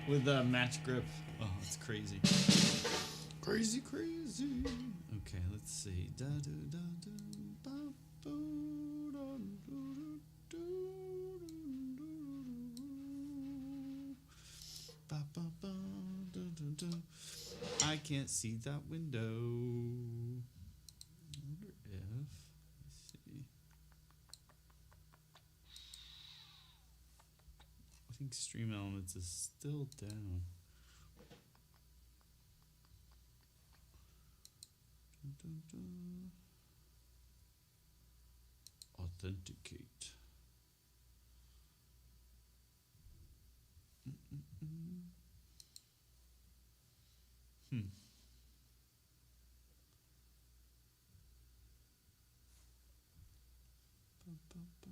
with a match grip. Oh, it's crazy. Crazy, crazy. Okay, let's see. Da da da da. Ba, boo, da, do, do, do, do, do. Ba, ba, ba, da, da, da. I can't see that window. I wonder if. Let's see. I think Stream Elements is still down. Dun, dun, dun. Authenticate. Mm-mm-mm. Hmm. Ba, ba, ba.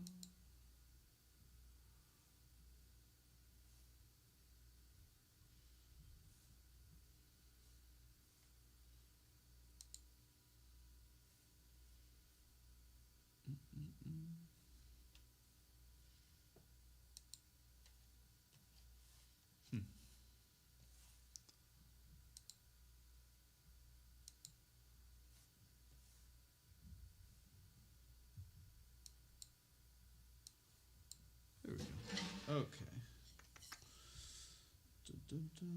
Mm-mm-mm. Hmm. There we go. Okay. Dun, dun, dun.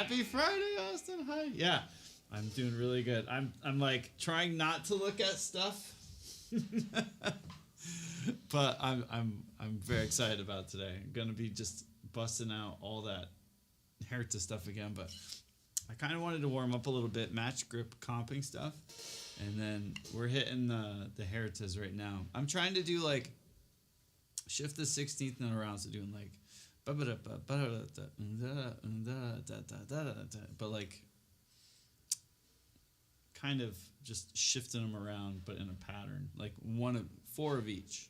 Happy Friday, Austin. Hi. Yeah, I'm doing really good. I'm like trying not to look at stuff, but I'm very excited about today. I'm gonna be just busting out all that Herta stuff again, but I kind of wanted to warm up a little bit, match grip comping stuff, and then we're hitting the Hertas right now. I'm trying to do like shift the 16th note around, so doing like, but like kind of just shifting them around, but in a pattern, like 4 of each.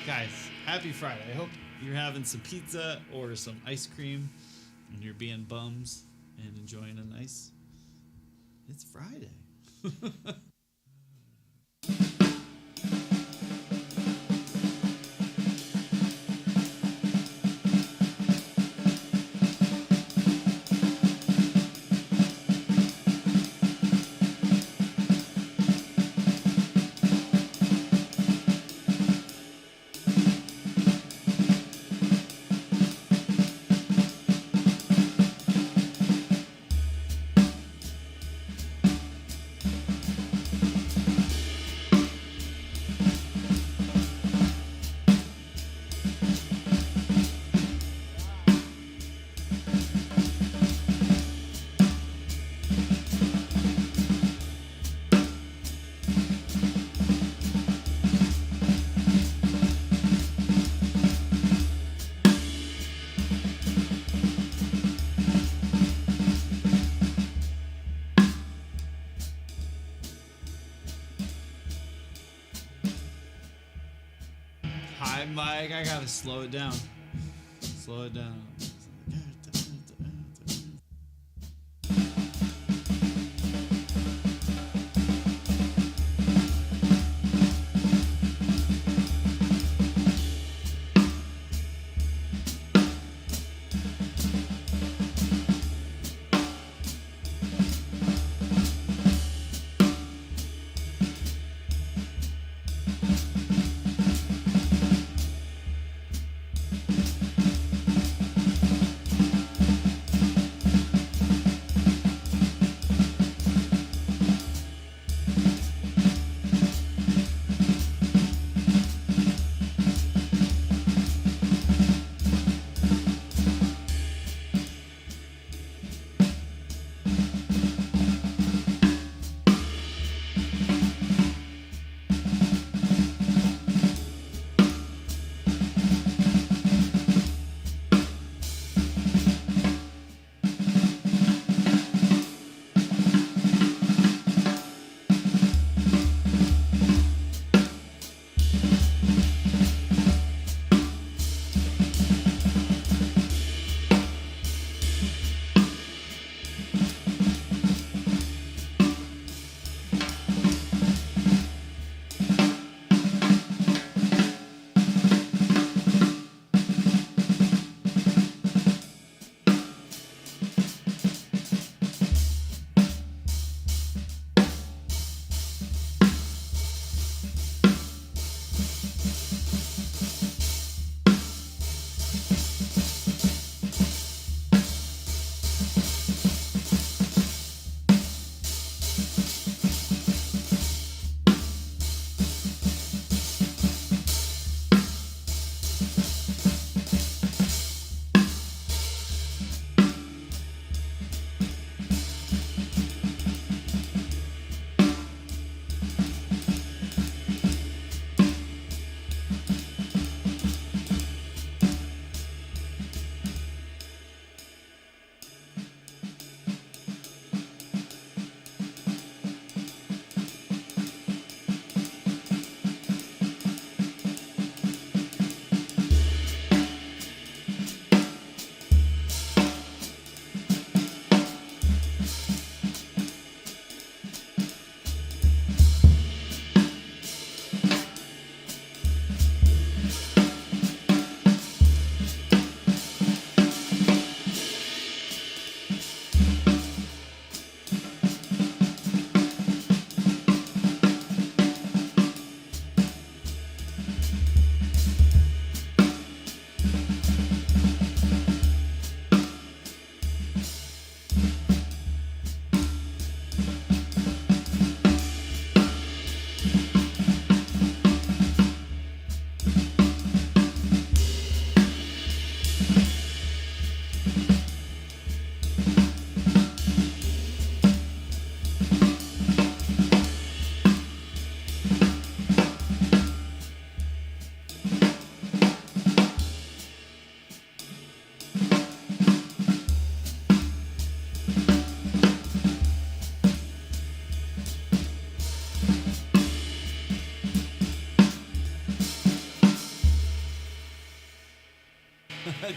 Guys, happy Friday. I hope you're having some pizza or some ice cream and you're being bums and enjoying a nice... It's Friday. Hi, Mike. I gotta slow it down. Slow it down.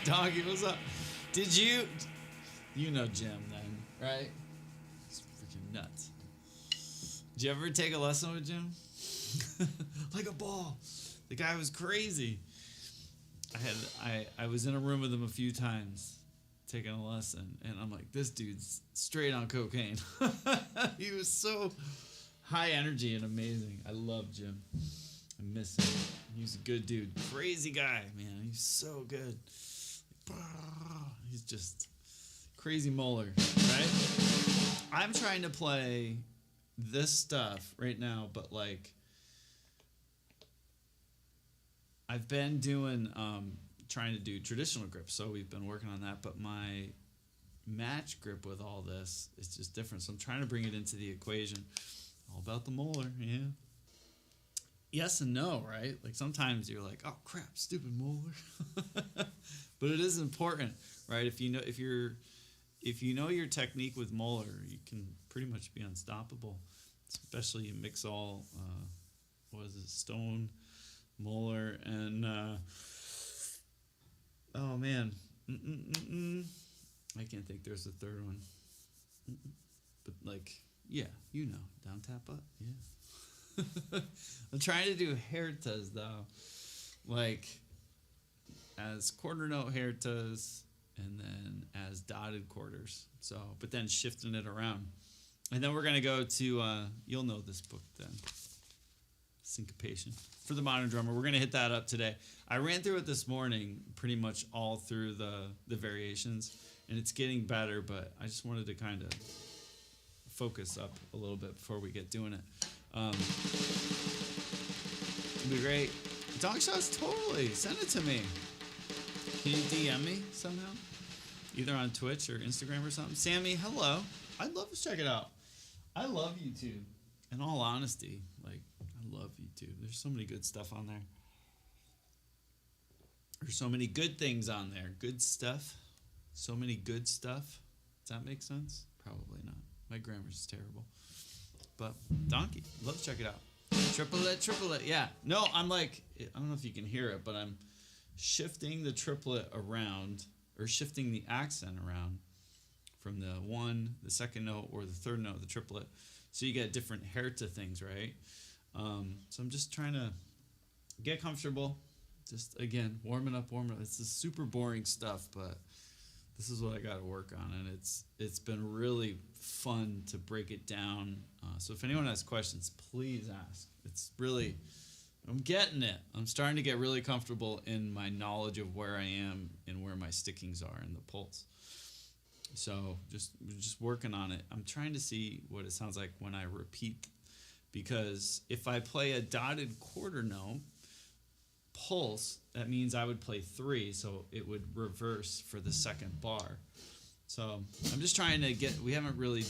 Doggy, what's up? Did you know Jim then, right? It's freaking nuts. Did you ever take a lesson with Jim? Like a ball. The guy was crazy. I was in a room with him a few times taking a lesson, and I'm like, this dude's straight on cocaine. He was so high energy and amazing. I love Jim. I miss him. He's a good dude. Crazy guy, man. He's so good. He's just crazy molar, right? I'm trying to play this stuff right now, but like I've been doing trying to do traditional grips, so we've been working on that, but my match grip with all this is just different, so I'm trying to bring it into the equation. All about the molar, yeah. Yes and no, right? Like sometimes you're like, oh crap, stupid molar. But it is important, right? If you know your technique with molar, you can pretty much be unstoppable. Especially you mix all stone, molar, and oh man, I can't think. There's a third one, but like down tap up, yeah. I'm trying to do hertas though, like as quarter note hertas and then as dotted quarters. So, but then shifting it around. And then we're going to go to, you'll know this book then, Syncopation for the Modern Drummer. We're going to hit that up today. I ran through it this morning, pretty much all through the variations, and it's getting better, but I just wanted to kind of focus up a little bit before we get doing it. It'll be great. Dog shots, totally. Send it to me. Can you DM me somehow? Either on Twitch or Instagram or something. Sammy, hello. I'd love to check it out. I love YouTube. In all honesty, like, I love YouTube. There's so many good stuff on there. There's so many good things on there. Good stuff. So many good stuff. Does that make sense? Probably not. My grammar's terrible. But Donkey, love to check it out. Triplet, yeah. No, I'm like, I don't know if you can hear it, but I'm shifting the triplet around, or shifting the accent around from the second note or the third note of the triplet. So you get different herta things, right? So I'm just trying to get comfortable. Just, again, warming up. It's just super boring stuff, but this is what I got to work on, and it's been really fun to break it down. So if anyone has questions, please ask. It's really, I'm getting it. I'm starting to get really comfortable in my knowledge of where I am and where my stickings are in the pulse. So just working on it. I'm trying to see what it sounds like when I repeat, because if I play a dotted quarter note pulse, that means I would play 3, so it would reverse for the second bar. So I'm just trying to we haven't really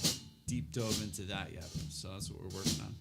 deep dove into that yet, so that's what we're working on.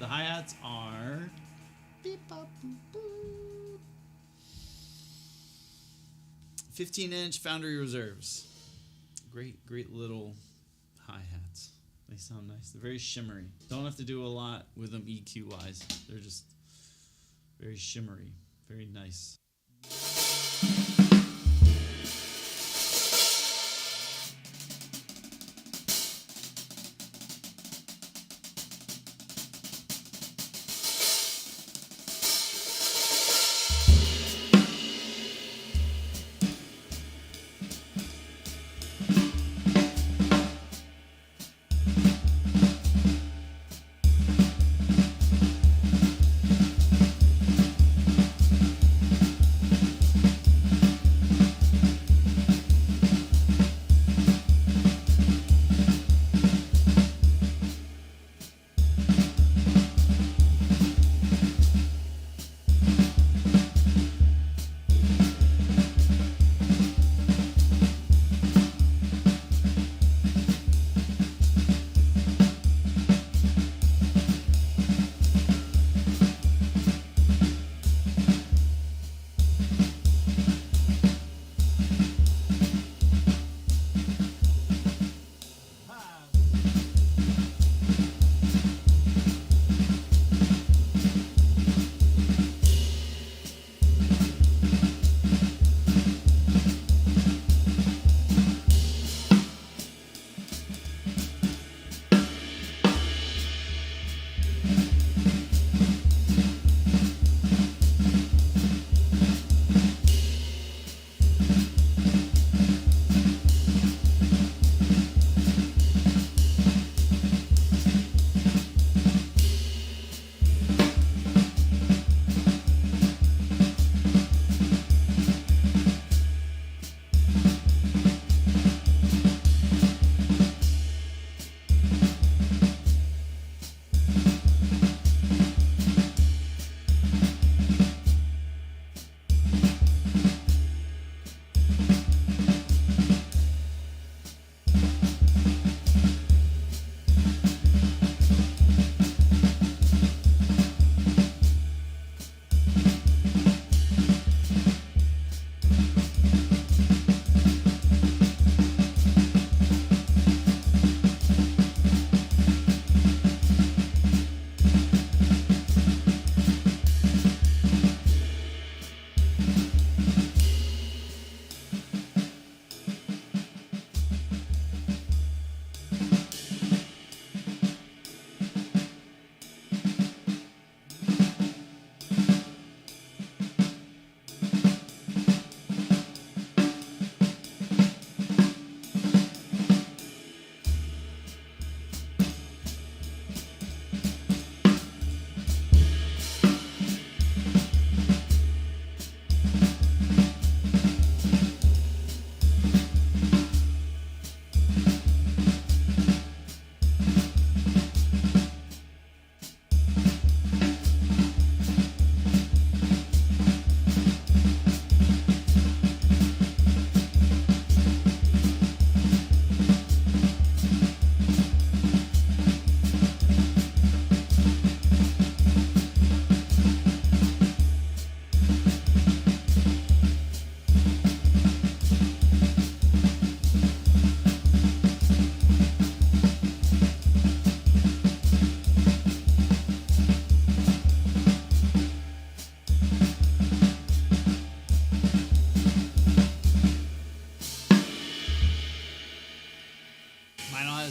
The hi-hats are beep, bop, boop, boop. 15-inch Foundry Reserves. Great little hi-hats. They sound nice. They're very shimmery. Don't have to do a lot with them EQ-wise. They're just very shimmery, very nice.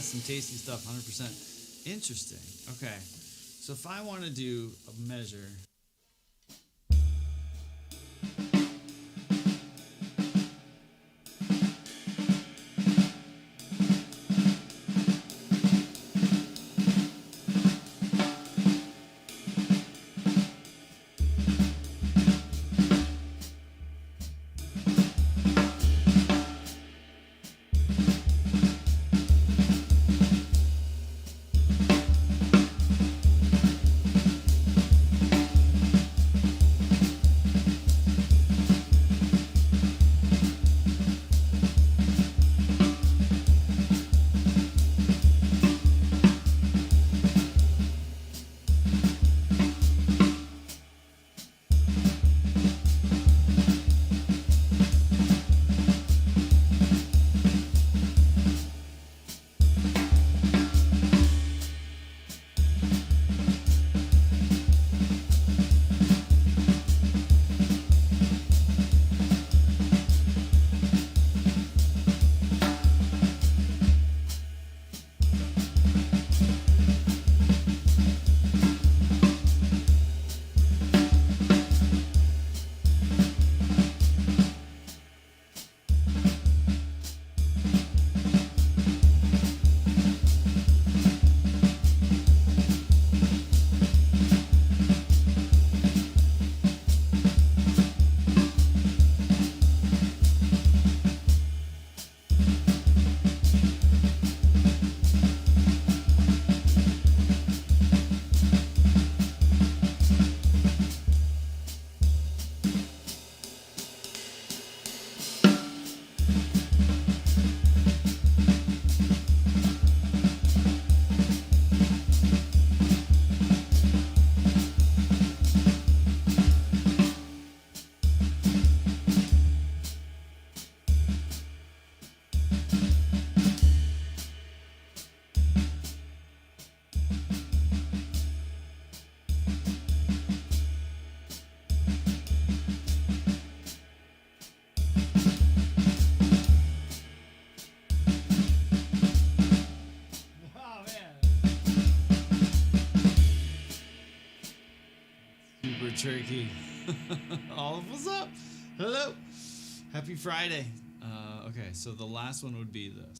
Some tasty stuff, 100%. Interesting. Okay. So if I want to do a measure. Frankie. All of what's up? Hello. Happy Friday. Okay, so the last one would be this.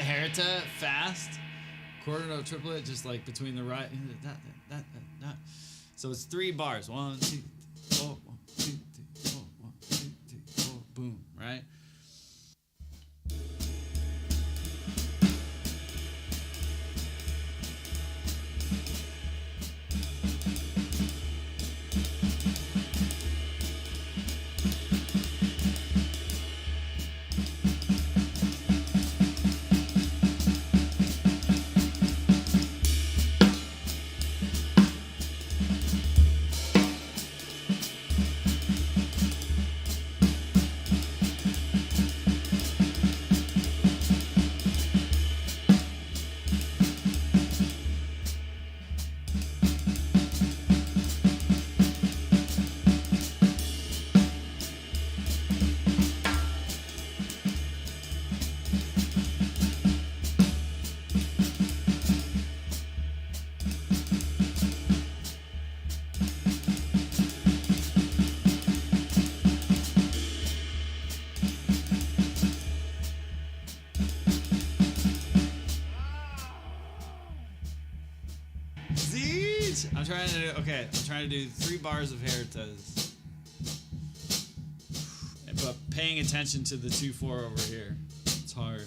Herta fast, quarter note triplet, just like between the right. So it's 3 bars. 1, 2, 4, 1, 2, 3, 4, 1, I'm trying to do 3 bars of hair toes. But paying attention to the 2/4 over here. It's hard.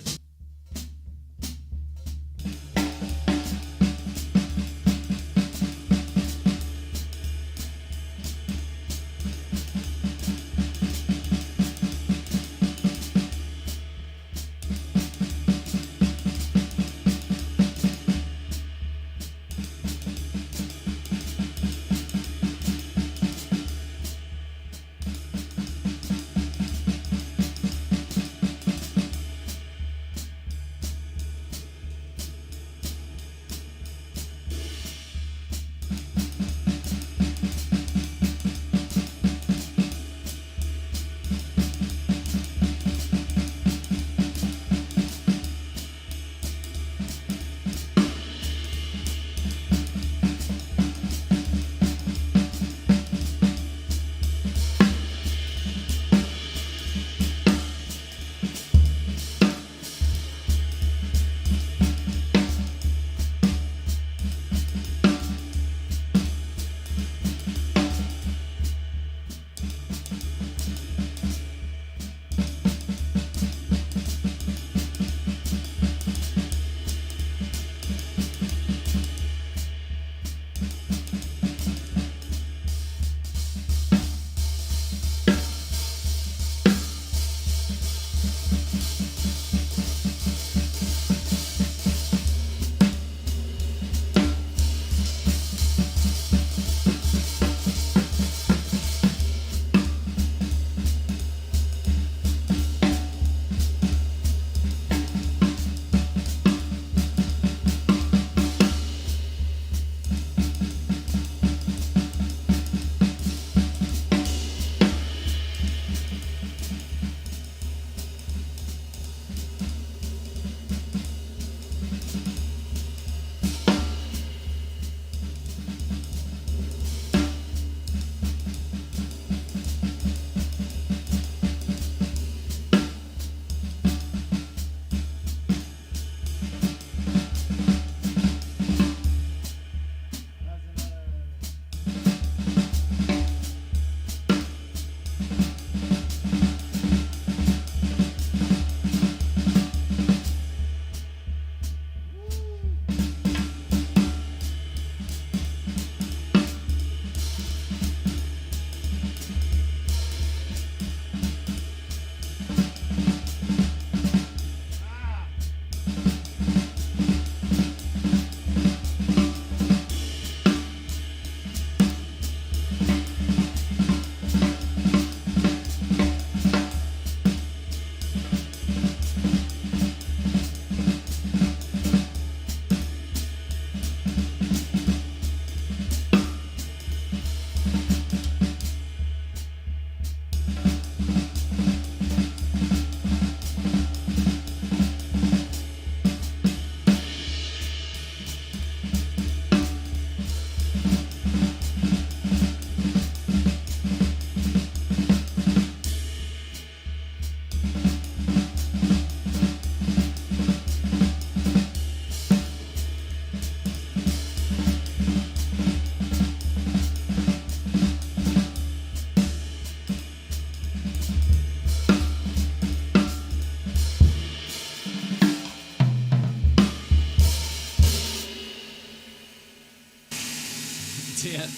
Dan,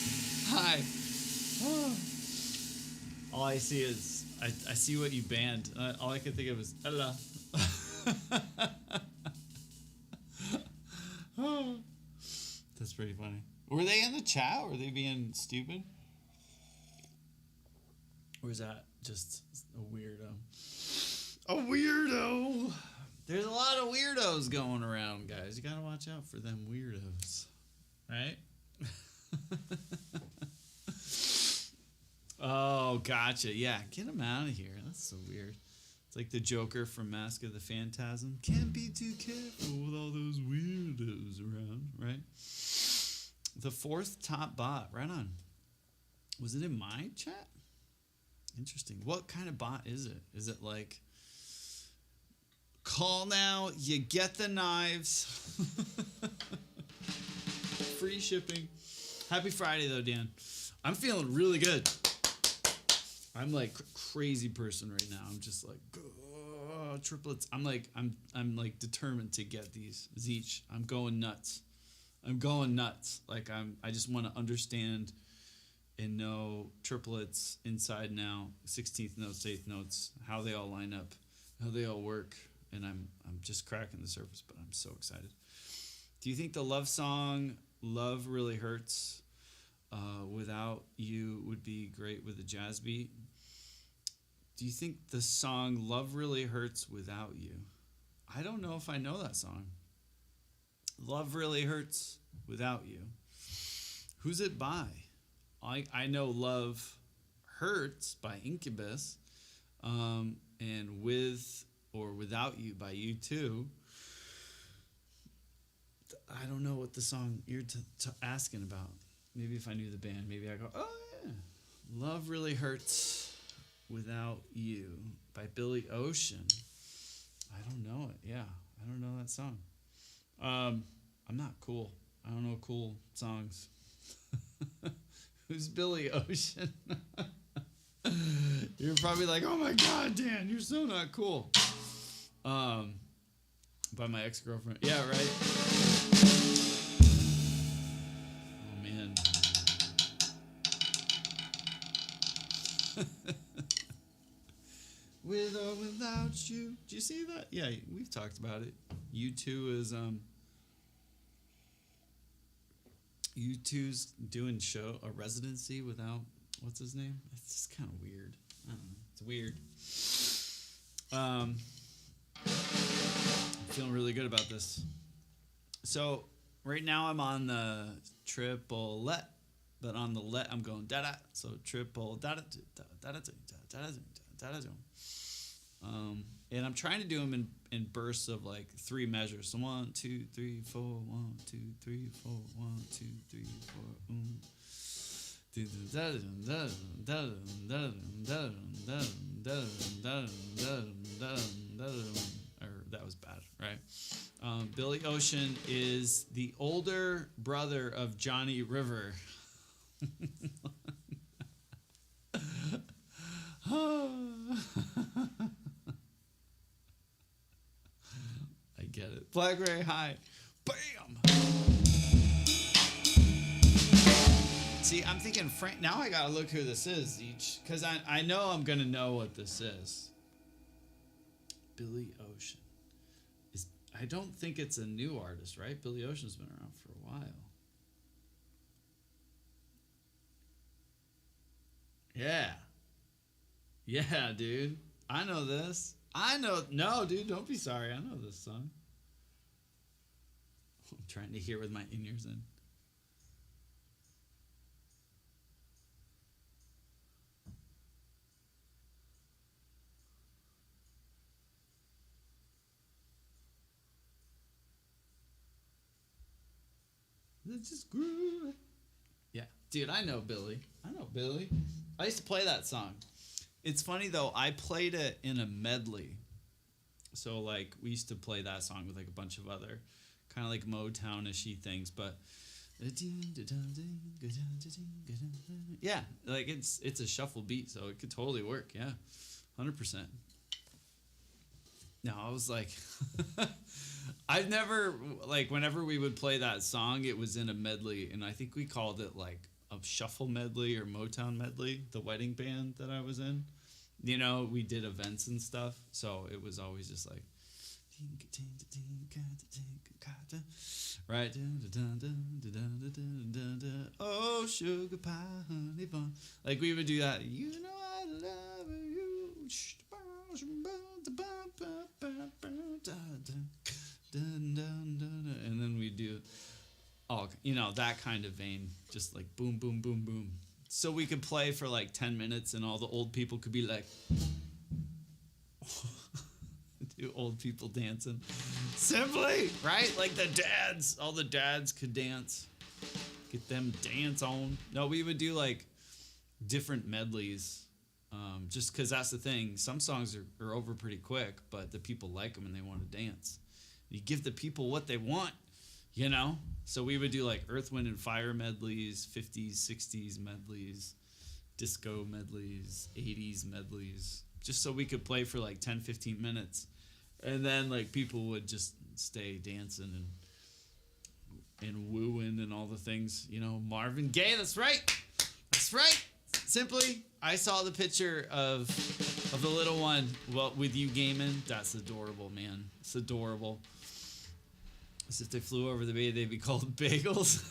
hi. All I see is, I see what you banned. All I could think of was, hello. That's pretty funny. Were they in the chat? Were they being stupid? Or is that just a weirdo? A weirdo! There's a lot of weirdos going around, guys. You gotta watch out for them weirdos. Right? Oh, gotcha. Yeah, get him out of here. That's so weird. It's like the Joker from Mask of the Phantasm. Can't be too careful with all those weirdos around, right? The fourth top bot. Right on. Was it in my chat? Interesting. What kind of bot is it? Is it like, call now, you get the knives. Free shipping. Happy Friday, though, Dan. I'm feeling really good. I'm like crazy person right now. I'm just like triplets. I'm like determined to get these each. I'm going nuts. Like I just want to understand and know triplets inside now, 16th notes, 8th notes, how they all line up, how they all work, and I'm just cracking the surface, but I'm so excited. Do you think the love song "Love Really Hurts" without you would be great with a jazz beat? Do you think the song "Love Really Hurts Without You"? I don't know if I know that song. Love Really Hurts Without You. Who's it by? I know Love Hurts by Incubus, and With or Without You by U2. I don't know what the song you're asking about. Maybe if I knew the band, maybe I go, oh yeah. Love Really Hurts Without You by Billy Ocean. I don't know it. Yeah, I don't know that song. I'm not cool. I don't know cool songs. Who's Billy Ocean? You're probably like, oh my God, Dan, you're so not cool. By my ex-girlfriend. Yeah, right? Oh, man. With or without you. Do you see that? Yeah, we've talked about it. U2's doing a residency without, what's his name? It's just kind of weird. I don't know. It's weird. I'm feeling really good about this. So right now I'm on the triplet, but on the let I'm going da da. So triple da da da da da da da. And I'm trying to do them in bursts of like 3 measures. So 1, 2, 3, 4, 1, 2, 3, 4, 1, 2, 3, 4. Or that was bad, right? Billy Ocean is the older brother of Johnny River. I get it. Black Ray High. Bam! See, I'm thinking, Frank. Now I gotta look who this is each, because I know I'm gonna know what this is. Billy Ocean. I don't think it's a new artist, right? Billy Ocean's been around for a while. Yeah. Yeah, dude. I know this. No, dude, don't be sorry. I know this song. I'm trying to hear with my in-ears in. Let's just groove. Yeah, dude, I know Billy. I used to play that song. It's funny though, I played it in a medley. So like we used to play that song with like a bunch of other kind of like Motown-ishy things, but yeah, like it's a shuffle beat, so it could totally work. Yeah, 100%. No, I was like, I've never, like, whenever we would play that song, it was in a medley, and I think we called it like a shuffle medley or Motown medley, the wedding band that I was in. You know, we did events and stuff, so it was always just like, right? Oh, sugar pie, honey bun. Like, we would do that. You know I love you. And then we do, that kind of vein, just like boom, boom, boom, boom. So we could play for like 10 minutes and all the old people could be like, do old people dancing. Simply, right? Like all the dads could dance. Get them dance on. No, we would do like different medleys. Just because that's the thing. Some songs are over pretty quick, but the people like them and they want to dance. You give the people what they want. you know? So we would do like Earth, Wind, and Fire medleys, 50s, 60s medleys, disco medleys, 80s medleys, just so we could play for like 10, 15 minutes. And then like people would just stay dancing and wooing and all the things, you know. Marvin Gaye, that's right. That's right. Simply, I saw the picture of the little one, well, with you gaming. That's adorable, man. It's adorable. As if they flew over the bay, they'd be called bagels.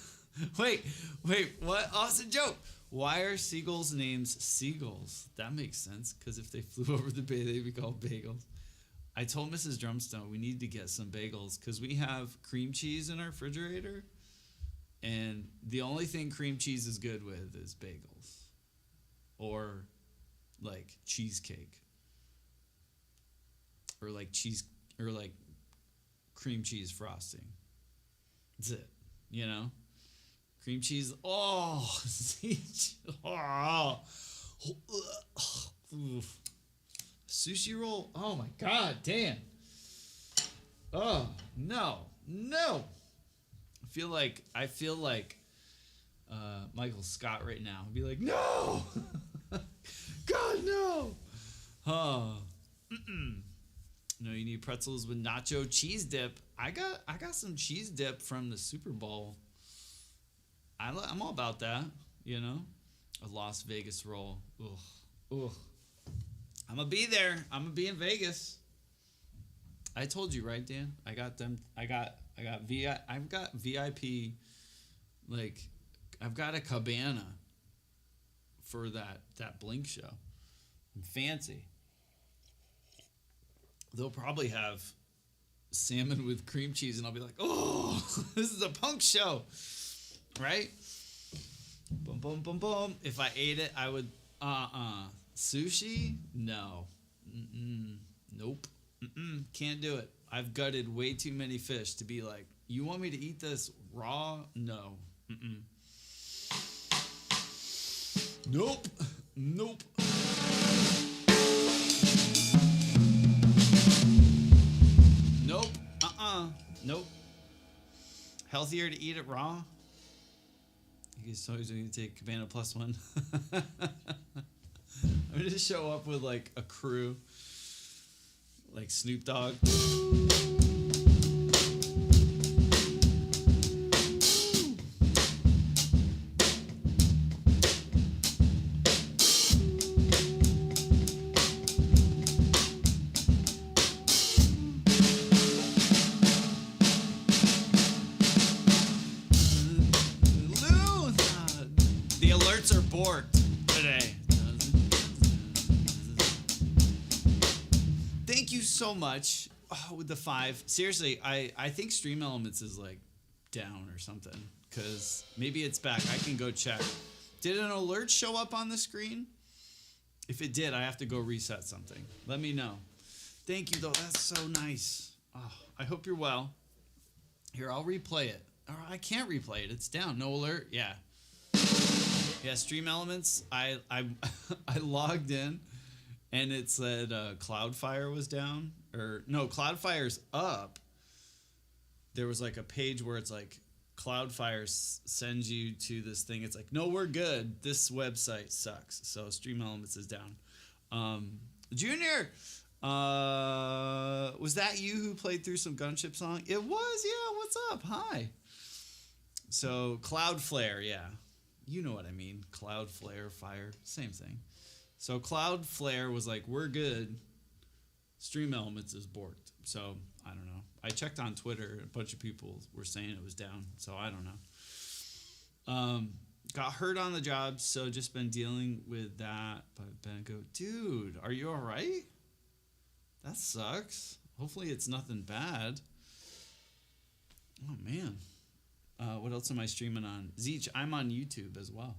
wait, what? Oh, it's a joke. Why are seagulls' names seagulls? That makes sense, because if they flew over the bay, they'd be called bagels. I told Mrs. Drumstone we need to get some bagels, because we have cream cheese in our refrigerator, and the only thing cream cheese is good with is bagels. Or, like, cheesecake. Or, like, cream cheese frosting. That's it, you know? Cream cheese, oh, sushi roll, oh my god, damn. Oh, no. I feel like Michael Scott right now. I'd be like, no! God, no! Oh. No, you need pretzels with nacho cheese dip. I got some cheese dip from the Super Bowl. I'm all about that, you know? A Las Vegas roll. Ugh. I'm gonna be there. I'm gonna be in Vegas. I told you, right, Dan? I've got VIP, like, I've got a cabana for that Blink show. I'm fancy. They'll probably have salmon with cream cheese, and I'll be like, oh, this is a punk show, right? Boom, boom, boom, boom. If I ate it, I would, sushi? No. Nope. Can't do it. I've gutted way too many fish to be like, you want me to eat this raw? No. Nope. Nope. Nope. Healthier to eat it raw? You guys always going to take Cabana Plus one. I'm going to just show up with like a crew, like Snoop Dogg. So much with the 5. Seriously, I think Stream Elements is like down or something, because maybe it's back. I can go check. Did an alert show up on the screen? If it did, I have to go reset something. Let me know. Thank you, though. That's so nice. Oh, I hope you're well. Here, I'll replay it. Or I can't replay it. It's down. No alert. Yeah, Stream Elements. I logged in. And it said Cloudfire was down. Or, no, Cloudfire's up. There was like a page where it's like, Cloudfire sends you to this thing. It's like, no, we're good. This website sucks. So Stream Elements is down. Junior, was that you who played through some Gunship song? It was, yeah. What's up? Hi. So Cloudflare, yeah. You know what I mean. Cloudflare, fire, same thing. So Cloudflare was like, we're good. Stream Elements is borked. So, I don't know. I checked on Twitter. A bunch of people were saying it was down. So, I don't know. Got hurt on the job, so just been dealing with that. But Ben go, dude, are you all right? That sucks. Hopefully it's nothing bad. Oh, man. What else am I streaming on? Zeech, I'm on YouTube as well.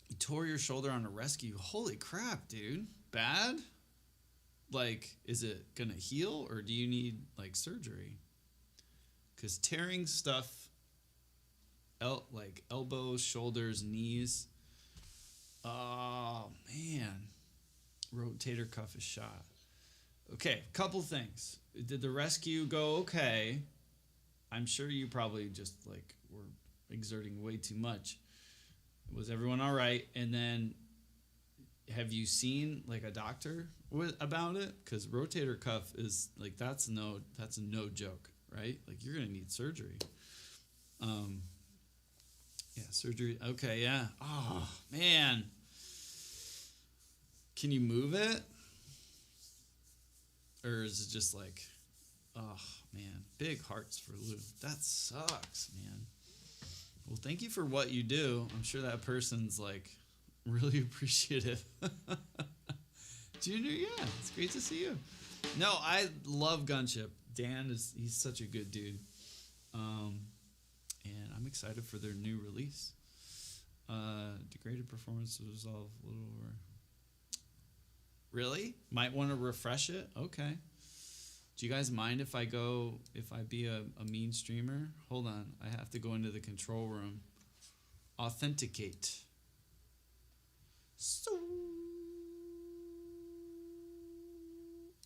You tore your shoulder on a rescue. Holy crap, dude. Bad? Like, is it going to heal, or do you need, like, surgery? Because tearing stuff, like elbows, shoulders, knees. Oh, man. Rotator cuff is shot. Okay, couple things. Did the rescue go okay? I'm sure you probably just like were exerting way too much. Was everyone all right? And then have you seen like a doctor about it? Because rotator cuff is like that's a no joke, right? Like you're gonna need surgery. Yeah, surgery. Okay, yeah. Oh man, can you move it, or is it just like, oh man, big hearts for Lou. That sucks, man. Well, thank you for what you do. I'm sure that person's like really appreciative. Junior, yeah, it's great to see you. No, I love Gunship. He's such a good dude. And I'm excited for their new release. Degraded performance was all a little over. Really? Might want to refresh it? Okay. Do you guys mind if I be a mean streamer? Hold on. I have to go into the control room. Authenticate. So.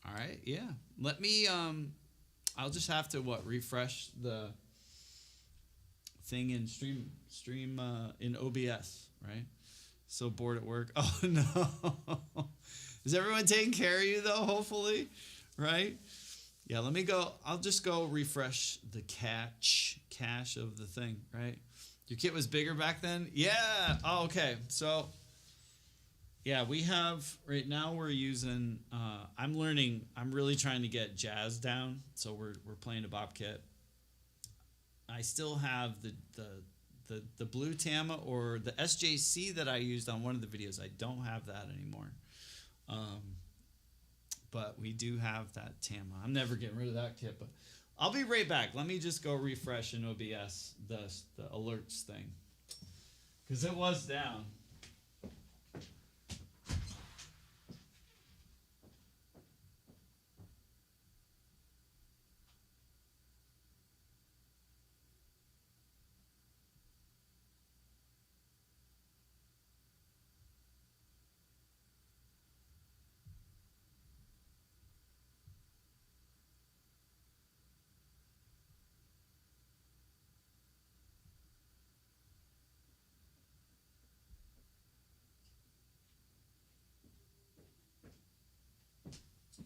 All right. Yeah. Let me, I'll just have to refresh the thing in stream in OBS, right? So bored at work. Oh no. Is everyone taking care of you though? Hopefully, right? Yeah, let me go. I'll just go refresh the cache of the thing, right? Your kit was bigger back then? Yeah. Oh, okay. So, yeah, we have, right now we're using, I'm really trying to get jazz down. So we're playing a bop kit. I still have the blue Tama or the SJC that I used on one of the videos. I don't have that anymore. But we do have that Tama. I'm never getting rid of that kit, but I'll be right back. Let me just go refresh in OBS the alerts thing, because it was down.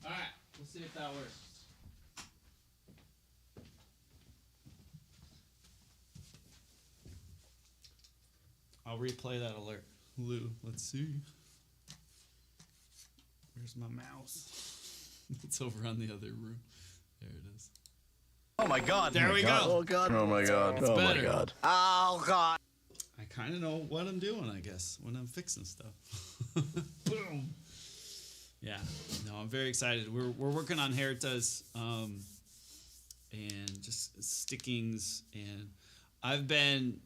All right, we'll see if that works. I'll replay that alert. Lou, let's see. Where's my mouse? It's over on the other room. There it is. Oh my God. There we go. Oh God. Oh my God. It's Oh better. my God. Oh God. I kind of know what I'm doing, I guess, when I'm fixing stuff. Boom. Yeah. No, I'm very excited. We're working on Heritas, and just stickings, and I've been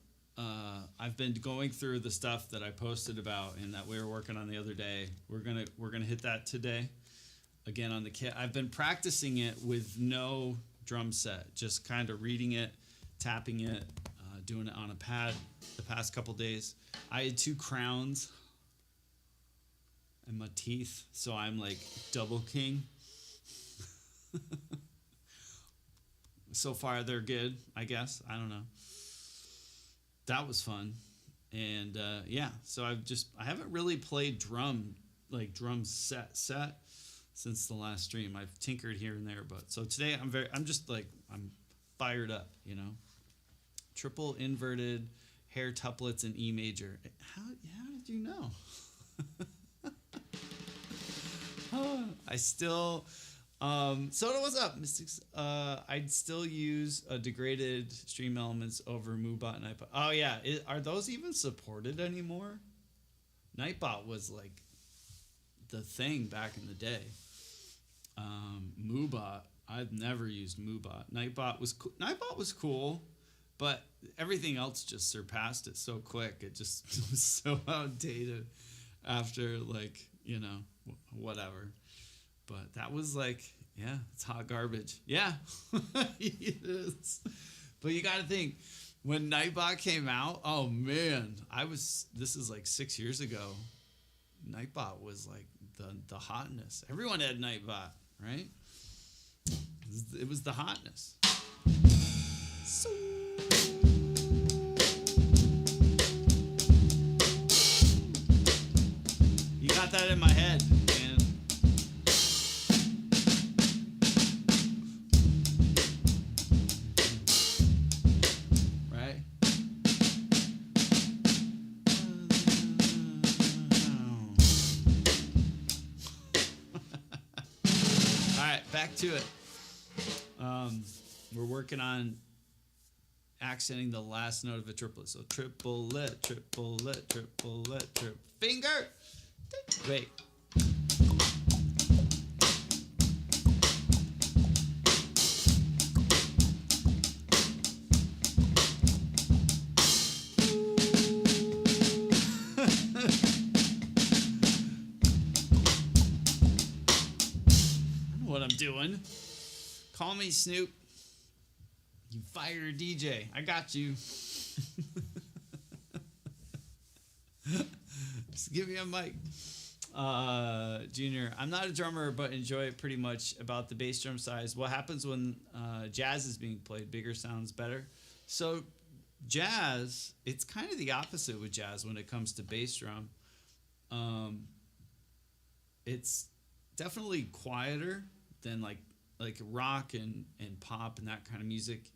going through the stuff that I posted about and that we were working on the other day. We're gonna hit that today again on the kit. I've been practicing it with no drum set, just kind of reading it, tapping it, doing it on a pad the past couple days. I had 2 crowns and my teeth, so I'm like double king. So far they're good, I guess. I don't know. That was fun. And yeah, so I haven't really played drum set since the last stream. I've tinkered here and there, but so today I'm fired up, you know. Triple inverted hair tuplets in E major. How did you know? I still Soda, what's up? Mystics. I'd still use degraded stream elements over Moobot and Nightbot. Oh yeah, are those even supported anymore? Nightbot was like the thing back in the day. Moobot, I've never used Moobot. Nightbot was cool, but everything else just surpassed it so quick. It just was so outdated after, like, you know, whatever. But that was like, yeah, it's hot garbage. Yeah, it is. But you got to think, when Nightbot came out, oh man, this is like 6 years ago. Nightbot was like the hotness. Everyone had Nightbot. right? It was the hotness. So you got that in my head, man. Right? All right, back to it. We're working on accenting the last note of a triplet. So triplet, triplet, triplet, trip. Finger! Wait. I know what I'm doing. Call me Snoop. You fire a DJ. I got you. Just give me a mic. Junior, I'm not a drummer, but enjoy it pretty much. About the bass drum size. What happens when jazz is being played? Bigger sounds better. So jazz, it's kind of the opposite with jazz when it comes to bass drum. It's definitely quieter than like rock and pop and that kind of music.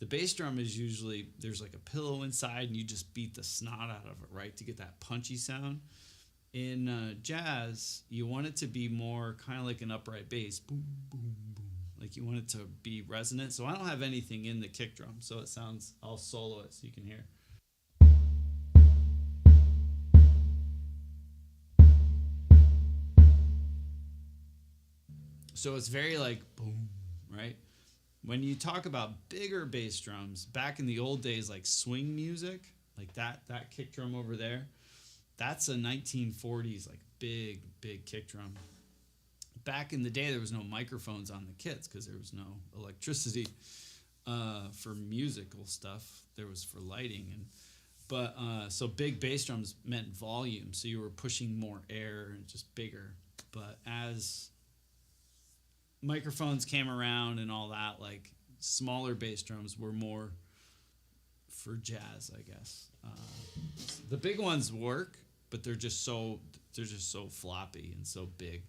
The bass drum is usually, there's like a pillow inside and you just beat the snot out of it, right, to get that punchy sound. In jazz, you want it to be more kind of like an upright bass. Boom, boom, boom. Like you want it to be resonant. So I don't have anything in the kick drum, so it sounds, I'll solo it so you can hear. So it's very like boom, right? When you talk about bigger bass drums, back in the old days, like swing music, like that kick drum over there, that's a 1940s like big kick drum. Back in the day, there was no microphones on the kits because there was no electricity for musical stuff. There was for lighting, so big bass drums meant volume. So you were pushing more air and just bigger. But as microphones came around and all that, like smaller bass drums were more for jazz, I guess. The big ones work, but they're just so floppy and so big.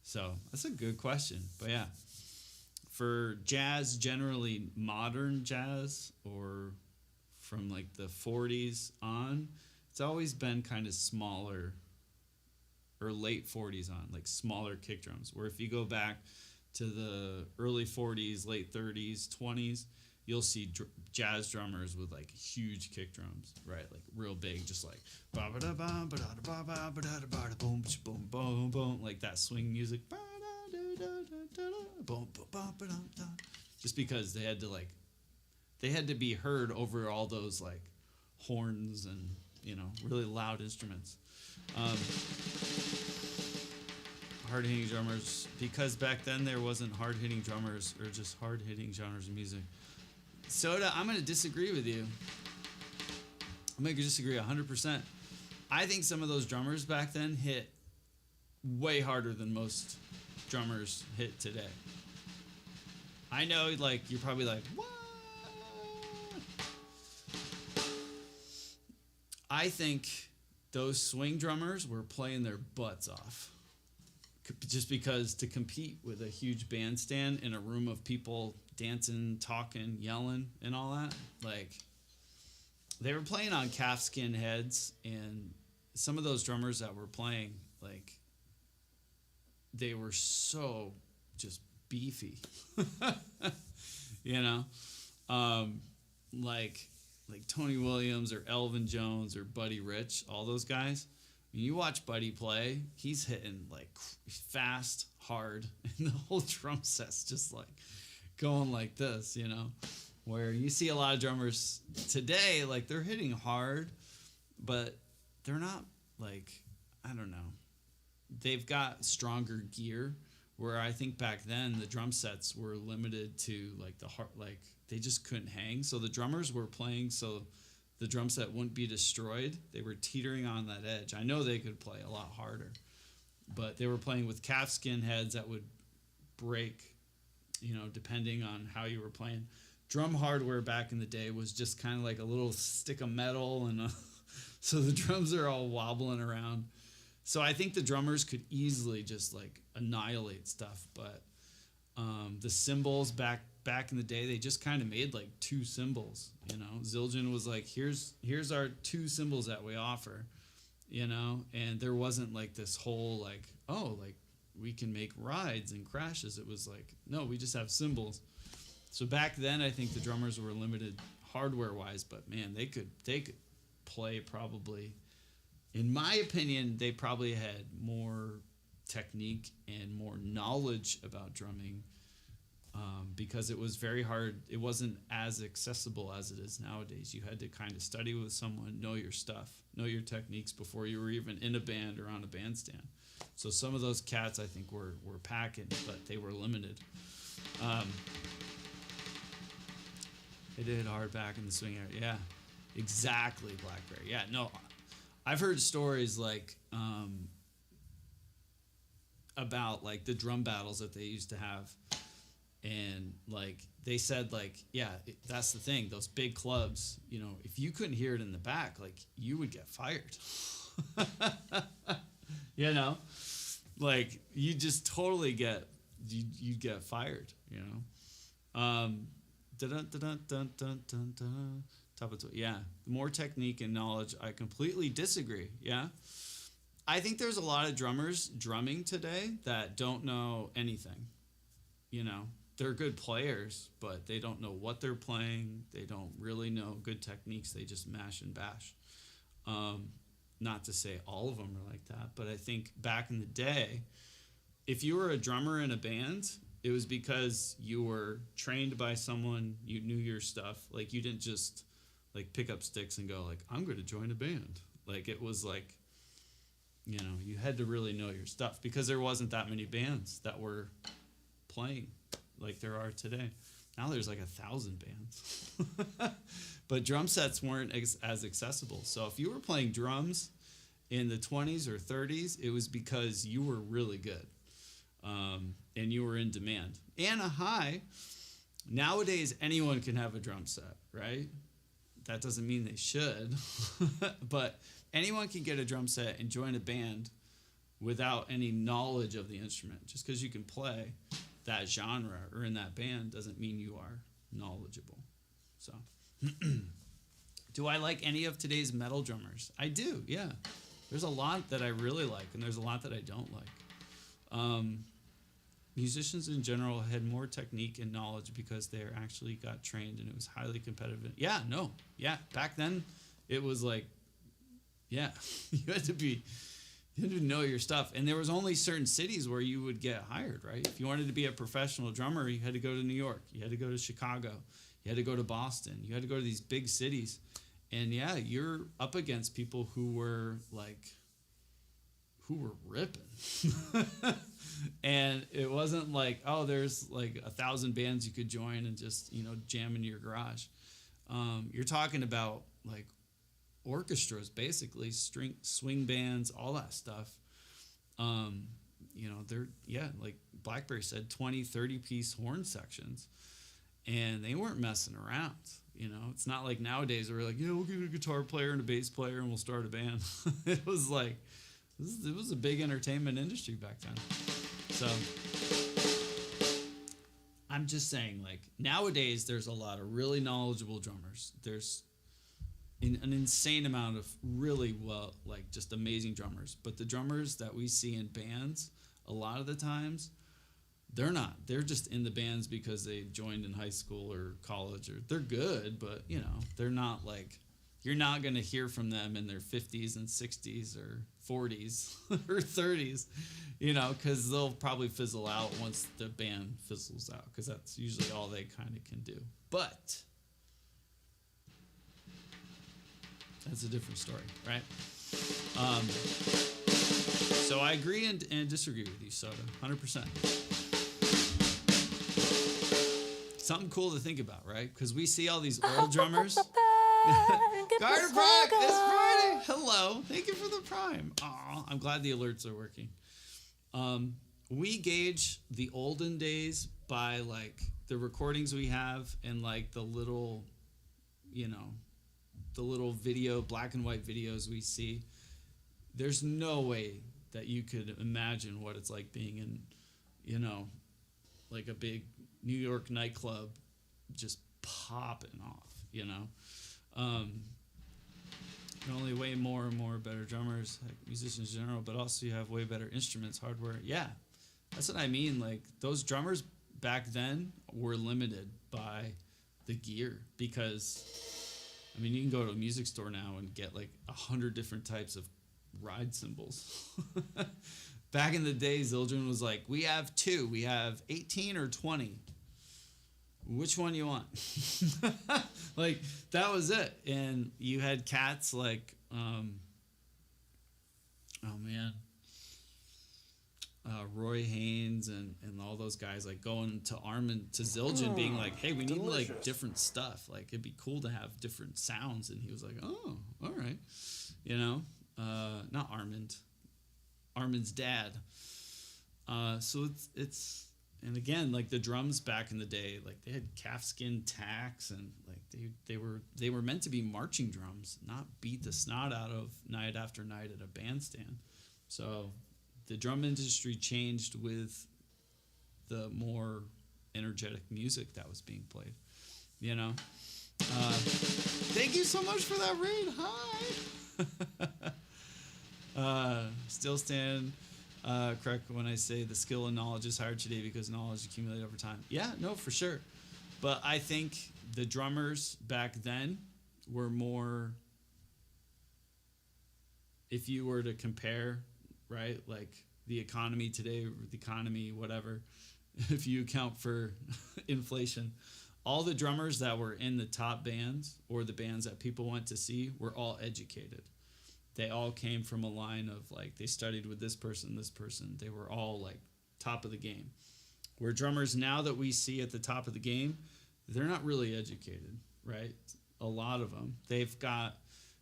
So that's a good question. But yeah, for jazz, generally modern jazz or from like the 40s on, it's always been kind of smaller, or late 40s on, like smaller kick drums. Where if you go back to the early 40s, late 30s, 20s, you'll see jazz drummers with like huge kick drums, right? Like real big, just like boom, boom, boom, like that swing music. Just because they had to be heard over all those like horns and, really loud instruments. Hard-hitting drummers, because back then there wasn't hard-hitting drummers or just hard-hitting genres of music. Soda, I'm going to disagree with you. I'm going to disagree 100%. I think some of those drummers back then hit way harder than most drummers hit today. I know, like, you're probably like, what? I think those swing drummers were playing their butts off. Just because to compete with a huge bandstand in a room of people dancing, talking, yelling, and all that, like, they were playing on calfskin heads, and some of those drummers that were playing, like, they were so just beefy, like Tony Williams or Elvin Jones or Buddy Rich, all those guys. When you watch Buddy play, he's hitting like fast, hard, and the whole drum set's just like going like this, where you see a lot of drummers today, like they're hitting hard, but they're not like, I don't know. They've got stronger gear, where I think back then the drum sets were limited to like the hard, like they just couldn't hang. So the drummers were playing so the drum set wouldn't be destroyed. They were teetering on that edge. I know they could play a lot harder, but they were playing with calfskin heads that would break, depending on how you were playing. Drum hardware back in the day was just kind of like a little stick of metal, and so the drums are all wobbling around. So I think the drummers could easily just like annihilate stuff, but the cymbals back in the day, they just kind of made like two cymbals. Zildjian was like, here's our two cymbals that we offer, and there wasn't like this whole like, oh, like we can make rides and crashes. It was like, no, we just have cymbals. So back then, I think the drummers were limited hardware wise, but man, they could play probably. In my opinion, they probably had more technique and more knowledge about drumming, because it was very hard. It wasn't as accessible as it is nowadays. You had to kind of study with someone, know your stuff, know your techniques before you were even in a band or on a bandstand. So some of those cats, I think, were packing, but they were limited. They did hard back in the swing area. Yeah, exactly, Blackberry. Yeah, no, I've heard stories like about like the drum battles that they used to have, and like they said, like, yeah, that's the thing. Those big clubs, if you couldn't hear it in the back, like you would get fired. Like you just totally you'd get fired. Yeah, more technique and knowledge. I completely disagree. Yeah, I think there's a lot of drummers drumming today that don't know anything. They're good players, but they don't know what they're playing. They don't really know good techniques. They just mash and bash. Not to say all of them are like that, but I think back in the day, if you were a drummer in a band, it was because you were trained by someone, you knew your stuff. Like you didn't just like pick up sticks and go like, I'm going to join a band. Like it was like, you had to really know your stuff, because there wasn't that many bands that were playing like there are today. Now there's like 1,000 bands. But drum sets weren't as accessible. So if you were playing drums in the 20s or 30s, it was because you were really good. And you were in demand. And a high. Nowadays, anyone can have a drum set, right? That doesn't mean they should. But anyone can get a drum set and join a band without any knowledge of the instrument. Just because you can play that genre or in that band doesn't mean you are knowledgeable. So, do I like any of today's metal drummers? I do, yeah. There's a lot that I really like, and there's a lot that I don't like. Musicians in general had more technique and knowledge because they actually got trained, and it was highly competitive. Yeah, back then it was like, yeah, you had to know your stuff, and there was only certain cities where you would get hired, right? If you wanted to be a professional drummer, you had to go to New York, you had to go to Chicago, you had to go to Boston, you had to go to these big cities, and yeah, you're up against people who were ripping. And it wasn't like, oh, there's like 1,000 bands you could join and just, jam in your garage. You're talking about like orchestras, basically, swing bands, all that stuff. They're, like Blackberry said, 20, 30-piece horn sections. And they weren't messing around. It's not like nowadays where we're like, yeah, we'll get a guitar player and a bass player and we'll start a band. It was like, it was a big entertainment industry back then. So I'm just saying, like, nowadays there's a lot of really knowledgeable drummers. There's an insane amount of really just amazing drummers. But the drummers that we see in bands, a lot of the times, they're not. They're just in the bands because they joined in high school or college, or they're good, but, they're not like, you're not going to hear from them in their 50s and 60s or 40s or 30s, because they'll probably fizzle out once the band fizzles out, because that's usually all they kind of can do. But that's a different story, right? So I agree and disagree with you, Soda, 100%. Something cool to think about, right? Because we see all these old drummers. Garter Brock, it's Friday. Hello. Thank you for the Prime. Aw, I'm glad the alerts are working. we gauge the olden days by like the recordings we have and like the little, the little video, black and white videos we see. There's no way that you could imagine what it's like being in, like a big New York nightclub just popping off. Not only way more and more better drummers, like musicians in general, but also you have way better instruments, hardware. Yeah, that's what I mean. Like those drummers back then were limited by the gear because, I mean, you can go to a music store now and get like 100 different types of ride cymbals. Back in the day, Zildjian was like, we have 2. We have 18 or 20. Which one you want? Like, that was it. And you had cats like, Roy Haynes and all those guys like going to Armin to Zildjian being like, hey, we need like different stuff. Like, it'd be cool to have different sounds. And he was like, oh, all right. Not Armin's dad. So it's and again, like the drums back in the day, like they had calfskin tacks and like they were meant to be marching drums, not beat the snot out of night after night at a bandstand. So the drum industry changed with the more energetic music that was being played. Thank you so much for that raid. Hi. Still stand correct when I say the skill and knowledge is higher today because knowledge accumulated over time. Yeah, no, for sure. But I think the drummers back then were more, if you were to compare, right, like the economy today, or the economy, whatever, if you account for inflation, all the drummers that were in the top bands or the bands that people went to see were all educated. They all came from a line of like they studied with this person. They were all like top of the game. Where drummers now that we see at the top of the game, they're not really educated, right? A lot of them, they've got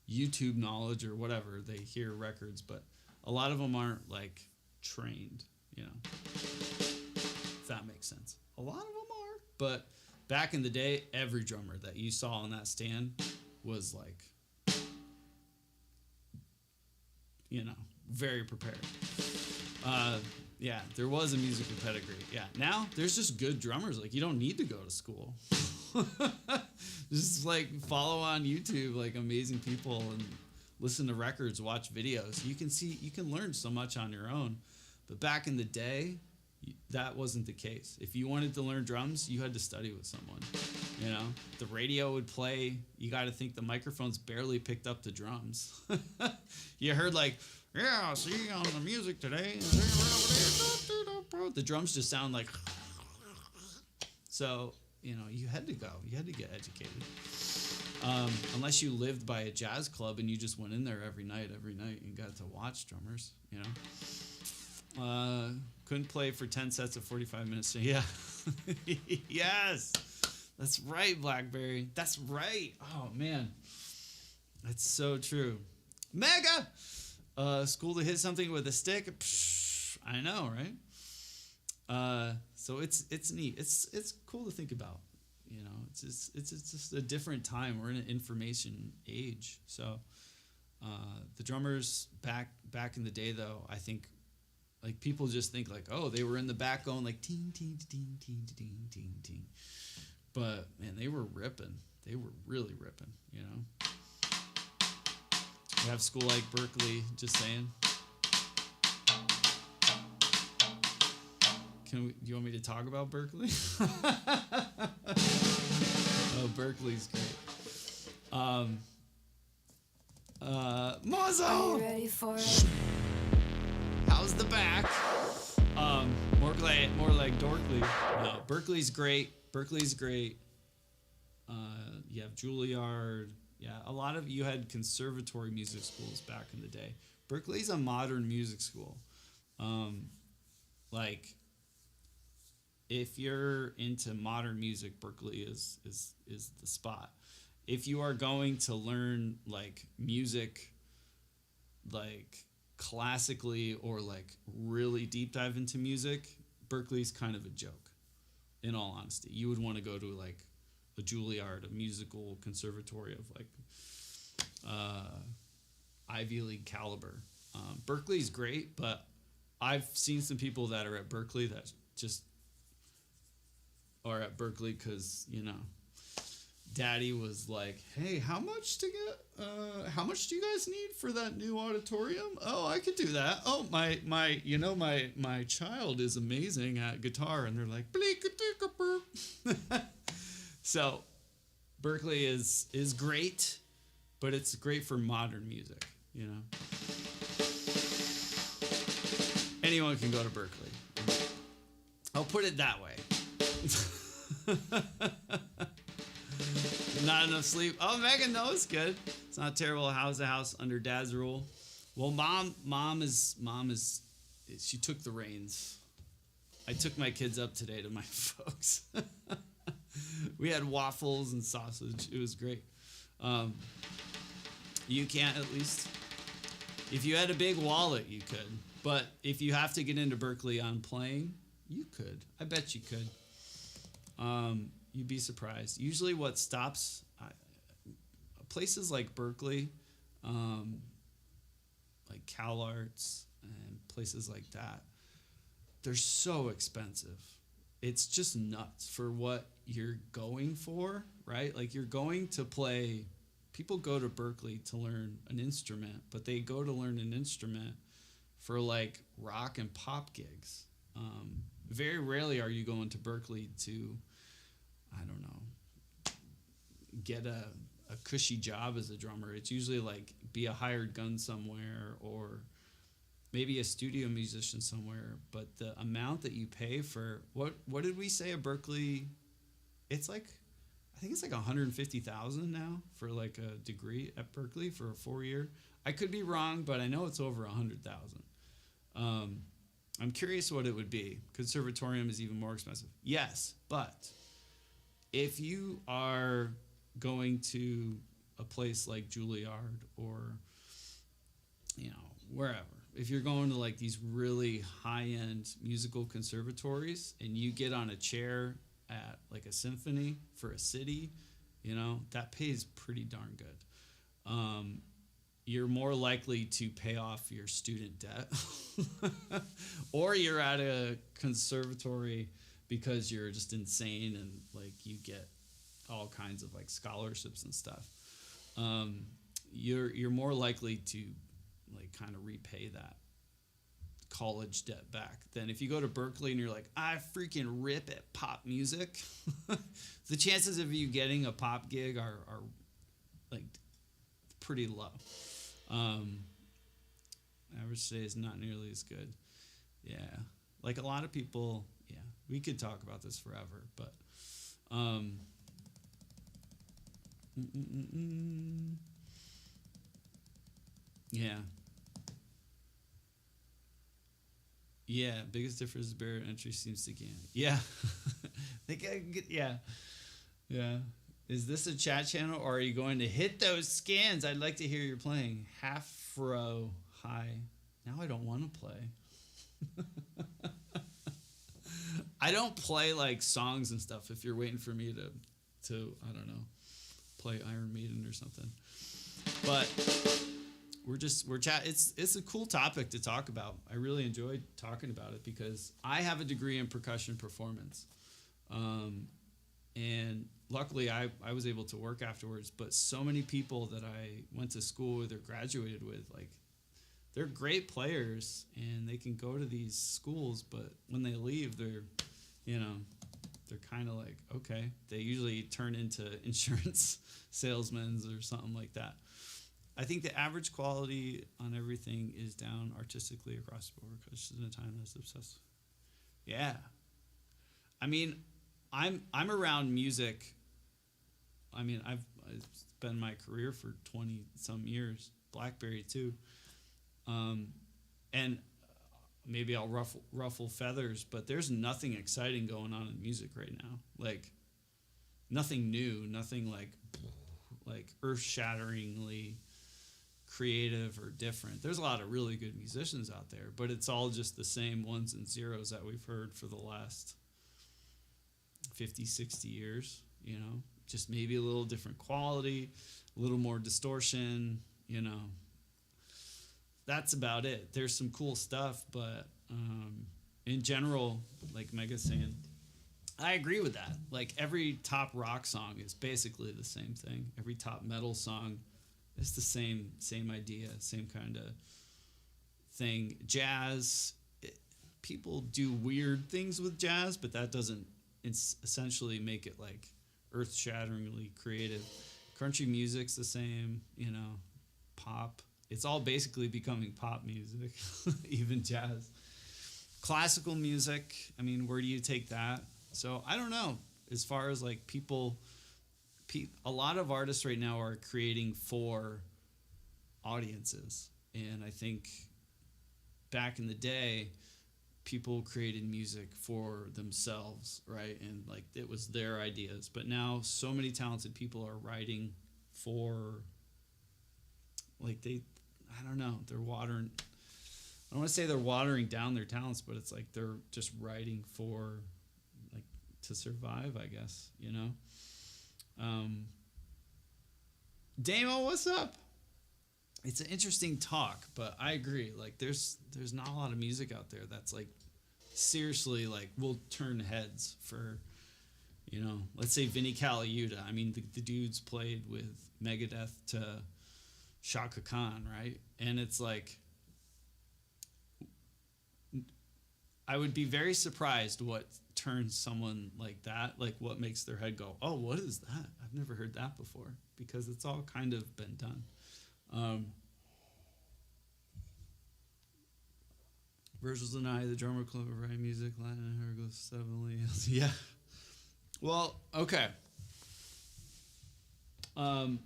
YouTube knowledge or whatever. They hear records, but a lot of them aren't like trained, if that makes sense. A lot of them are, but back in the day, every drummer that you saw on that stand was like, very prepared. Yeah, there was a musical pedigree. Yeah, now there's just good drummers. Like, you don't need to go to school. Just like follow on YouTube, like amazing people, and listen to records, watch videos. You can learn so much on your own. But back in the day, that wasn't the case. If you wanted to learn drums, you had to study with someone. The radio would play. You got to think the microphones barely picked up the drums. You heard like, yeah, see on the music today. The drums just sound like. So, you had to go. You had to get educated. Unless you lived by a jazz club and you just went in there every night and got to watch drummers, couldn't play for 10 sets of 45 minutes. So yeah. Yes. That's right, Blackberry. That's right. Oh, man. That's so true. Mega! School to hit something with a stick. Psh, I know, right? So it's neat. It's cool to think about. It's just a different time. We're in an information age. So the drummers back in the day, though, I think, like, people just think like, oh, they were in the back going like ting ting ting ting ting ting ting. But man, they were ripping. They were really ripping. We have school like Berkeley. Just saying. Do you want me to talk about Berkeley? Oh, Berkeley's great. Mozzo! Ready for it? How's the back? More like Dorkley. No, Berkeley's great. You have Juilliard. Yeah, a lot of you had conservatory music schools back in the day. Berkeley's a modern music school. Like, if you're into modern music, Berkeley is the spot. If you are going to learn like music, like classically or like really deep dive into music, Berklee's kind of a joke. In all honesty, you would want to go to like a Juilliard, a musical conservatory of like Ivy League caliber. Berklee's great, but I've seen some people that are at Berklee that just are at Berklee because, you know, daddy was like, hey, how much do you guys need for that new auditorium? Oh, I could do that. Oh, my child is amazing at guitar. And they're like, so Berklee is great, but it's great for modern music, you know. Anyone can go to Berklee. I'll put it that way. Not enough sleep. Oh, Megan, no, it's good. It's not terrible. How's the house under dad's rule? Well, mom is. She took the reins. I took my kids up today to my folks. We had waffles and sausage. It was great. You can't, at least. If you had a big wallet, you could. But if you have to get into Berklee on playing, you could. I bet you could. You'd be surprised. Usually what stops places like Berklee, like CalArts and places like that, they're so expensive. It's just nuts for what you're going for, right? Like you're going to play, people go to Berklee to learn an instrument, but they go to learn an instrument for like rock and pop gigs. Very rarely are you going to Berklee to, I don't know, get a cushy job as a drummer. It's usually like be a hired gun somewhere or maybe a studio musician somewhere. But the amount that you pay for, what did we say at Berklee? It's like, I think it's like $150,000 now for like a degree at Berklee for a 4-year. I could be wrong, but I know it's over $100,000. I'm curious what it would be. Conservatorium is even more expensive. Yes, but if you are going to a place like Juilliard or, you know, wherever, if you're going to like these really high-end musical conservatories and you get on a chair at like a symphony for a city, you know, that pays pretty darn good. You're more likely to pay off your student debt or you're at a conservatory because you're just insane and like you get all kinds of like scholarships and stuff. You're more likely to like kind of repay that college debt back than if you go to Berklee and you're like, I freaking rip at pop music. The chances of you getting a pop gig are like pretty low. Average today is not nearly as good. Yeah. Like a lot of people, yeah, we could talk about this forever, but, yeah. Yeah. Biggest difference is barrier to entry seems to gain. Yeah. Yeah. Yeah. Is this a chat channel or are you going to hit those scans? I'd like to hear you're playing. Half row high. Now I don't want to play. I don't play like songs and stuff if you're waiting for me to I don't know, play Iron Maiden or something. But we're chat. It's a cool topic to talk about. I really enjoyed talking about it because I have a degree in percussion performance. And luckily I was able to work afterwards, but so many people that I went to school with or graduated with, like, they're great players and they can go to these schools, but when they leave, they're kind of like, okay, they usually turn into insurance salesmen or something like that. I think the average quality on everything is down artistically across the board because in a time that's obsessed. Yeah. I mean, I'm around music. I mean, I've spent my career for 20 some years, BlackBerry too. And maybe I'll ruffle feathers, but there's nothing exciting going on in music right now. Like nothing new, nothing like earth-shatteringly creative or different. There's a lot of really good musicians out there, but it's all just the same ones and zeros that we've heard for the last 50, 60 years, you know, just maybe a little different quality, a little more distortion, you know. That's about it. There's some cool stuff, but in general, like Mega's saying, I agree with that. Like every top rock song is basically the same thing. Every top metal song is the same idea, same kind of thing. Jazz, people do weird things with jazz, but that doesn't essentially make it like earth-shatteringly creative. Country music's the same, you know, pop. It's all basically becoming pop music, even jazz. Classical music, I mean, where do you take that? So I don't know. As far as like a lot of artists right now are creating for audiences. And I think back in the day, people created music for themselves, right? And like it was their ideas. But now so many talented people are writing for, like I don't know, they're watering, I don't want to say they're watering down their talents, but it's like they're just writing for, like, to survive, I guess, you know? Damo, what's up? It's an interesting talk, but I agree. Like, there's not a lot of music out there that's like seriously like will turn heads for, you know. Let's say Vinnie Colaiuta. I mean, the dude's played with Megadeth to Shaka Khan, right? And it's like, I would be very surprised what turns someone like that, like what makes their head go, oh, what is that? I've never heard that before, because it's all kind of been done. Virgil's and I, the drummer club, write music, Latin, hieroglyphs, 7 Leos. Yeah. Well, okay. Damo,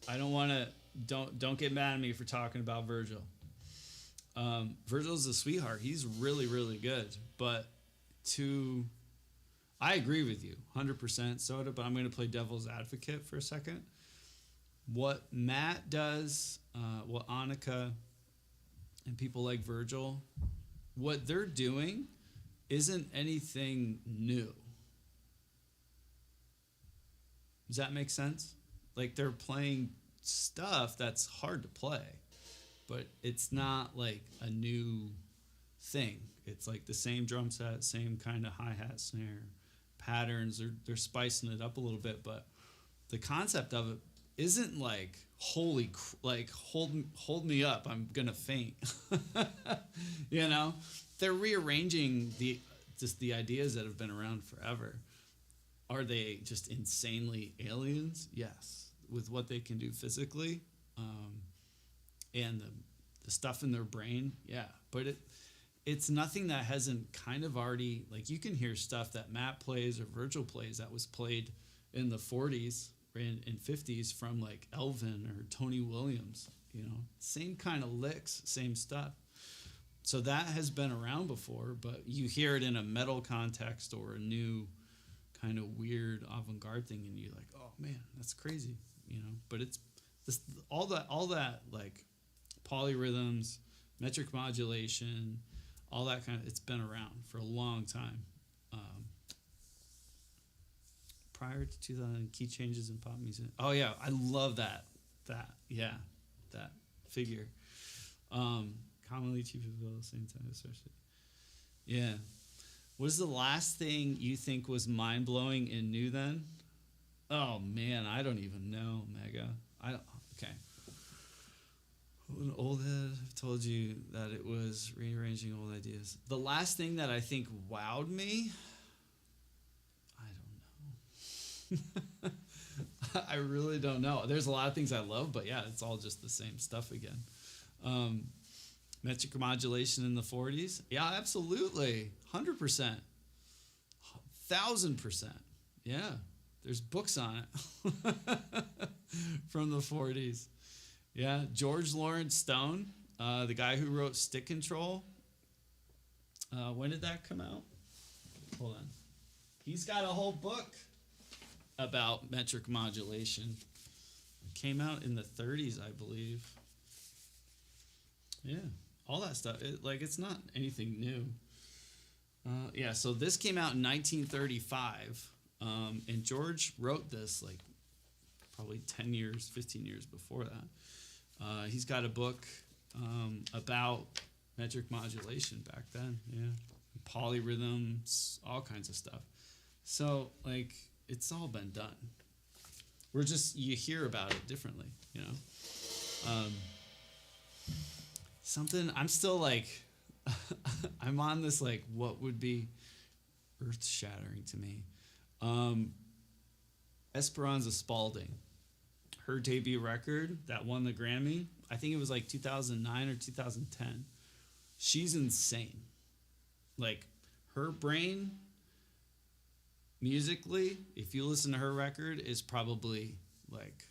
I don't want to, don't get mad at me for talking about Virgil. Virgil's a sweetheart. He's really, really good. But I agree with you, 100% Soda, but I'm going to play devil's advocate for a second. What Matt does, what Annika and people like Virgil, what they're doing isn't anything new. Does that make sense? Like, they're playing stuff that's hard to play, but it's not like a new thing. It's like the same drum set, same kind of hi-hat, snare, patterns. They're spicing it up a little bit, but the concept of it isn't like, hold me up, I'm gonna faint. You know, they're rearranging the ideas that have been around forever. Are they just insanely aliens? Yes, with what they can do physically, and the stuff in their brain. Yeah, but it's nothing that hasn't kind of already, like, you can hear stuff that Matt plays or Virgil plays that was played in the 40s or in 50s from like Elvin or Tony Williams, you know, same kind of licks, same stuff. So that has been around before, but you hear it in a metal context or a new kind of weird avant-garde thing, and you're like, oh man, that's crazy, you know. But it's this, all that like polyrhythms, metric modulation, all that kind of, it's been around for a long time. Prior to 2000, key changes in pop music. Oh yeah, I love that figure. Commonly cheap at the same time, especially. Yeah. What is the last thing you think was mind-blowing and new then? Oh man, I don't even know, Mega. Okay. An old head, I've told you that it was rearranging old ideas. The last thing that I think wowed me, I don't know. I really don't know. There's a lot of things I love, but yeah, it's all just the same stuff again. Metric modulation in the 40s? Yeah, absolutely. 100%. 1,000%. Yeah. There's books on it from the 40s. Yeah. George Lawrence Stone, the guy who wrote Stick Control. When did that come out? Hold on. He's got a whole book about metric modulation. I came out in the 30s, I believe. Yeah, all that stuff. It's not anything new. Yeah, so this came out in 1935, and George wrote this like probably 10 years, 15 years before that. He's got a book about metric modulation back then, yeah. Polyrhythms, all kinds of stuff. So, like, it's all been done. We're just, you hear about it differently, you know? Something, I'm still like, I'm on this, like, what would be earth-shattering to me. Esperanza Spalding, her debut record that won the Grammy, I think it was like 2009 or 2010. She's insane. Like, her brain, musically, if you listen to her record, is probably like...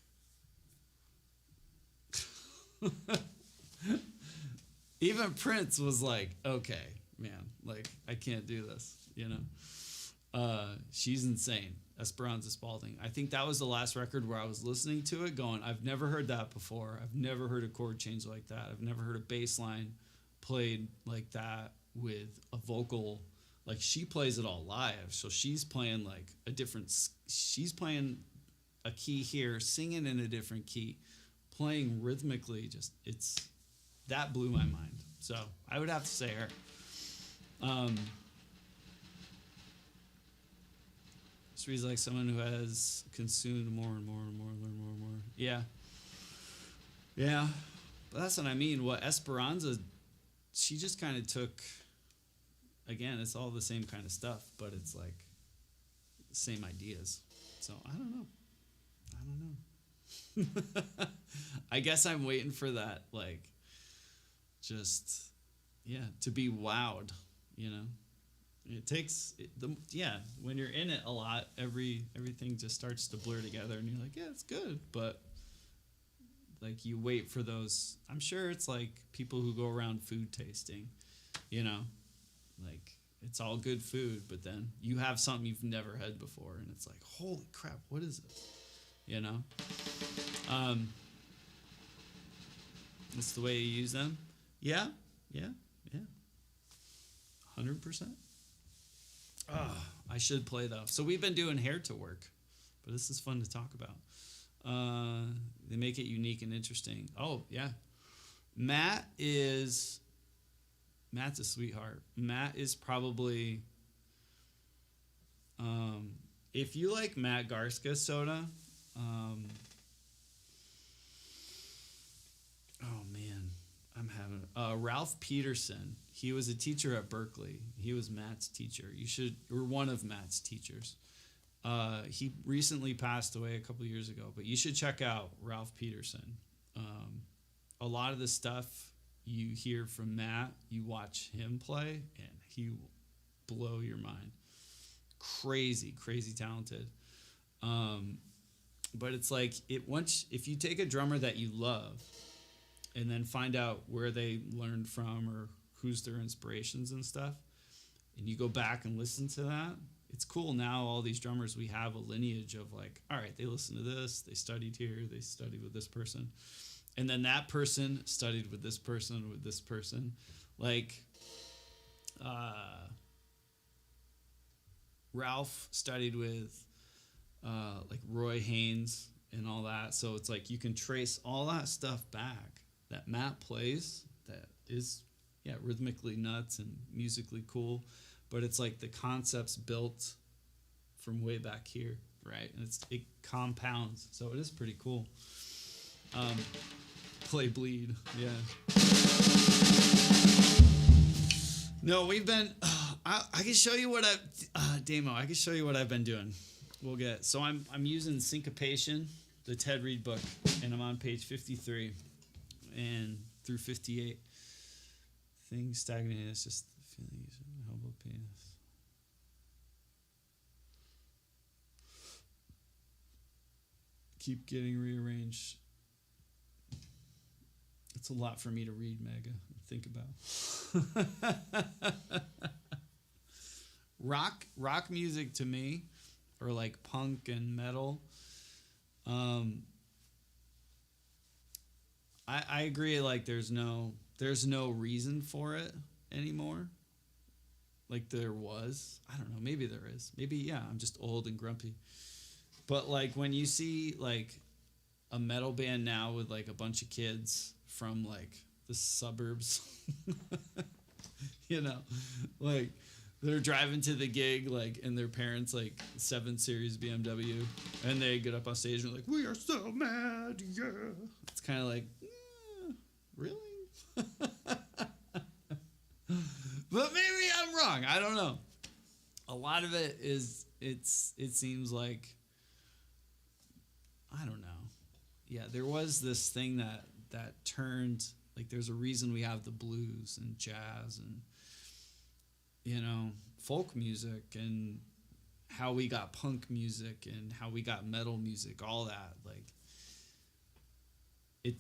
Even Prince was like, okay, man, like, I can't do this, you know? She's insane. Esperanza Spalding. I think that was the last record where I was listening to it going, I've never heard that before. I've never heard a chord change like that. I've never heard a bass line played like that with a vocal. Like, she plays it all live. So she's playing like she's playing a key here, singing in a different key, playing rhythmically. That blew my mind. So I would have to say her. So he's like someone who has consumed more and more and more, learn more and more. Yeah. Yeah. But that's what I mean. What Esperanza, she just kind of took, again, it's all the same kind of stuff, but it's like the same ideas. So I don't know. I guess I'm waiting for that, like, just, yeah, to be wowed, you know? It takes when you're in it a lot, everything just starts to blur together, and you're like, yeah, it's good, but like, you wait for those. I'm sure it's like people who go around food tasting, you know, like, it's all good food, but then you have something you've never had before, and it's like, holy crap, what is this? You know, it's the way you use them. Yeah, 100%. I should play though. So we've been doing hair to work, but this is fun to talk about. They make it unique and interesting. Oh yeah, Matt's a sweetheart. Matt is probably, if you like Matt Garska soda, oh man, I'm having Ralph Peterson. He was a teacher at Berkeley. He was Matt's teacher. Or one of Matt's teachers. He recently passed away a couple years ago, but you should check out Ralph Peterson. A lot of the stuff you hear from Matt, you watch him play, and he will blow your mind. Crazy talented. But it's like, if you take a drummer that you love and then find out where they learned from or who's their inspirations and stuff, and you go back and listen to that, it's cool. Now all these drummers, we have a lineage of like, all right, they listened to this, they studied here, they studied with this person, and then that person studied with this person, with this person. Like, Ralph studied with like Roy Haynes and all that. So it's like you can trace all that stuff back that Matt plays that is, yeah, rhythmically nuts and musically cool, but it's like the concepts built from way back here, right? And it compounds, so it is pretty cool. Play bleed, yeah. No, we've been. I can show you what Damo. I can show you what I've been doing. So I'm using Syncopation, the Ted Reed book, and I'm on page 53 and through 58. Things stagnated. It's just the feeling of elbow penis. Keep getting rearranged. It's a lot for me to read, Mega. Think about. Rock music to me, or like punk and metal, I agree. Like, there's no reason for it anymore. Like there was. I don't know. Maybe there is. Maybe yeah. I'm just old and grumpy. But like when you see like a metal band now with like a bunch of kids from like the suburbs, you know, like they're driving to the gig like in their parents like 7 Series BMW, and they get up on stage and are like, "We are so mad, yeah." It's kind of like, really? But maybe I'm wrong. I don't know. A lot of it is it seems like, I don't know. Yeah, there was this thing that turned, like there's a reason we have the blues and jazz and, you know, folk music, and how we got punk music and how we got metal music, all that. Like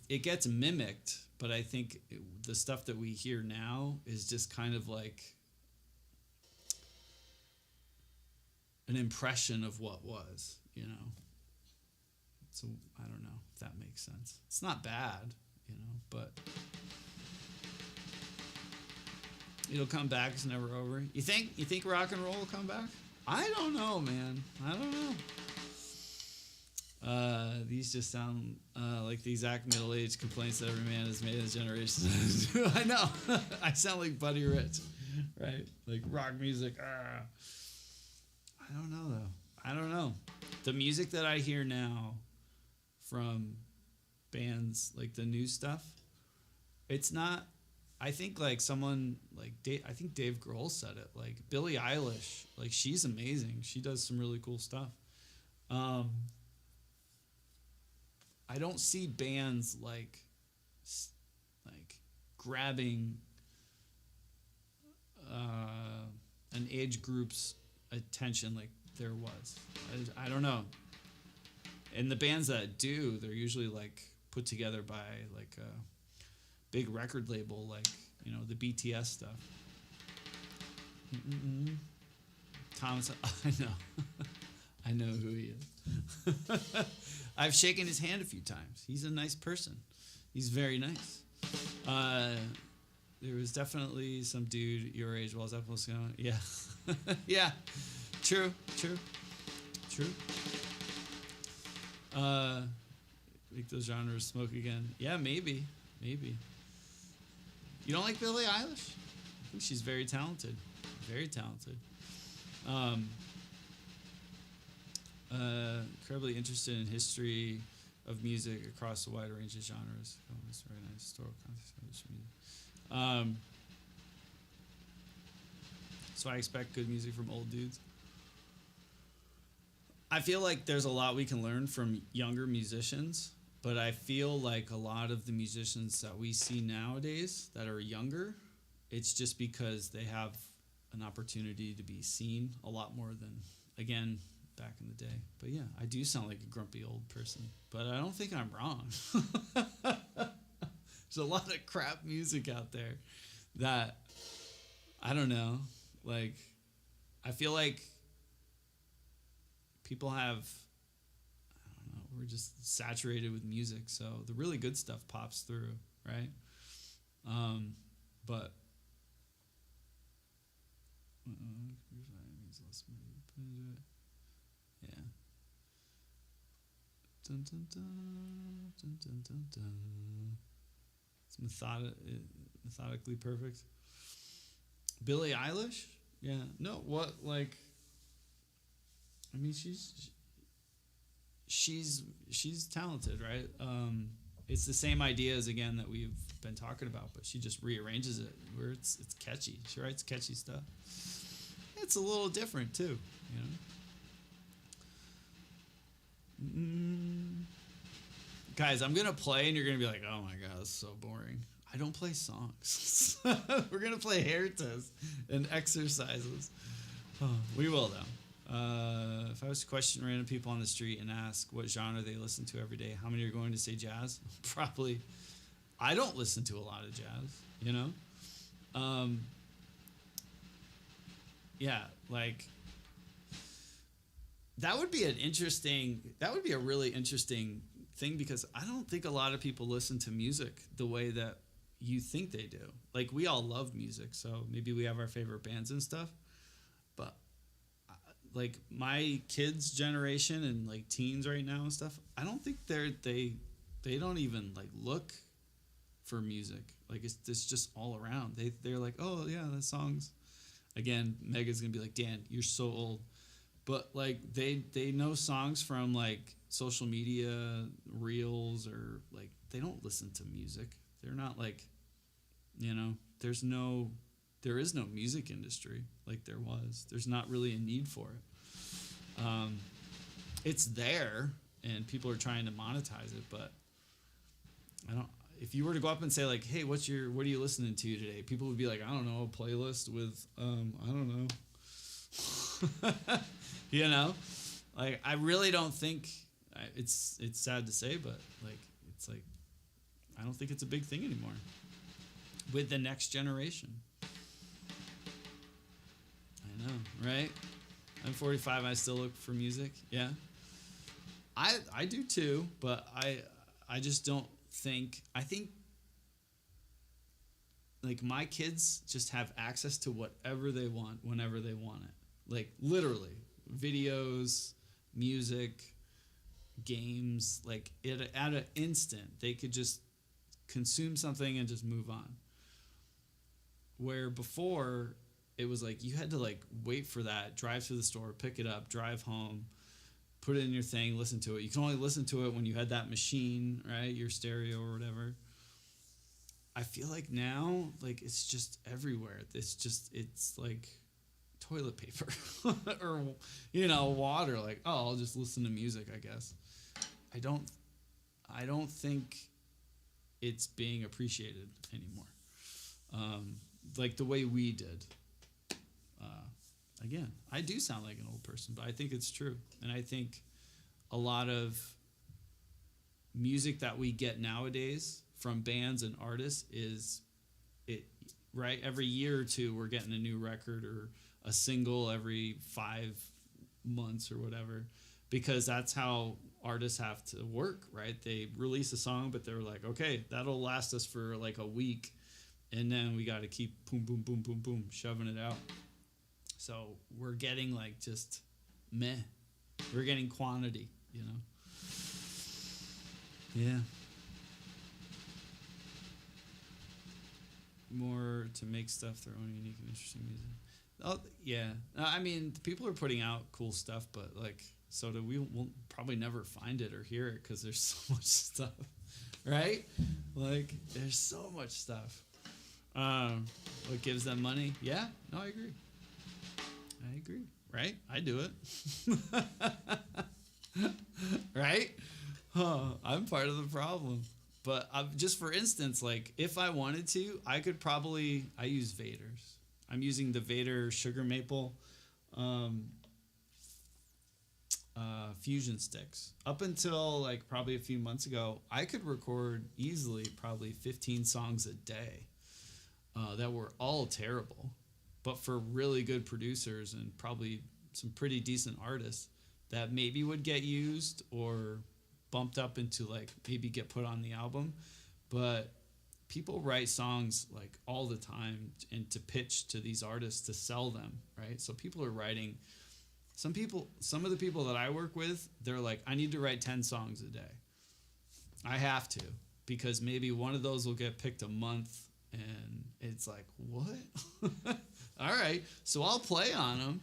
it gets mimicked, but I think the stuff that we hear now is just kind of like an impression of what was, you know. So I don't know if that makes sense. It's not bad, you know, but it'll come back. It's never over. You think rock and roll will come back? I don't know, man. I don't know. These just sound like the exact middle-aged complaints that every man has made in his generation. I know. I sound like Buddy Rich, right? Like rock music. I don't know, though. I don't know. The music that I hear now from bands, like the new stuff, it's not... I think like someone like I think Dave Grohl said it. Like Billie Eilish, like she's amazing. She does some really cool stuff. I don't see bands like grabbing an age group's attention like there was. I don't know. And the bands that do, they're usually like put together by like a big record label, like, you know, the BTS stuff. Thomas, I know. I know who he is. I've shaken his hand a few times. He's a nice person. He's very nice. There was definitely some dude your age while I was up going, yeah. Yeah. True. Make those genres smoke again. Yeah, maybe. You don't like Billie Eilish? I think she's very talented. Very talented. Incredibly interested in history of music across a wide range of genres. Very nice historical context of music. So I expect good music from old dudes. I feel like there's a lot we can learn from younger musicians, but I feel like a lot of the musicians that we see nowadays that are younger, it's just because they have an opportunity to be seen a lot more than, again, back in the day. But yeah, I do sound like a grumpy old person, but I don't think I'm wrong. There's a lot of crap music out there that, I don't know, like, I feel like people have, I don't know, we're just saturated with music, so the really good stuff pops through, right? But yeah. Dun, dun, dun, dun, dun, dun, dun. It's methodically perfect. Billie Eilish? Yeah. No, what, like, I mean, she's talented, right? It's the same ideas again that we've been talking about, but she just rearranges it where it's catchy. She writes catchy stuff. It's a little different too, you know. Guys, I'm gonna play, and you're gonna be like, "Oh my god, that's so boring." I don't play songs. We're gonna play hair tests and exercises. Oh, we will though. If I was to question random people on the street and ask what genre they listen to every day, how many are going to say jazz? Probably. I don't listen to a lot of jazz, you know? Yeah, like, that would be a really interesting thing because I don't think a lot of people listen to music the way that you think they do. Like, we all love music, so maybe we have our favorite bands and stuff. But like my kids' generation and like teens right now and stuff, I don't think they don't even like look for music. Like it's just all around. They're like, oh yeah, the songs. Again, Mega's gonna be like, Dan, you're so old. But like they know songs from like social media reels, or like they don't listen to music. They're not like, there is no music industry like there was. There's not really a need for it. It's there and people are trying to monetize it, but if you were to go up and say like, hey, what are you listening to today? People would be like, I don't know, a playlist with I don't know. Like, I really don't think it's sad to say, but like it's like I don't think it's a big thing anymore with the next generation. I know, right? I'm 45. I still look for music. Yeah, I do too, but I just don't think. I think like my kids just have access to whatever they want whenever they want it. Like literally, videos, music, games. Like at an instant, they could just consume something and just move on. Where before it was like you had to like wait for that, drive to the store, pick it up, drive home, put it in your thing, listen to it. You can only listen to it when you had that machine, right? Your stereo or whatever. I feel like now, like it's just everywhere. It's like toilet paper or water. Like, oh, I'll just listen to music, I guess. I don't think it's being appreciated anymore. Like the way we did. Again, I do sound like an old person, but I think it's true. And I think a lot of music that we get nowadays from bands and artists is it, right? Every year or two, we're getting a new record or a single every 5 months or whatever, because that's how artists have to work, right? They release a song, but they're like, okay, that'll last us for like a week. And then we got to keep boom, boom, boom, boom, boom, shoving it out. So we're getting like just meh. We're getting quantity, Yeah. More to make stuff their own unique and interesting music. Oh, yeah. I mean, people are putting out cool stuff, but like, so do we. We'll probably never find it or hear it because there's so much stuff, right? Like, there's so much stuff. What gives them money? Yeah, no, I agree. Right? I do it. Right? I'm part of the problem. But just for instance, like if I wanted to, I could probably. I use Vaders. I'm using the Vader Sugar Maple fusion sticks. Up until like probably a few months ago, I could record easily probably 15 songs a day that were all terrible. But for really good producers and probably some pretty decent artists that maybe would get used or bumped up into like maybe get put on the album. But people write songs like all the time and to pitch to these artists to sell them, right? So people are writing. Some of the people that I work with, they're like, I need to write 10 songs a day. I have to, because maybe one of those will get picked a month. And it's like, what? All right. So I'll play on them.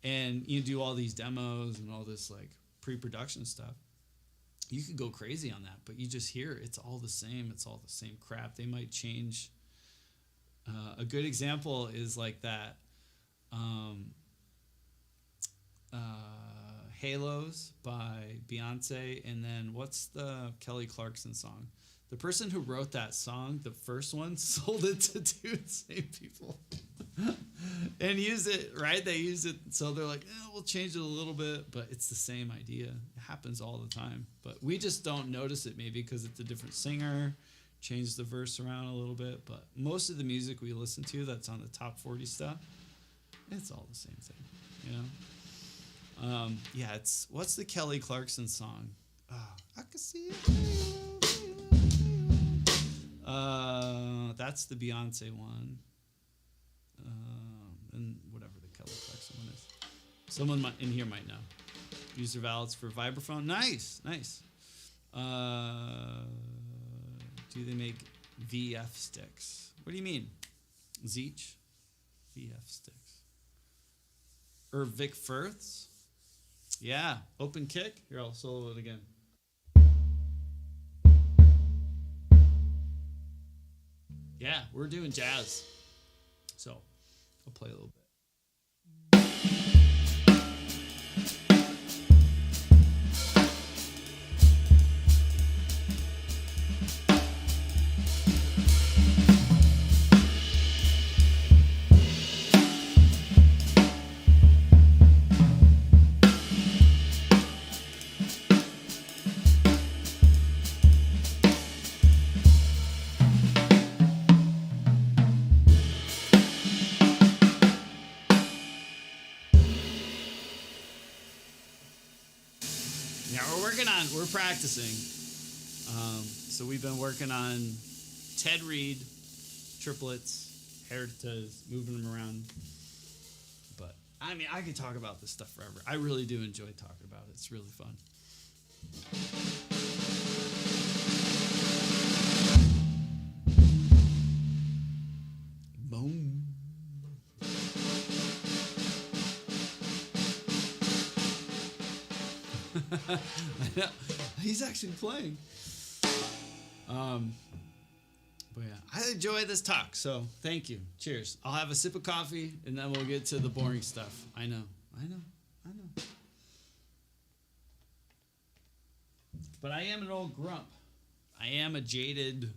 And you do all these demos and all this like pre-production stuff. You could go crazy on that, but you just hear it's all the same. It's all the same crap. They might change. A good example is like that Halos by Beyonce. And then what's the Kelly Clarkson song? The person who wrote that song, the first one, sold it to two same people and used it, right? They use it. So they're like, we'll change it a little bit, but it's the same idea. It happens all the time. But we just don't notice it maybe because it's a different singer, change the verse around a little bit. But most of the music we listen to that's on the top 40 stuff, it's all the same thing, Yeah, what's the Kelly Clarkson song? I can see it. That's the Beyonce one. And whatever the color collection one is. Someone in here might know. User valids for vibraphone. Nice. Do they make VF sticks? What do you mean? Zeech? VF sticks. Or Vic Firths? Yeah. Open kick. Here, I'll solo it again. Yeah, we're doing jazz. So, I'll play a little bit. We're practicing. So we've been working on Ted Reed, triplets, heritas, moving them around. But I mean, I could talk about this stuff forever. I really do enjoy talking about it. It's really fun. Boom. He's actually playing. But yeah, I enjoy this talk, so thank you. Cheers. I'll have a sip of coffee, and then we'll get to the boring stuff. I know. But I am an old grump. I am a jaded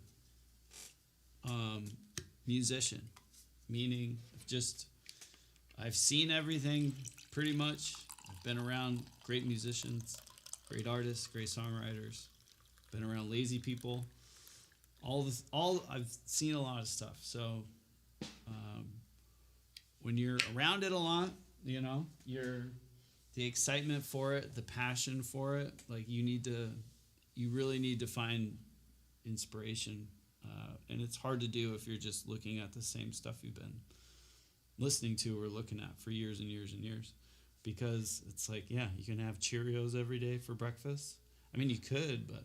musician, meaning I've seen everything pretty much. I've been around great musicians, great artists, great songwriters. Been around lazy people. I've seen a lot of stuff. So when you're around it a lot, the excitement for it, the passion for it, like you really need to find inspiration. And it's hard to do if you're just looking at the same stuff you've been listening to or looking at for years and years and years. Because it's like, yeah, you can have Cheerios every day for breakfast. I mean, you could, but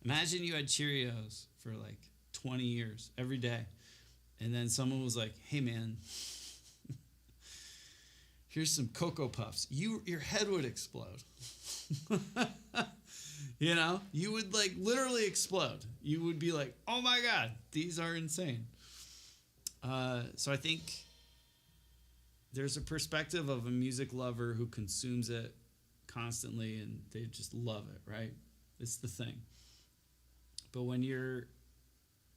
imagine you had Cheerios for like 20 years every day. And then someone was like, hey, man, here's some Cocoa Puffs. Your head would explode. You would like literally explode. You would be like, oh my God, these are insane. So I think there's a perspective of a music lover who consumes it constantly and they just love it, right? It's the thing. But when you're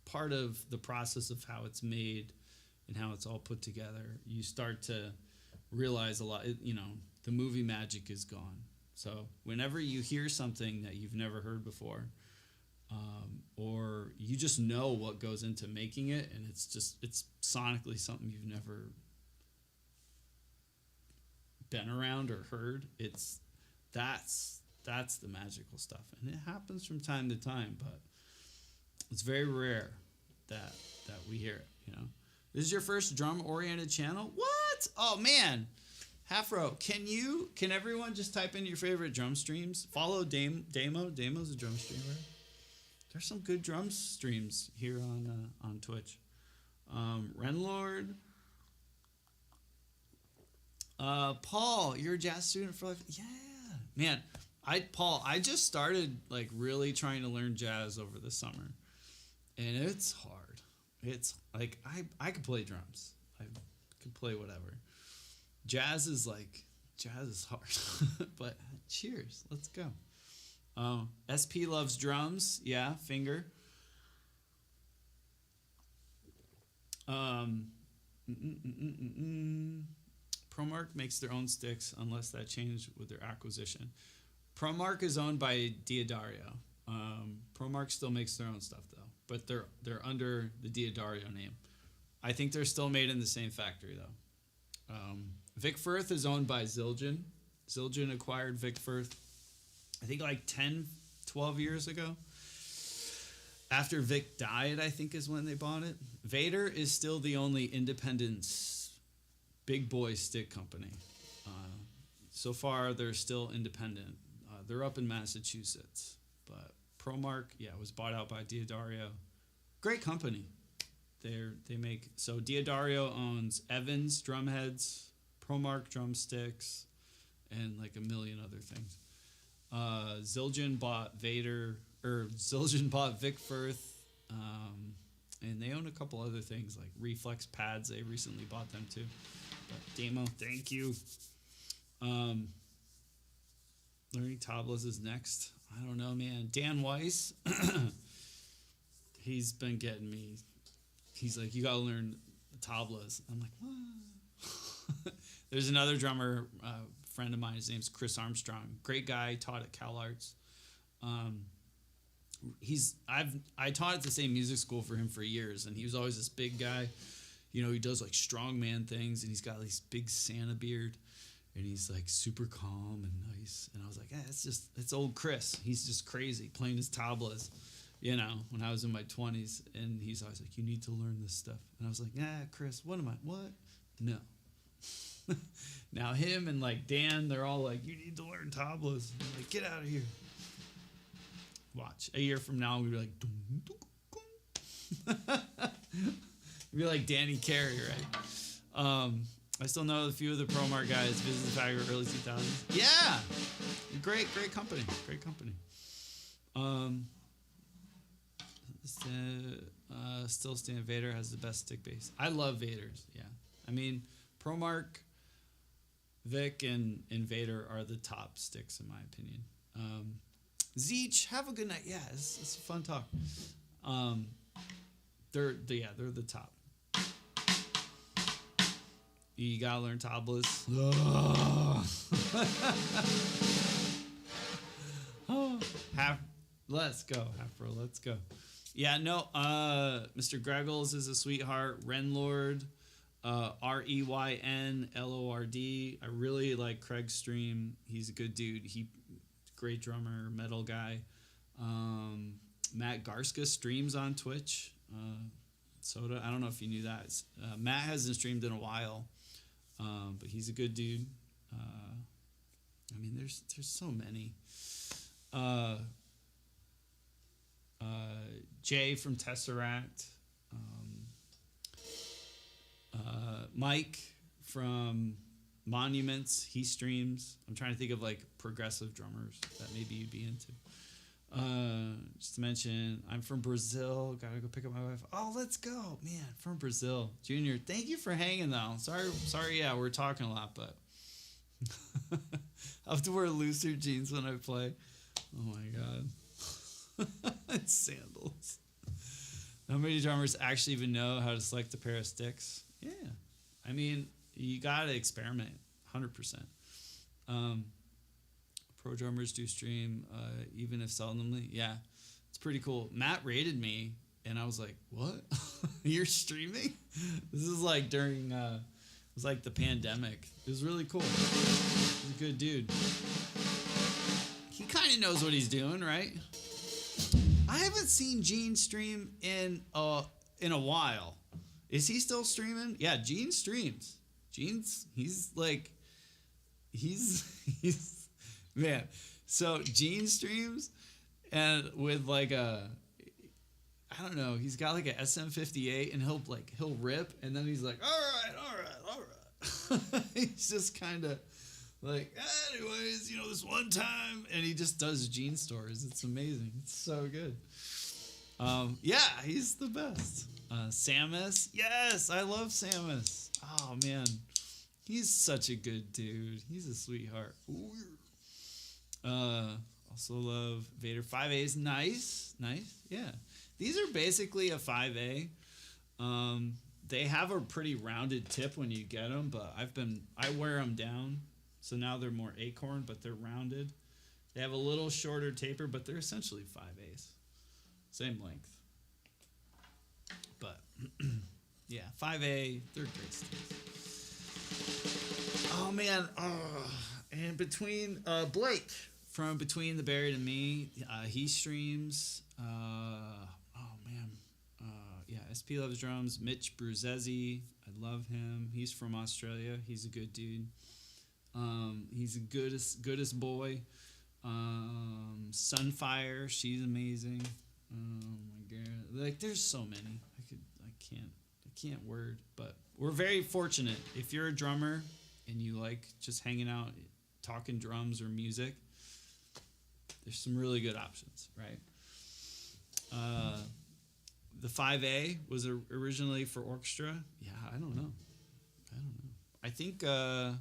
part of the process of how it's made and how it's all put together, you start to realize a lot, the movie magic is gone. So whenever you hear something that you've never heard before, or you just know what goes into making it, and it's sonically something you've never been around or heard, that's the magical stuff. And it happens from time to time, but it's very rare that we hear it, This is your first drum-oriented channel? What? Oh, man. Half-row, can everyone just type in your favorite drum streams? Follow Damo. Damo's a drum streamer. There's some good drum streams here on Twitch. Renlord. Paul, you're a jazz student for life? Yeah. Man, I just started like really trying to learn jazz over the summer. And it's hard. It's like I could play drums. I could play whatever. Jazz is hard. But cheers. Let's go. SP loves drums. Yeah, finger. Promark makes their own sticks unless that changed with their acquisition. Promark is owned by Diodario. Promark still makes their own stuff though, but they're under the Diodario name. I think they're still made in the same factory though. Vic Firth is owned by Zildjian. Zildjian acquired Vic Firth I think like 10, 12 years ago. After Vic died, I think is when they bought it. Vader is still the only independent big boy stick company. So far, they're still independent. They're up in Massachusetts. But ProMark, was bought out by Diodario. Great company. They make, so Diodario owns Evans drumheads, ProMark drumsticks, and like a million other things. Zildjian bought Vic Firth, and they own a couple other things like Reflex pads. They recently bought them too. But Damo, thank you. Learning tablas is next. I don't know, man. Dan Weiss, he's been getting me. He's like, you gotta learn the tablas. I'm like, what? There's another drummer, friend of mine. His name's Chris Armstrong. Great guy. Taught at Cal Arts. I taught at the same music school for him for years, and he was always this big guy. You know, he does like strongman things, and he's got this big Santa beard, and he's like super calm and nice. And I was like, it's old Chris. He's just crazy playing his tablas, you know, when I was in my 20s. And he's always like, you need to learn this stuff. And I was like, Chris, what? No. Now him and like Dan, they're all like, you need to learn tablas. I'm like, get out of here. Watch. A year from now, we'll be like, dum, dum, dum. We'll be like Danny Carey, right? I still know a few of the ProMark guys visited the factory early 2000s. Yeah! Great company. Great company. Still stand Vader has the best stick bass. I love Vader's, yeah. I mean, ProMark, Vic, and Vader are the top sticks in my opinion. Zeech, have a good night. Yeah, it's a fun talk. They're the top. You gotta learn tablas. Let's go, Afro. Let's go. Yeah, no. Mr. Greggles is a sweetheart. Renlord, REYNLORD. I really like Craig Stream. He's a good dude. Great drummer, metal guy. Matt Garska streams on Twitch. Soda. I don't know if you knew that. Matt hasn't streamed in a while. But he's a good dude. I mean, there's so many. Jay from Tesseract. Mike from Monuments. He streams. I'm trying to think of like progressive drummers that maybe you'd be into. Just to mention, I'm from Brazil. Gotta go pick up my wife. Oh, let's go, man. From Brazil, Junior. Thank you for hanging though. Sorry. Yeah, we're talking a lot, but I have to wear looser jeans when I play. Oh my god, it's sandals. How many drummers actually even know how to select a pair of sticks? Yeah, I mean, you gotta experiment, 100%. Pro drummers do stream, even if seldomly. Yeah, it's pretty cool. Matt rated me, and I was like, what? You're streaming? This is like during, it was like the pandemic. It was really cool. He's a good dude. He kind of knows what he's doing, right? I haven't seen Gene stream in a while. Is he still streaming? Yeah, Gene streams. He's man, so Gene streams, and with like I don't know, he's got like a SM58, and he'll rip, and then he's like, all right. He's just kind of like, anyways, this one time, and he just does Gene stories. It's amazing. It's so good. Yeah, he's the best. Samus, yes, I love Samus. Oh man, he's such a good dude. He's a sweetheart. Ooh. Also love Vader. 5A is nice. Yeah, these are basically a 5A. They have a pretty rounded tip when you get them, but I wear them down, so now they're more acorn, but they're rounded. They have a little shorter taper, but they're essentially 5As, same length. But yeah, 5A, they're great sticks. Oh man, and between Blake from Between the Buried and Me, he streams. Oh man, yeah, SP loves drums. Mitch Bruzzese, I love him. He's from Australia. He's a good dude. He's the goodest boy. Sunfire, she's amazing. Oh my god, like there's so many. I can't word, but we're very fortunate. If you're a drummer and you like just hanging out, talking drums or music, there's some really good options, right? The 5A was originally for orchestra. Yeah, I don't know. I think you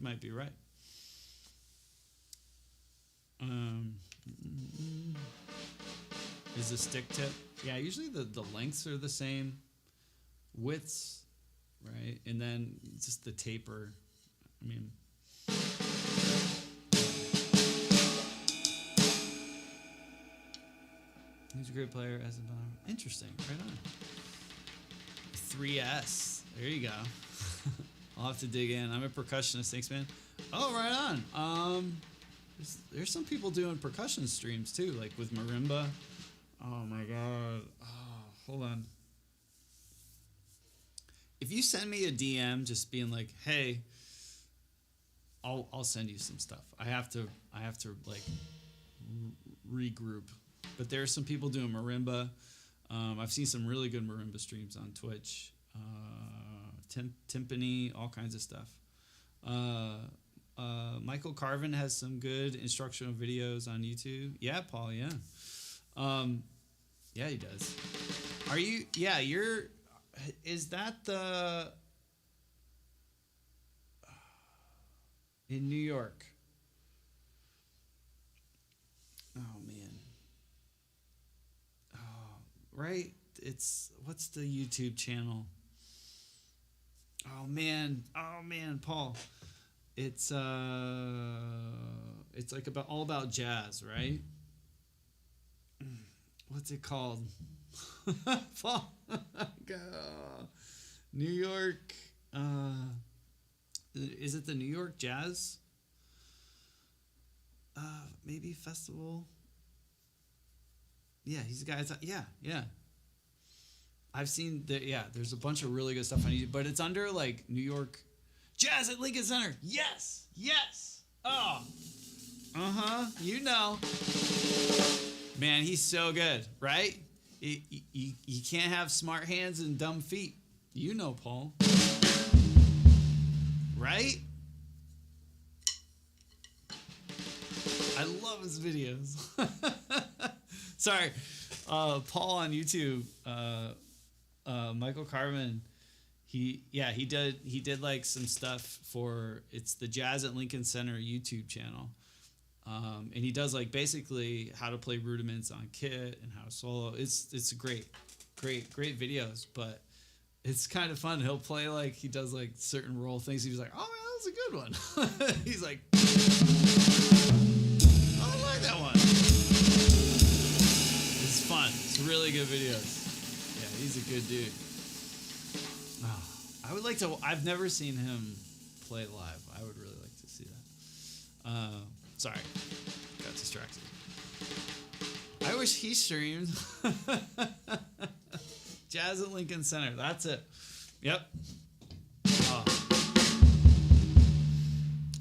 might be right. Is the stick tip? Yeah, usually the lengths are the same, widths, right? And then just the taper. I mean, he's a great player as a bomb. Interesting, right on. 3S. There you go. I'll have to dig in. I'm a percussionist. Thanks, man. Oh, right on. There's some people doing percussion streams too, like with marimba. Oh my god. Oh, hold on. If you send me a DM just being like, "Hey, I'll send you some stuff." I have to like regroup. But there are some people doing marimba. I've seen some really good marimba streams on Twitch. Timpani, all kinds of stuff. Michael Carvin has some good instructional videos on YouTube. Yeah, Paul, yeah. Yeah, he does. Are you, yeah, is that in New York? Oh, man. Oh, right? What's the YouTube channel? Oh, man, Paul. It's like all about jazz, right? What's it called? Paul. New York. Is it the New York Jazz? Maybe festival. Yeah, he's the guy. Yeah. I've seen there's a bunch of really good stuff on YouTube, but it's under like New York Jazz at Lincoln Center. Yes. Oh. You know. Man, he's so good, right? You can't have smart hands and dumb feet. You know, Paul. Right? I love his videos. Sorry. Paul on YouTube, Michael Carvin, he did like some stuff for, it's the Jazz at Lincoln Center YouTube channel. And he does like basically how to play rudiments on kit and how to solo. It's great videos, but it's kind of fun. He'll play like, he does like certain roll things. He's like, oh man, that was a good one. He's like, oh, I like that one. It's fun. It's really good videos. Yeah, he's a good dude. Oh, I would like to, I've never seen him play live. I would really like to see that. Sorry, got distracted. I wish he streamed. Jazz at Lincoln Center. That's it. Yep. Oh.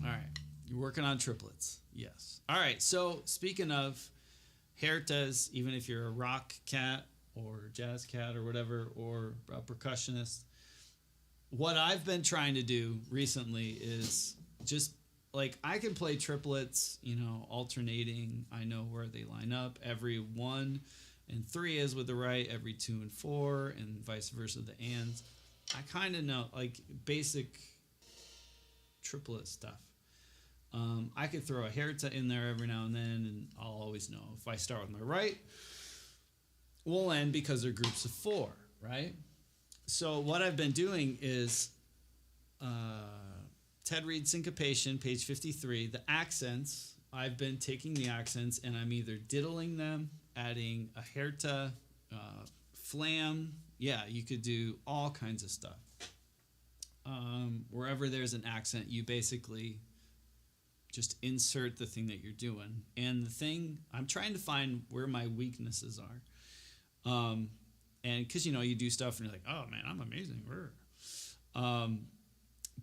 All right. You're working on triplets. Yes. All right. So speaking of Hertas, even if you're a rock cat or jazz cat or whatever, or a percussionist, what I've been trying to do recently is just like I can play triplets, alternating. I know where they line up. Every 1 and 3 is with the right, every 2 and 4, and vice versa, the ands. I kind of know, like, basic triplet stuff. I could throw a Herta in there every now and then, and I'll always know if I start with my right, we'll end because they're groups of 4, right? So what I've been doing is Ted Reed Syncopation, page 53, the accents. I've been taking the accents and I'm either diddling them, adding a Herta, flam. Yeah, you could do all kinds of stuff. Wherever there's an accent, you basically just insert the thing that you're doing. And the thing, I'm trying to find where my weaknesses are. And because, you do stuff and you're like, oh, man, I'm amazing.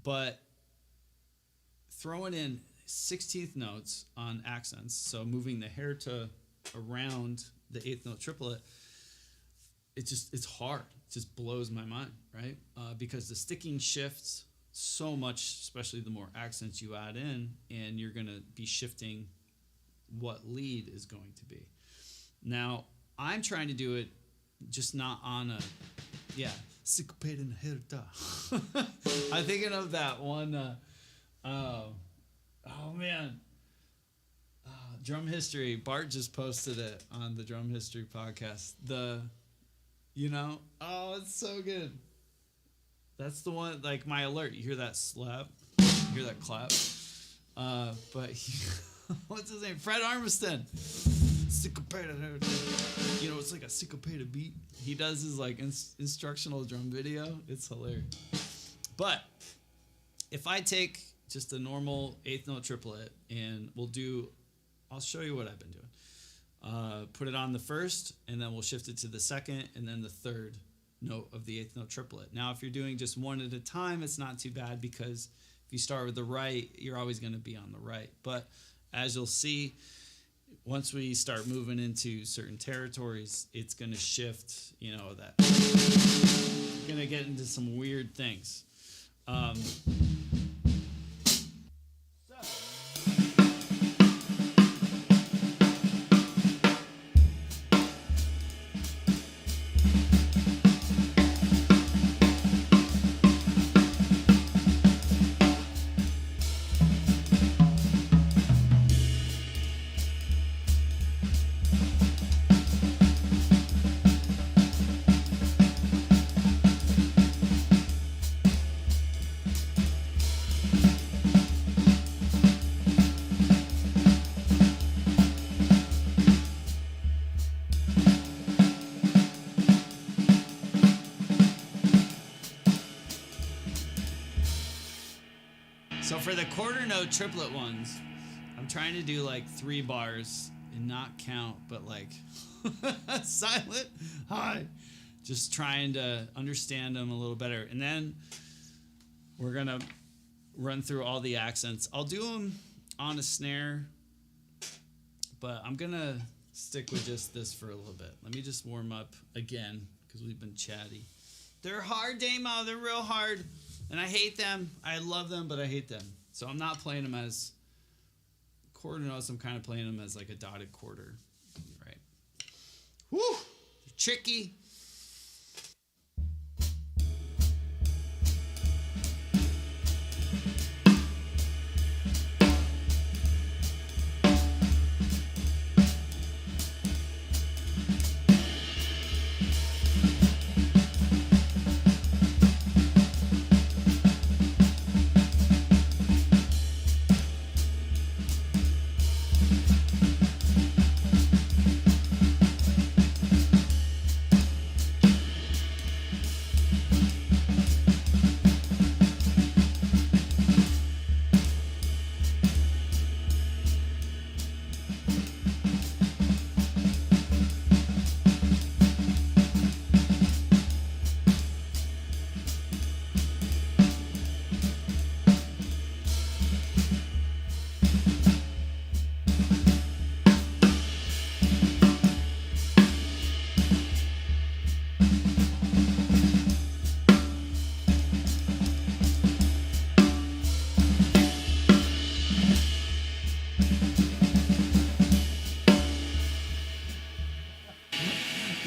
But throwing in 16th notes on accents, so moving the hair to around the 8th note triplet, it's hard. It just blows my mind, right? Because the sticking shifts so much, especially the more accents you add in, and you're going to be shifting what lead is going to be. Now, I'm trying to do it just not on a, syncopated herta. I'm thinking of that one, Drum History. Bart just posted it on the Drum History podcast. It's so good. That's the one, like my alert. You hear that slap? You hear that clap? But what's his name? Fred Armiston. Syncopated. It's like a syncopated beat. He does his like instructional drum video. It's hilarious. But if I take just a normal 8th note triplet and I'll show you what I've been doing. Put it on the first, and then we'll shift it to the second, and then the third note of the 8th note triplet. Now, if you're doing just one at a time, it's not too bad, because if you start with the right, you're always going to be on the right. But as you'll see, once we start moving into certain territories, it's going to shift, that. You're going to get into some weird things. So for the quarter note triplet ones, I'm trying to do like 3 bars and not count, but like silent high. Just trying to understand them a little better. And then we're going to run through all the accents. I'll do them on a snare, but I'm going to stick with just this for a little bit. Let me just warm up again, because we've been chatty. They're hard, Damo. They're real hard. And I hate them. I love them, but I hate them. So I'm not playing them as quarter notes. I'm kind of playing them as like a dotted quarter. Right. Woo! They're tricky.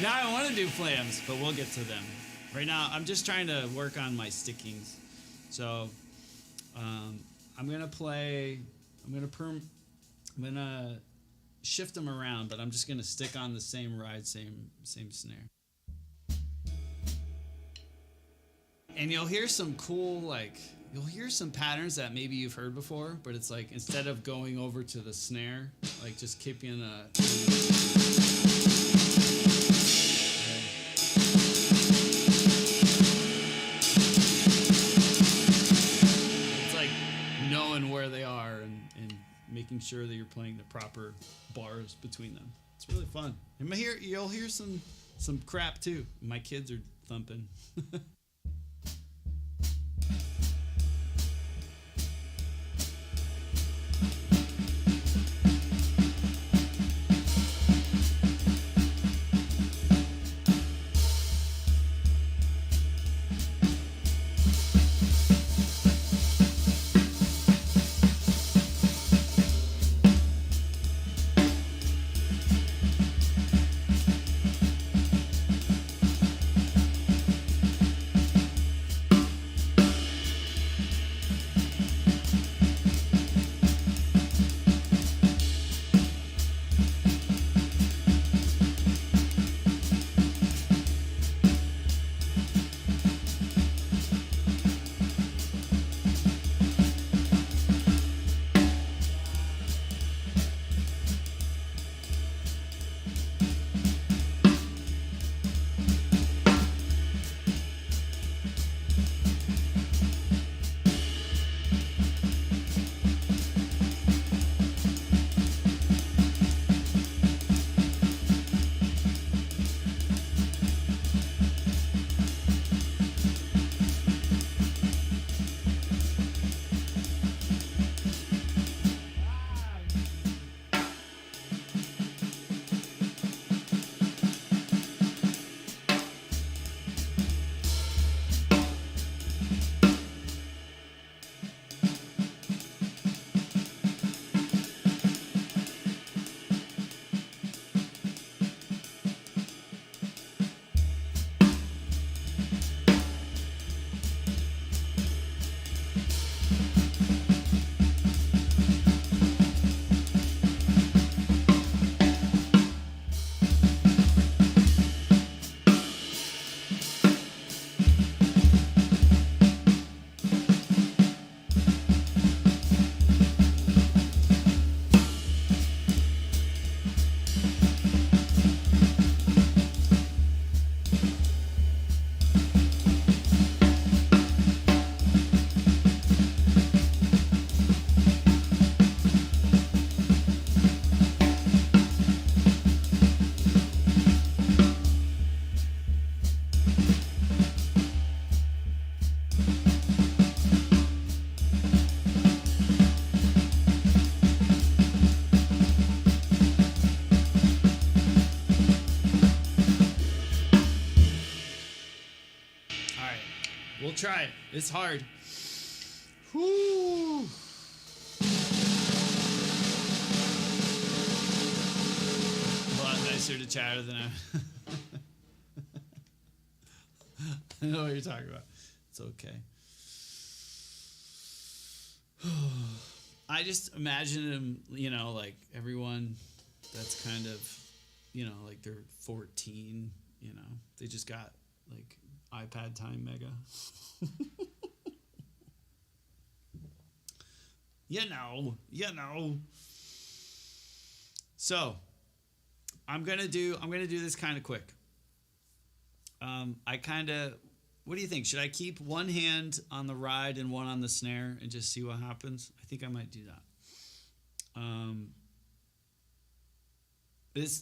Now I want to do flams, but we'll get to them. Right now, I'm just trying to work on my stickings. So I'm gonna shift them around, but I'm just gonna stick on the same ride, same snare. And you'll hear some cool, you'll hear some patterns that maybe you've heard before, but it's like, instead of going over to the snare, like just keeping knowing where they are and making sure that you're playing the proper bars between them. It's really fun. And you'll hear some crap too. My kids are thumping. We'll try it. It's hard. Whoo. A lot nicer to chatter than I know what you're talking about. It's okay. I just imagine him, like everyone that's kind of, like they're 14, they just got like iPad time mega. So I'm gonna do this kind of quick. What do you think? Should I keep one hand on the ride and one on the snare and just see what happens? I think I might do that.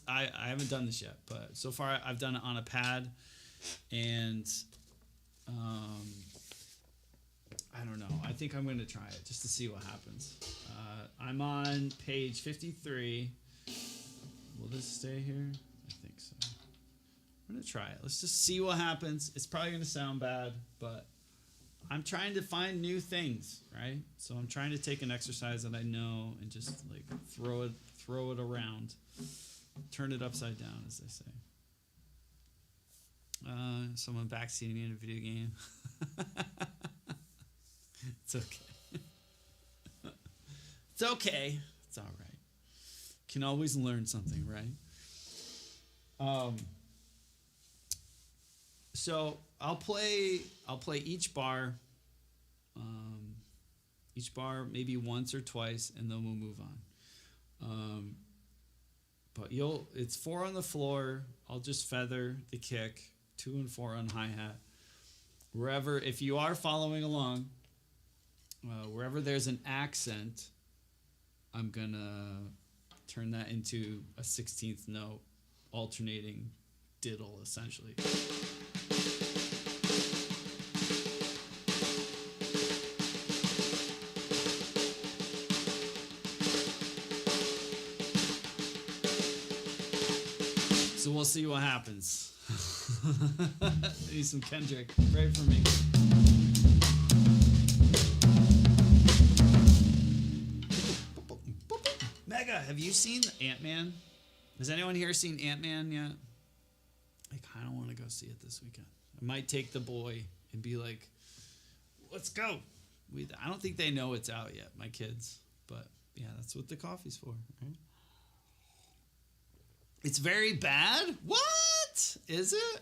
I haven't done this yet, but so far I've done it on a pad, and I don't know. I think I'm going to try it just to see what happens. I'm on page 53. Will this stay here? I think so. I'm going to try it. Let's just see what happens. It's probably going to sound bad, but I'm trying to find new things, right? So I'm trying to take an exercise that I know and just like throw it around. Turn it upside down, as they say. Someone backseating me in a video game. It's okay. It's okay. It's all right. Can always learn something, right? So I'll play each bar maybe once or twice, and then we'll move on. But it's 4 on the floor. I'll just feather the kick, 2 and 4 on hi-hat. Wherever, if you are following along, wherever there's an accent, I'm gonna turn that into a 16th note, alternating diddle, essentially. So we'll see what happens. Need some Kendrick. Pray for me. Mega, have you seen Ant-Man? Has anyone here seen Ant-Man yet? I kind of want to go see it this weekend. I might take the boy and be like, let's go. I don't think they know it's out yet, my kids. But yeah, that's what the coffee's for, right? It's very bad? What? Is it?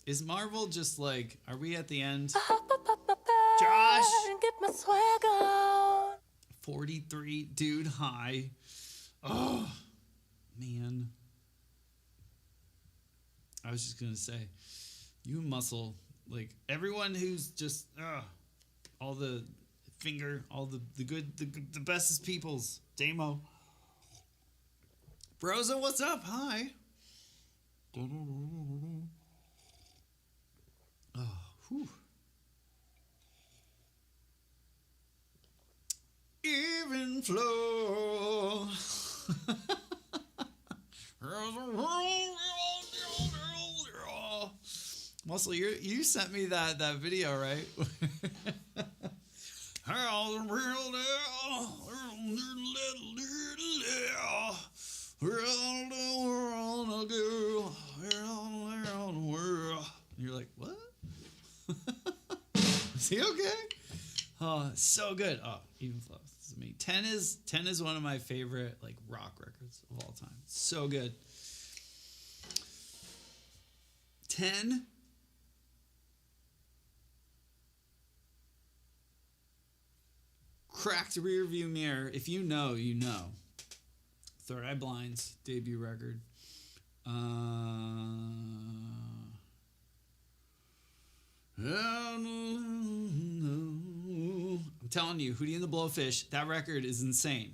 Is Marvel just like, are we at the end? Josh! Get my swag on. 43, dude, hi. Oh, man. I was just going to say, you muscle, like, everyone who's just, all the finger, all the good, the bestest peoples. Damo. Broza, what's up? Hi. Oh, whew. Even flow. Muscle, you sent me that video, right? You're like, what? Is he okay? Oh, so good. Oh, Even Flow. This is me. 10 is one of my favorite like rock records of all time. So good. 10. Cracked rear view mirror. If you know, you know. Third Eye Blind's debut record. I'm telling you, Hootie and the Blowfish, that record is insane.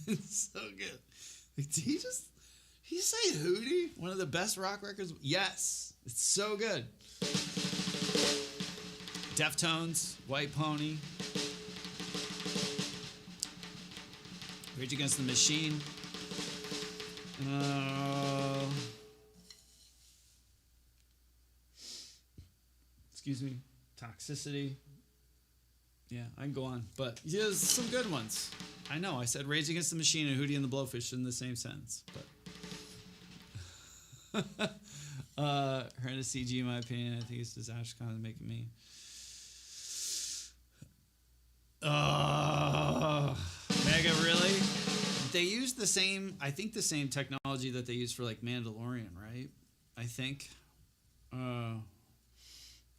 It's so good. Like, did he say Hootie? One of the best rock records? Yes. It's so good. Deftones, White Pony. Rage Against the Machine. Excuse me. Toxicity. Yeah, I can go on. But yeah, there's some good ones. I know. I said Rage Against the Machine and Hootie and the Blowfish in the same sentence. But her to CG, in my opinion, I think it's disaster kind of making me. Mega, really? They use the same, I think the same technology that they use for like Mandalorian, right? I think.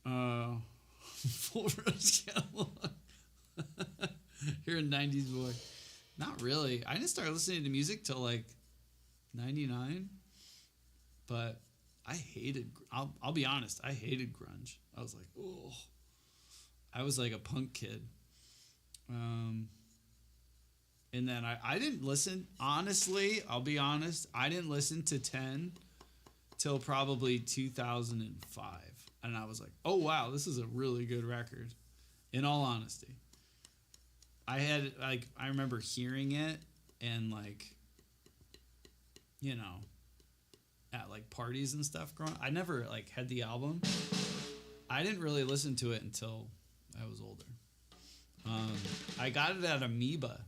Full Rose Catalog. You're a 90s boy. Not really. I didn't start listening to music till like 99. But I hated, I'll be honest, I hated grunge. I was like, oh. I was like a punk kid. And then I didn't listen, honestly, I'll be honest, I didn't listen to 10 till probably 2005. And I was like, oh, wow, this is a really good record, in all honesty. I remember hearing it and, like, you know, at, like, parties and stuff growing. I never, like, had the album. I didn't really listen to it until I was older. I got it at Amoeba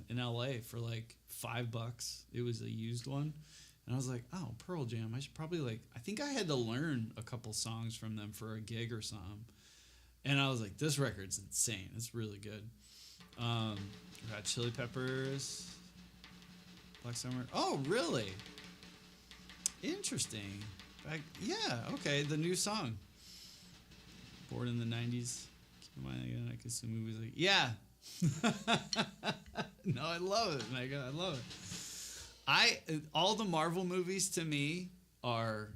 in LA for like $5. It was a used one. And I was like, oh, Pearl Jam. I should probably like, I think I had to learn a couple songs from them for a gig or something. And I was like, this record's insane. It's really good. Got Chili Peppers, Black Summer. Oh, really? Interesting. Yeah, okay, the new song. Born in the 90s. Keep in mind again, I consume movies like, yeah. No, I love it, Mega. I love it. All the Marvel movies to me are,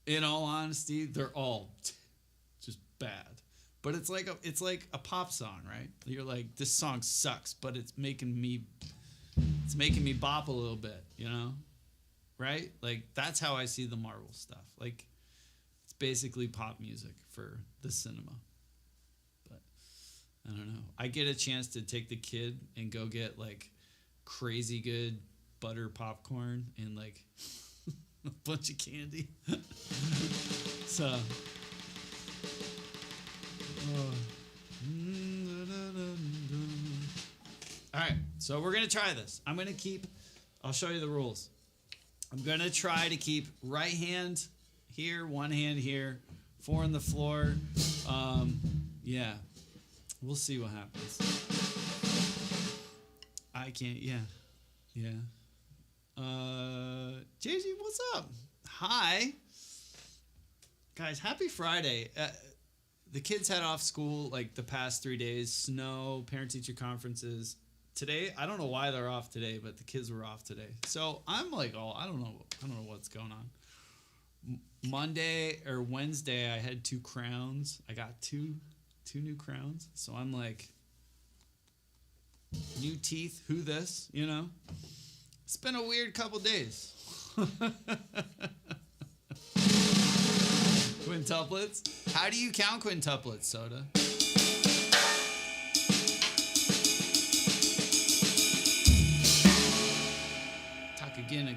in all honesty, they're all just bad. But it's like a pop song, right? You're like, this song sucks, but it's making me bop a little bit, you know? Right? Like, that's how I see the Marvel stuff. Like, it's basically pop music for the cinema. But I don't know. I get a chance to take the kid and go get like crazy good butter popcorn and like a bunch of candy. So all right, so we're gonna try this. I'll show you the rules. I'm gonna try to keep right hand here, one hand here, 4 on the floor. Yeah, we'll see what happens. I can't. Yeah. JG, what's up? Hi, guys. Happy Friday. The kids had off school like the past 3 days. Snow, parent-teacher conferences. Today, I don't know why they're off today, but the kids were off today. So I'm like, I don't know what's going on. Monday or Wednesday, I had 2 crowns. I got two new crowns. So I'm like, new teeth. Who this? You know. It's been a weird couple days. Quintuplets? How do you count quintuplets, Soda? Talk again.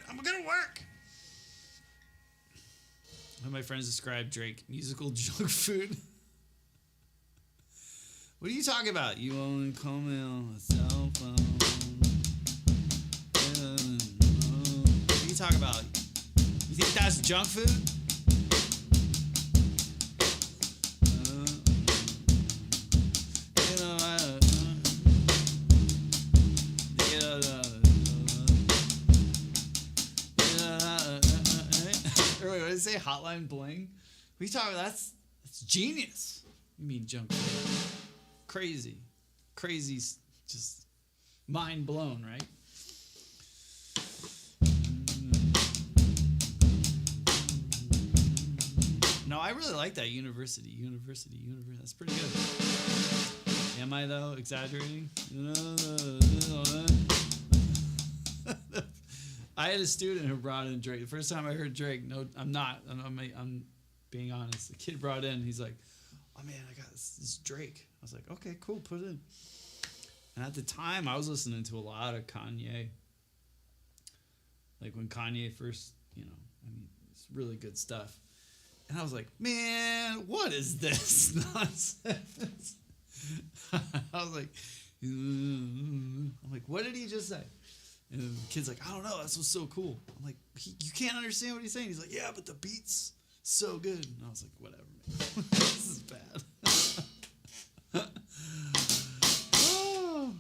I'm gonna work. One of my friends described Drake musical junk food. What are you talking about? You only call me on a cell phone. What are you talking about? You think that's junk food? Say Hotline Bling? What are you talking about? That's genius. You mean junk food? Crazy, just mind blown, right? No, I really like that university. That's pretty good. Am I though exaggerating? I had a student who brought in Drake. The first time I heard Drake, no, I'm not. I'm being honest. The kid brought in. He's like, "Oh man, I got this Drake." I was like, "Okay, cool, put it in." And at the time, I was listening to a lot of Kanye. Like when Kanye first, it's really good stuff. And I was like, "Man, what is this nonsense?" I was like, "What did he just say?" And the kid's like, "I don't know. That's what's so cool." I'm like, "You can't understand what he's saying." He's like, "Yeah, but the beat's so good." And I was like, "Whatever, man. This is bad." Oh.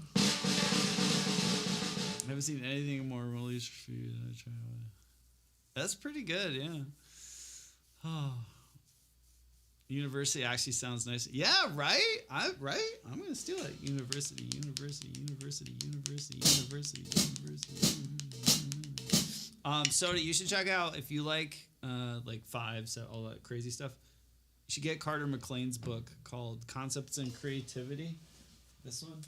I haven't seen anything more released for you than I try. That's pretty good, yeah. Oh. University actually sounds nice. Yeah, right? I'm going to steal it. University. Soda, you should check out, if you like fives, all that crazy stuff, you should get Carter McLean's book called Concepts and Creativity. This one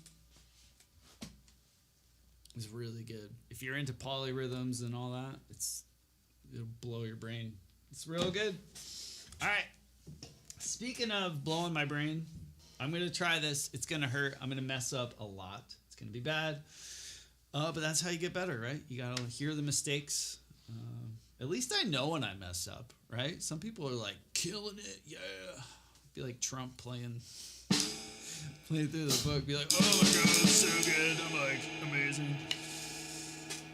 is really good. If you're into polyrhythms and all that, it'll blow your brain. It's real good. All right. Speaking of blowing my brain, I'm going to try this. It's going to hurt. I'm going to mess up a lot. It's going to be bad. But that's how you get better, right? You got to hear the mistakes. At least I know when I mess up, right? Some people are like, killing it. Yeah. Be like Trump playing Play through the book, be like, oh my god, it's so good. I'm like, amazing.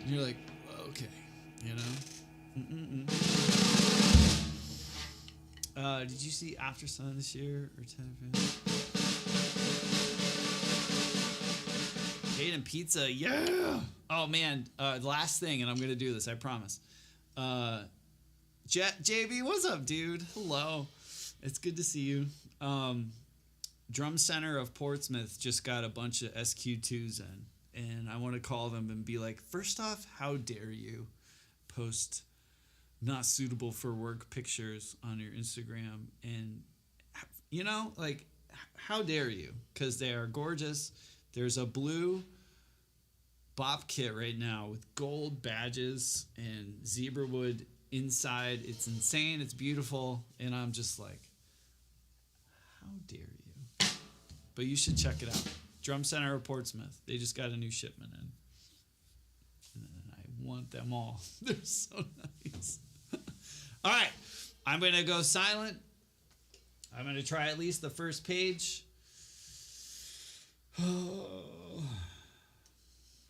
And you're like, okay, you know? Did you see After Sun this year or 10? Hayden Pizza, yeah. Oh man, last thing, and I'm gonna do this, I promise. JB, what's up, dude? Hello, it's good to see you. Drum Center of Portsmouth just got a bunch of SQ2s in, and I want to call them and be like, first off, how dare you post not suitable for work pictures on your Instagram? And you know, like, how dare you? Because they are gorgeous. There's a blue bop kit right now with gold badges and zebra wood inside. It's insane. It's beautiful. And I'm just like, how dare you? But you should check it out. Drum Center of Portsmouth. They just got a new shipment in. And I want them all. They're so nice. All right. I'm going to go silent. I'm going to try at least the first page.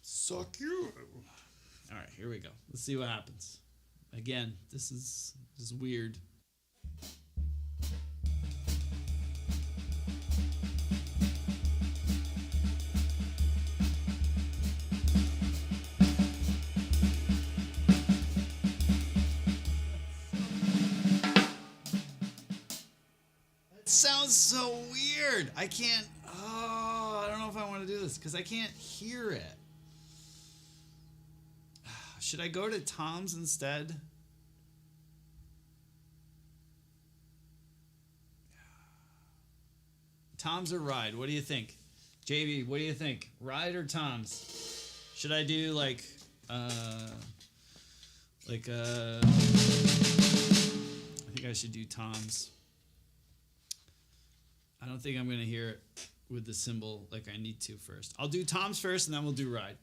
Suck you. All right, here we go. Let's see what happens. Again, this is weird. It sounds so weird. I can't. Oh, I don't know if I want to do this because I can't hear it. Should I go to Tom's instead? Tom's or Ride? What do you think? JB, what do you think? Ride or Tom's? Should I do like I think I should do Tom's. I don't think I'm going to hear it with the cymbal like I need to first. I'll do Tom's first and then we'll do Ride.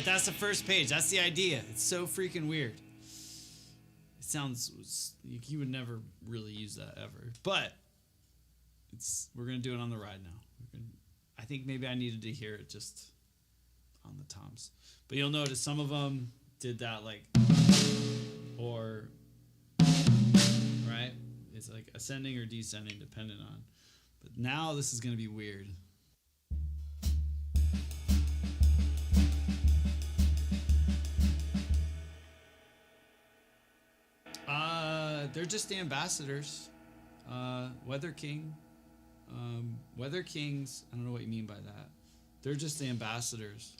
That's the first page. That's the idea. It's so freaking weird. sounds, you would never really use that ever. But we're going to do it on the ride now. I think maybe I needed to hear it just on the toms. But you'll notice some of them did that like, or, right? It's like ascending or descending depending on. But now this is going to be weird. They're just the ambassadors. Weather King. Weather Kings, I don't know what you mean by that. They're just the ambassadors.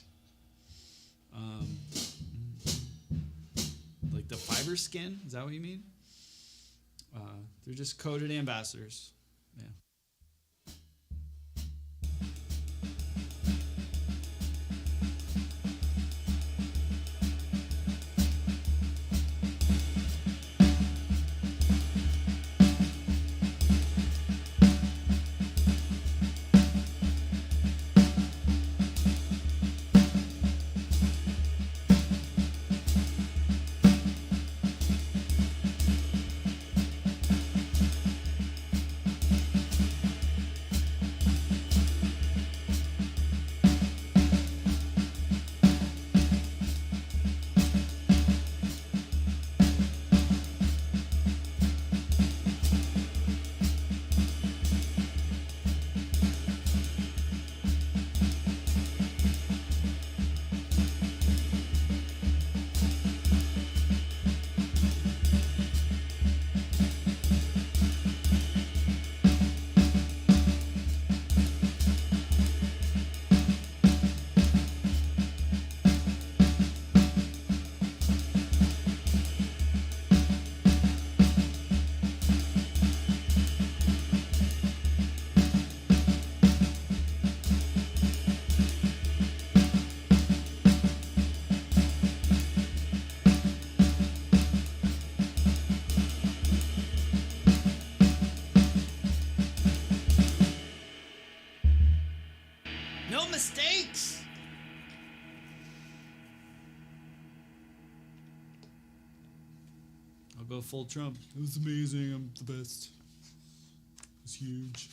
Like the fiber skin, is that what you mean? They're just coded ambassadors. Yeah. No mistakes. I'll go full Trump. It was amazing. I'm the best. It was huge.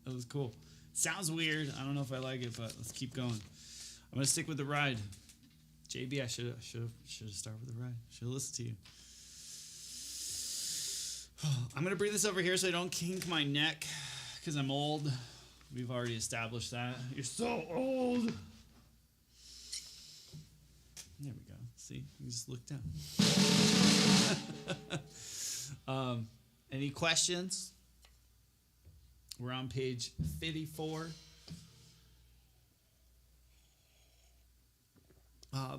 That was cool. Sounds weird. I don't know if I like it, but let's keep going. I'm gonna stick with the ride. JB, I should have started with the ride. Should have listened to you. I'm gonna bring this over here so I don't kink my neck because I'm old. We've already established that. You're so old. There we go. See, you just look down. Any questions? We're on page 54.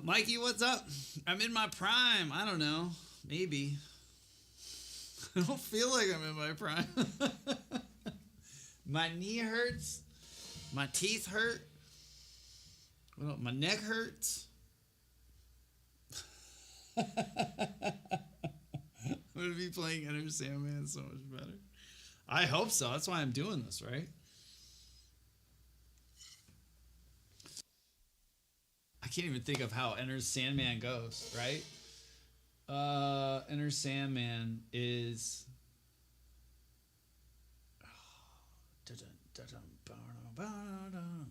Mikey, what's up? I'm in my prime. I don't know. Maybe. I don't feel like I'm in my prime. My knee hurts. My teeth hurt. My neck hurts. I'm going to be playing Enter Sandman so much better. I hope so. That's why I'm doing this, right? I can't even think of how Enter Sandman goes, right? Enter Sandman is...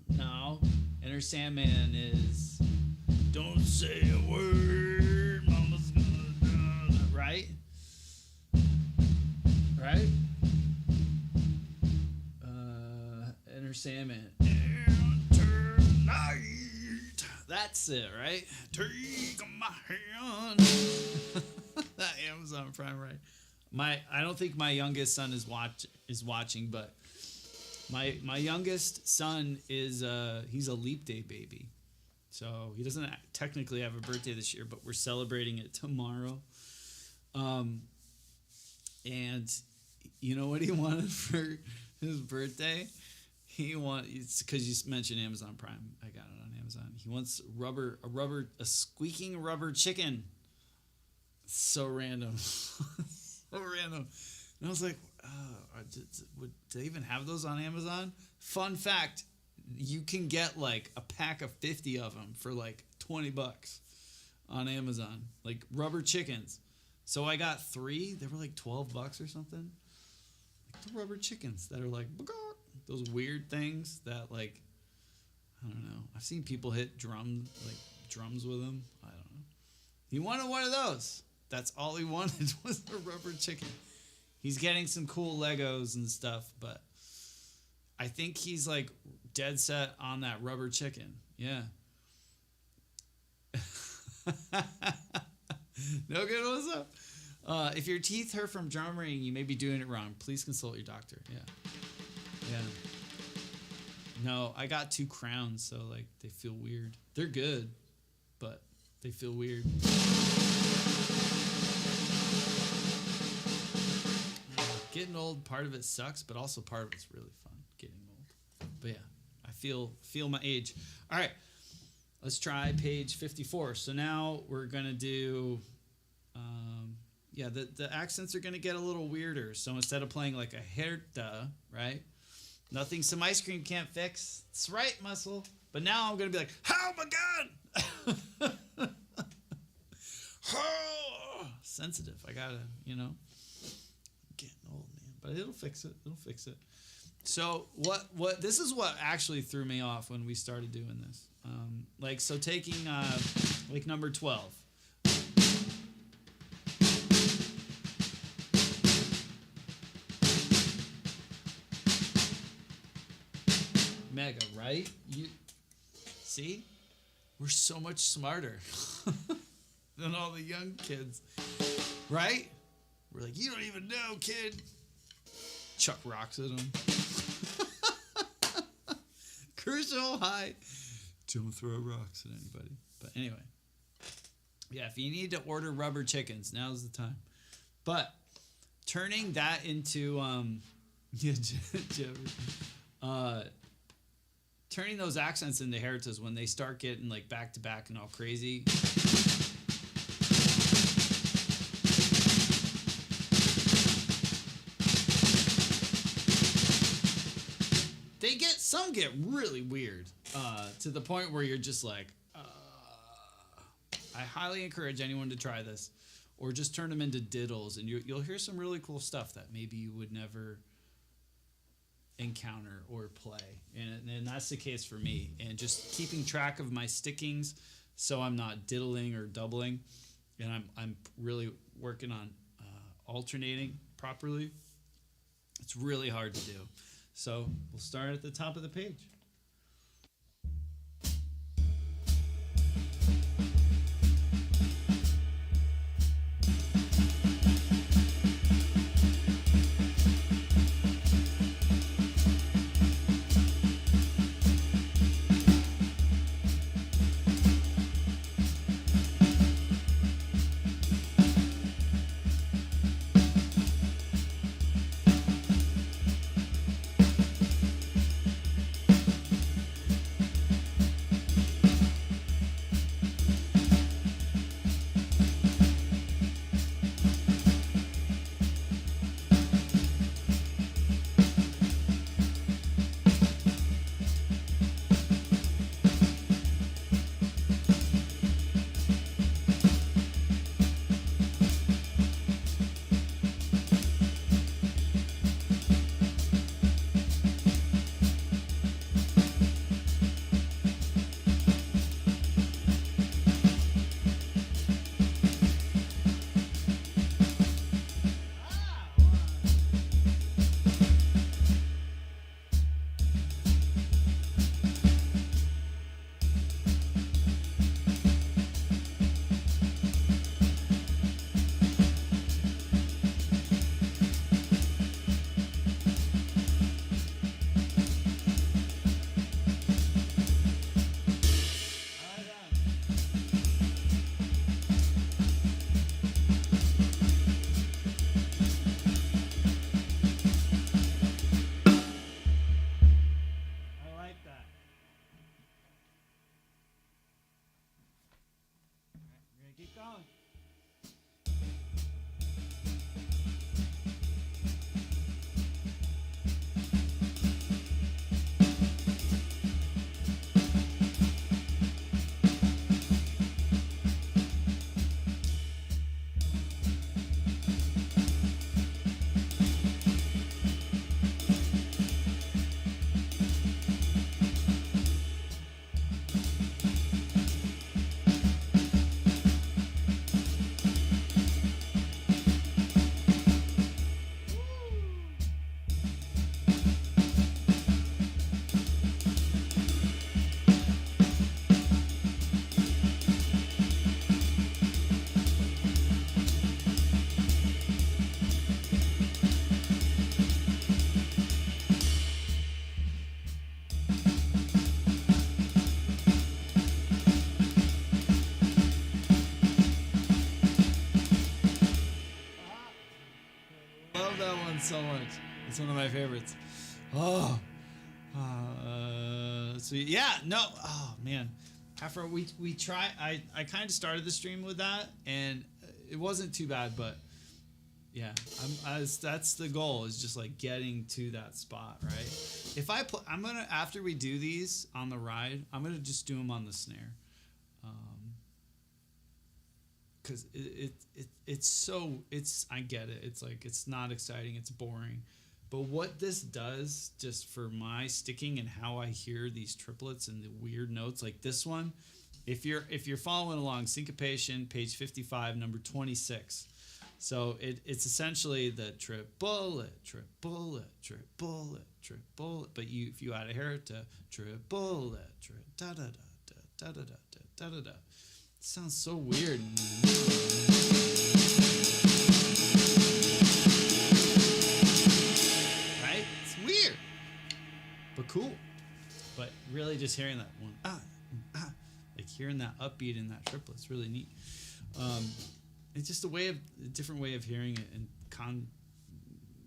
No. Enter Sandman is... Don't say a word, mama's gonna die. Right? Right? Enter Sandman. Enter night. That's it, right? Take my hand. That Amazon Prime, right? I don't think my youngest son is watching, but my youngest son is he's a leap day baby. So he doesn't technically have a birthday this year, but we're celebrating it tomorrow. And you know what he wanted for his birthday? It's because you mentioned Amazon Prime. I got it on Amazon. He wants a squeaking rubber chicken. So random. So random. And I was like, do they even have those on Amazon? Fun fact, you can get like a pack of 50 of them for like $20 on Amazon. Like rubber chickens. So I got 3. They were like $12 or something. Like the rubber chickens that are like those weird things that like I don't know. I've seen people hit drums with them. I don't know. He wanted one of those. That's all he wanted was a rubber chicken. He's getting some cool Legos and stuff, but I think he's like dead set on that rubber chicken. Yeah. No good. What's up? If your teeth hurt from drumming, you may be doing it wrong. Please consult your doctor. Yeah. No, I got 2 crowns, so like they feel weird. They're good, but they feel weird. Getting old, part of it sucks, but also part of it's really fun. Getting old. But yeah, I feel my age. All right, let's try page 54. So now we're gonna do. The accents are going to get a little weirder. So instead of playing like a herta, right? Nothing some ice cream can't fix. That's right, muscle. But now I'm going to be like, oh my God! Oh, sensitive. I got to, getting old, man. But it'll fix it. It'll fix it. So what this is what actually threw me off when we started doing this. Taking like number 12. Mega, right? You see? We're so much smarter than all the young kids. Right? We're like, you don't even know, kid. Chuck rocks at him. Crucial high. Don't throw rocks at anybody. But anyway. Yeah, if you need to order rubber chickens, now's the time. But turning that into turning those accents into heritas when they start getting like back to back and all crazy. Some get really weird to the point where you're just like, I highly encourage anyone to try this, or just turn them into diddles, and you'll hear some really cool stuff that maybe you would never encounter or play, and that's the case for me. And just keeping track of my stickings, so I'm not diddling or doubling, and I'm really working on alternating properly. It's really hard to do. So we'll start at the top of the page. one so much. It's one of my favorites. Oh. So yeah, no. Oh man. After we try, I kind of started the stream with that, and it wasn't too bad, but yeah, that's the goal, is just like getting to that spot, right? If I'm gonna, after we do these on the ride, I'm gonna just do them on the snare, because I get it. It's like, it's not exciting, it's boring. But what this does, just for my sticking and how I hear these triplets and the weird notes like this one, if you're following along, syncopation, page 55, number 26. So it's essentially the triplet, triplet, triplet, triplet. But if you add a hair to triplet, da da da da da da da da da. It sounds so weird. Right? It's weird, but cool. But really, just hearing that one, like hearing that upbeat in that triplet, it's really neat. It's just a different way of hearing it, and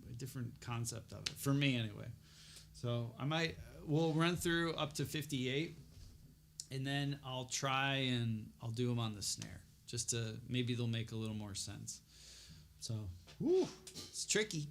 a different concept of it for me anyway. So we'll run through up to 58, and then I'll do them on the snare, just to, maybe they'll make a little more sense. So, it's tricky.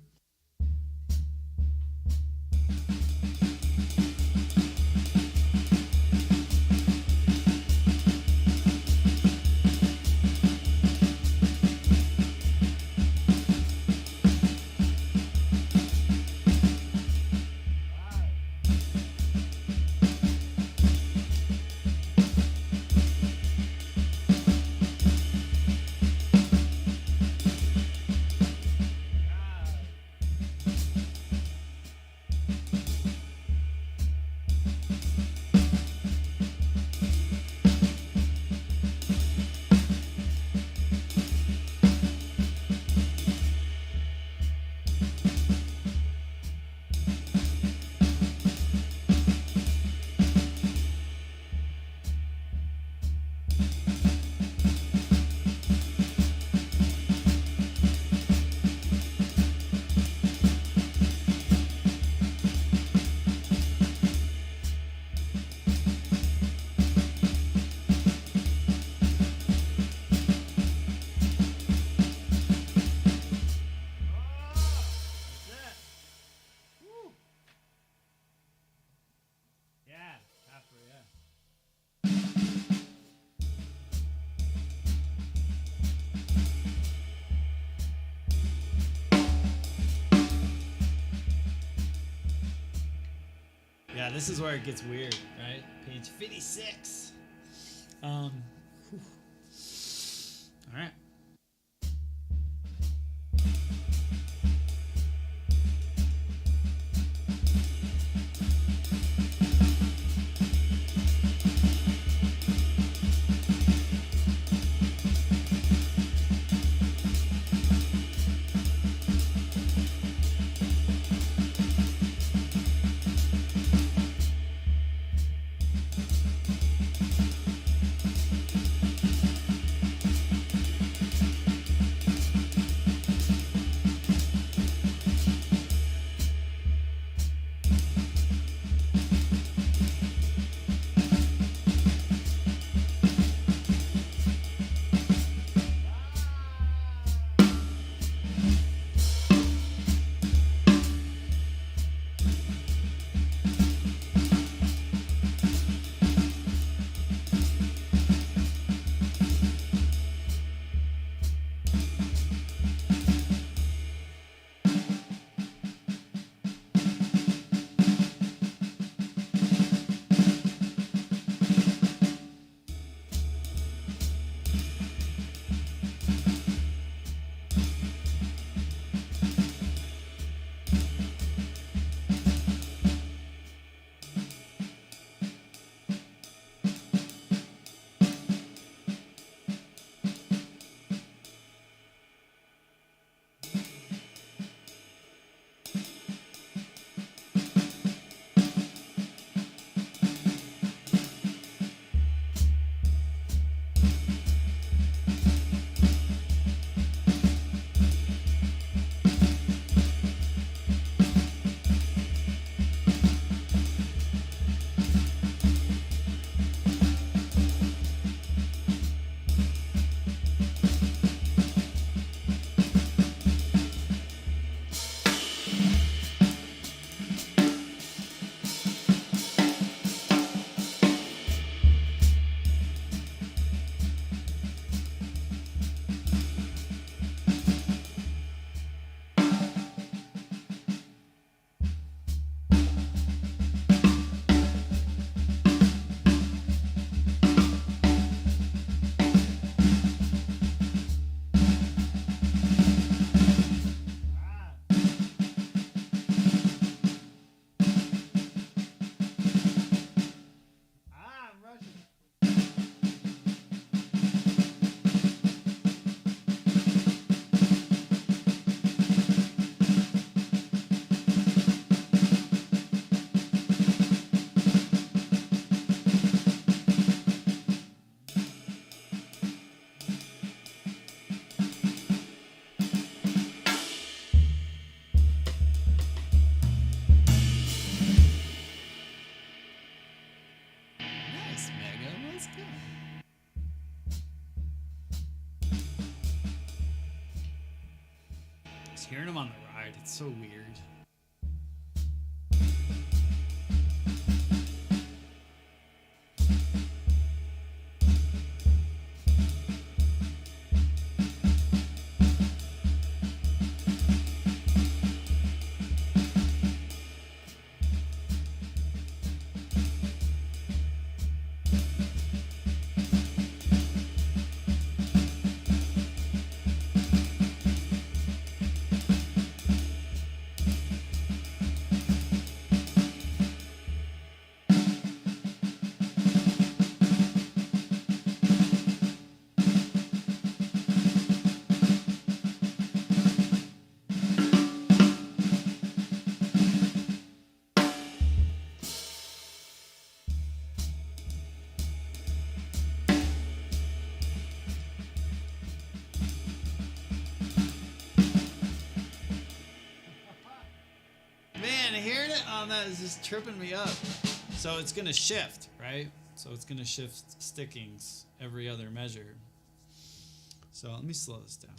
Yeah, this is where it gets weird, right? Page 56. All right. Just hearing them on the ride, it's so weird. Man, hearing it on that is just tripping me up. So it's gonna shift, right? So it's gonna shift stickings every other measure. So let me slow this down.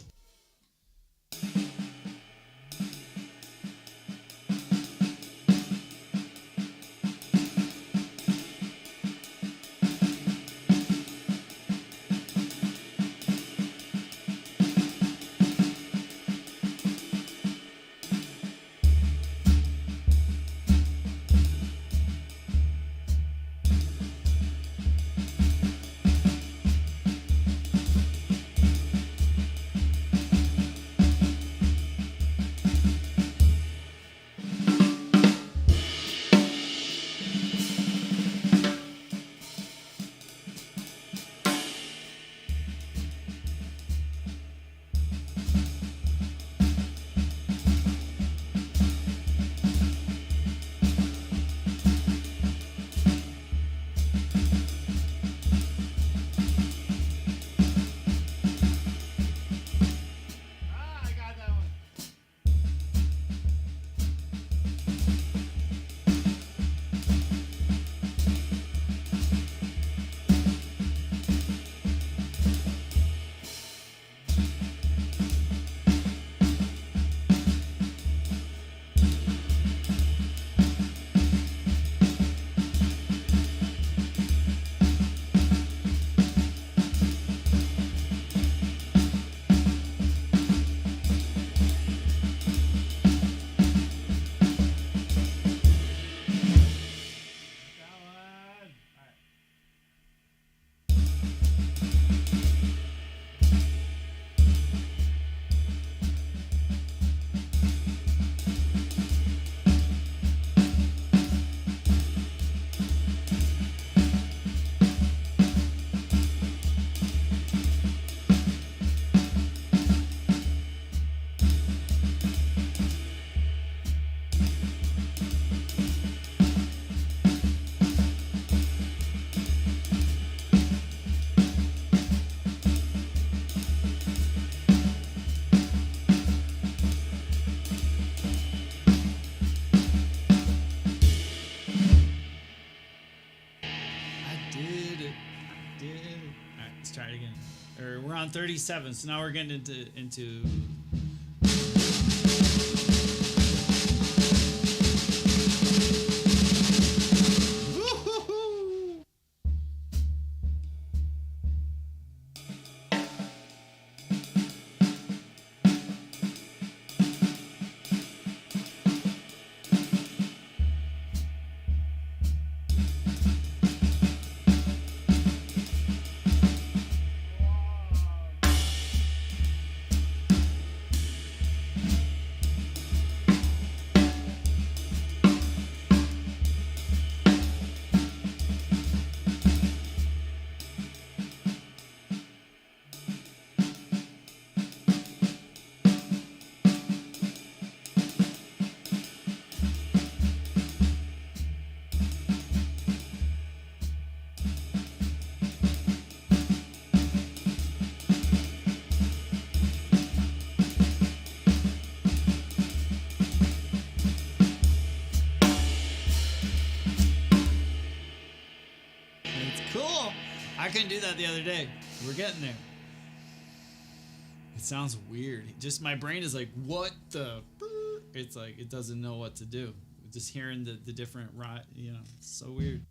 Try it again. Or we're on 37, so now we're getting into I couldn't do that the other day. We're getting there. It sounds weird. Just my brain is like, what the? It's like it doesn't know what to do. Just hearing the different, it's so weird.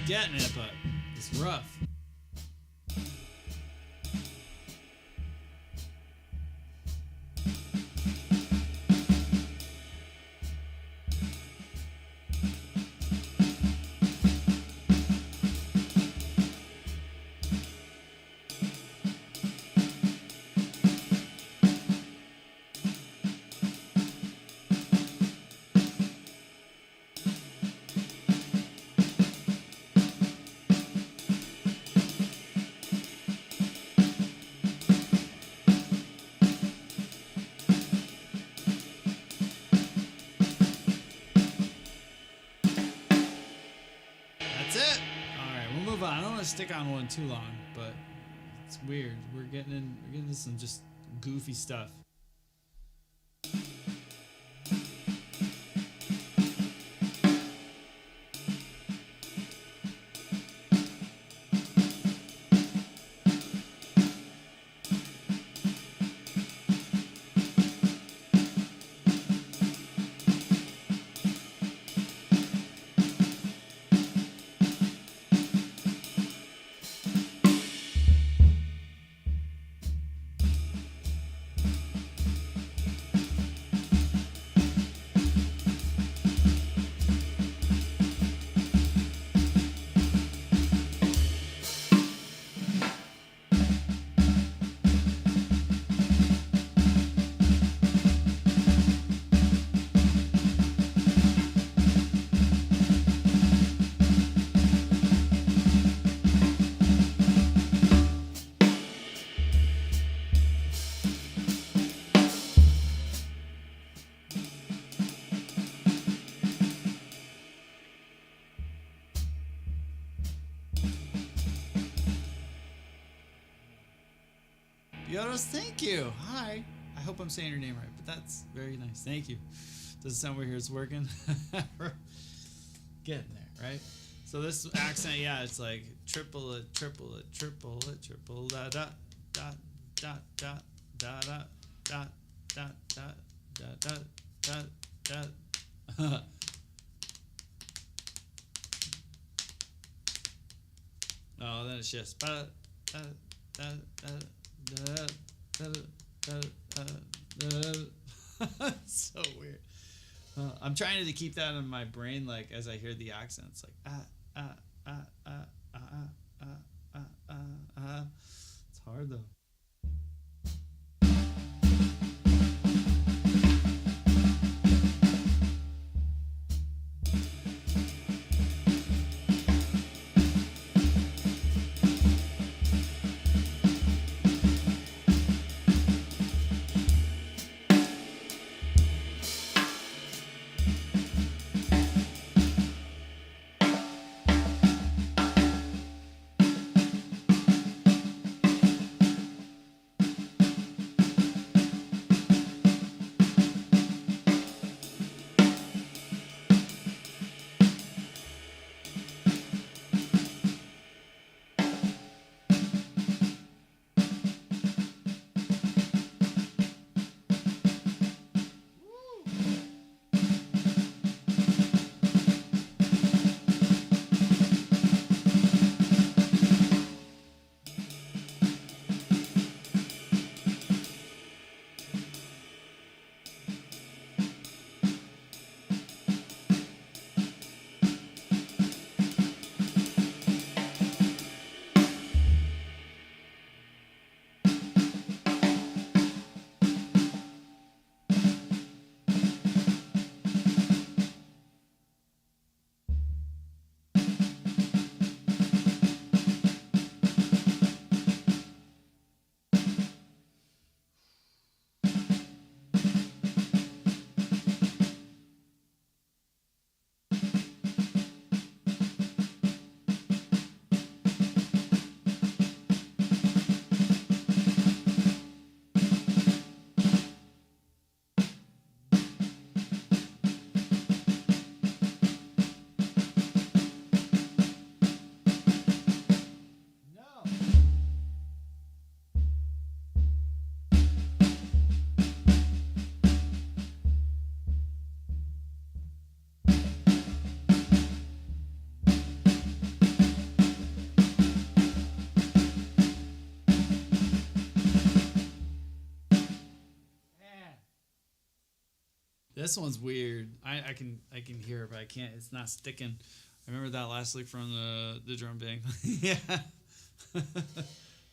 Getting it, but it's rough. I don't want to stick on one too long, but it's weird. We're getting into some just goofy stuff. Yoros, thank you. Hi. I hope I'm saying your name right, but that's very nice. Thank you. Doesn't sound weird here. It's working. Getting there, right? So this accent, yeah, it's like triplet, triplet, triplet, triple da da da da da da da da da da da da da da. Oh, then it's just so weird. I'm trying to keep that in my brain, like as I hear the accents, like It's hard though. This one's weird. I can hear it, but I can't. It's not sticking. I remember that last lick from the drum bang. Yeah,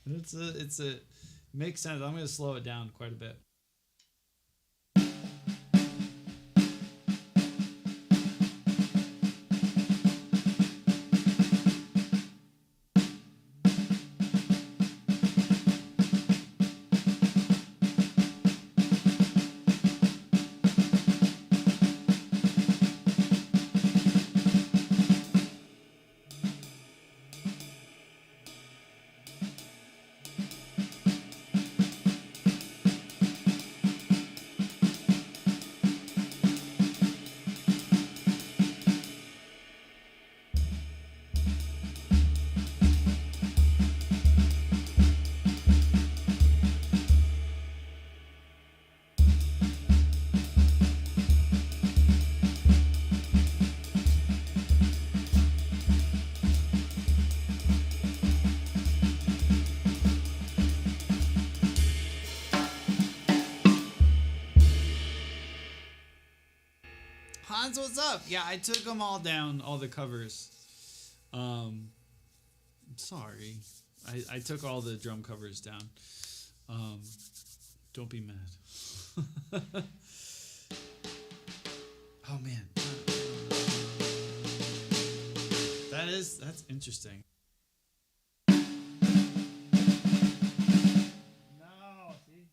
it's a makes sense. I'm gonna slow it down quite a bit. Hans, what's up? Yeah, I took them all down, all the covers. I'm sorry. I took all the drum covers down. Don't be mad. Oh man. That's interesting. No, see?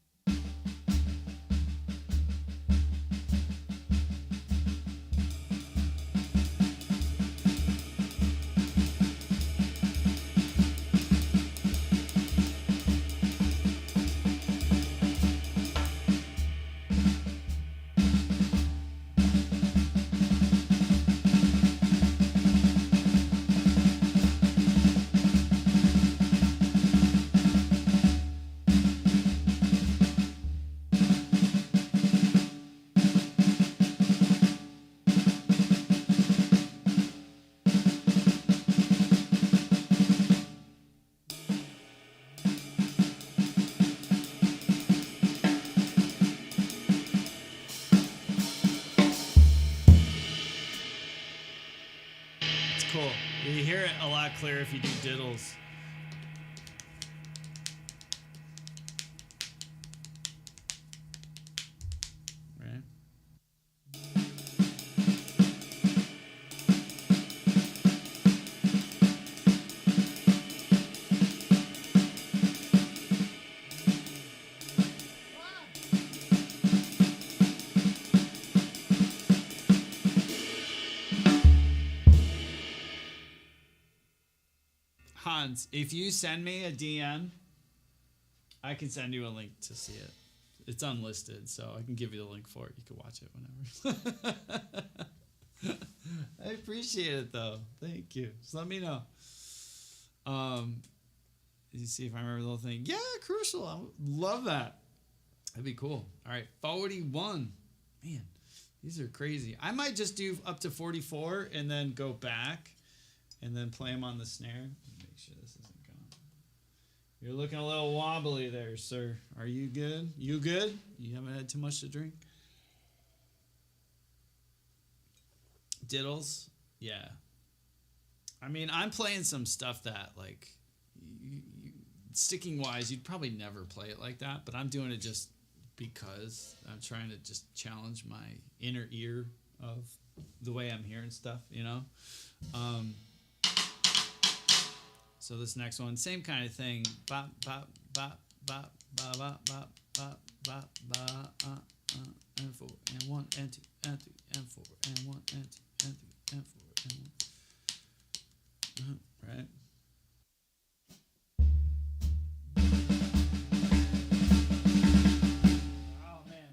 not clear if you do diddles. Right? Hans, if you send me a DM, I can send you a link to see it. It's unlisted, so I can give you the link for it. You can watch it whenever. I appreciate it, though. Thank you. Just let me know. You see if I remember the little thing. Yeah, Crucial. I love that. That'd be cool. All right, 41. Man, these are crazy. I might just do up to 44 and then go back and then play them on the snare. Make sure this isn't gone. You're looking a little wobbly there, sir. Are you good? You good? You haven't had too much to drink? Diddles? Yeah. I mean, I'm playing some stuff that, like, sticking wise, you'd probably never play it like that, but I'm doing it just because I'm trying to just challenge my inner ear of the way I'm hearing stuff, you know? So this next one, same kind of thing. Bop, bop, bop, bop, bop, bop, bop, bop, bop, bop, and 4, and 1, and 2, and 3, and 4, and 1, and 2, and 3, and 4, and 1. Right? Oh, man.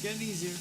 Getting easier.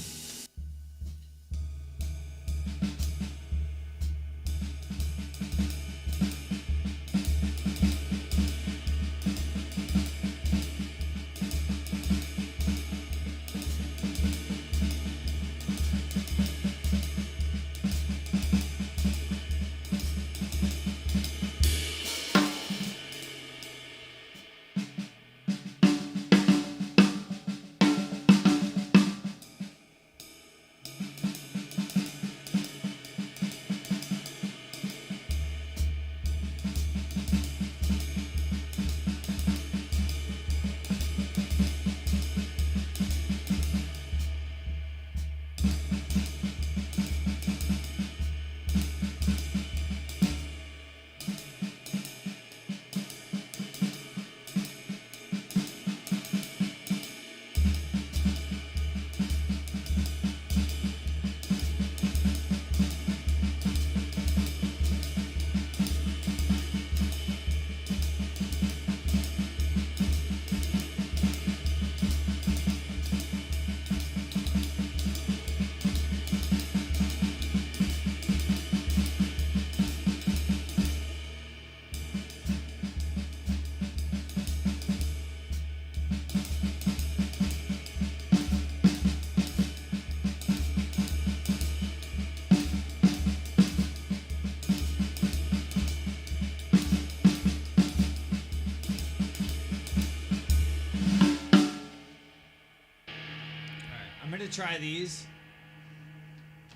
Try these.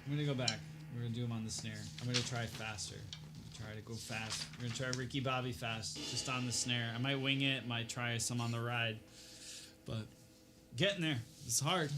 I'm gonna go back. We're gonna do them on the snare. I'm gonna try faster. Try to go fast. We're gonna try Ricky Bobby fast, just on the snare. I might wing it, might try some on the ride, but Getting there. It's hard.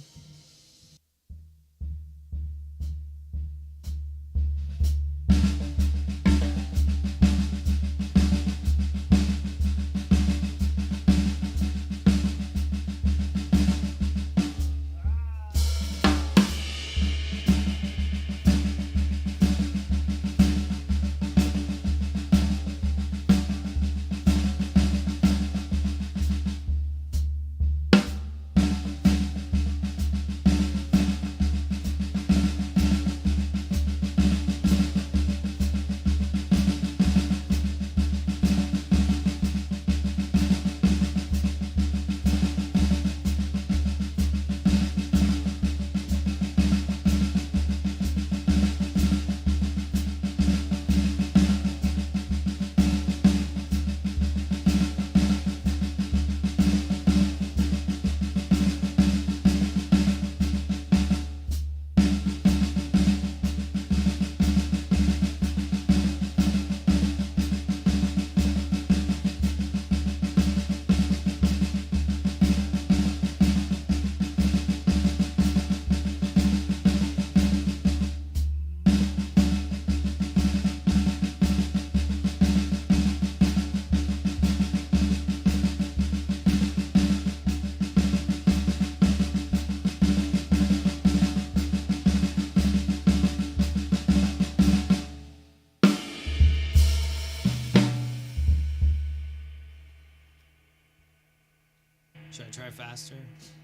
Should I try faster?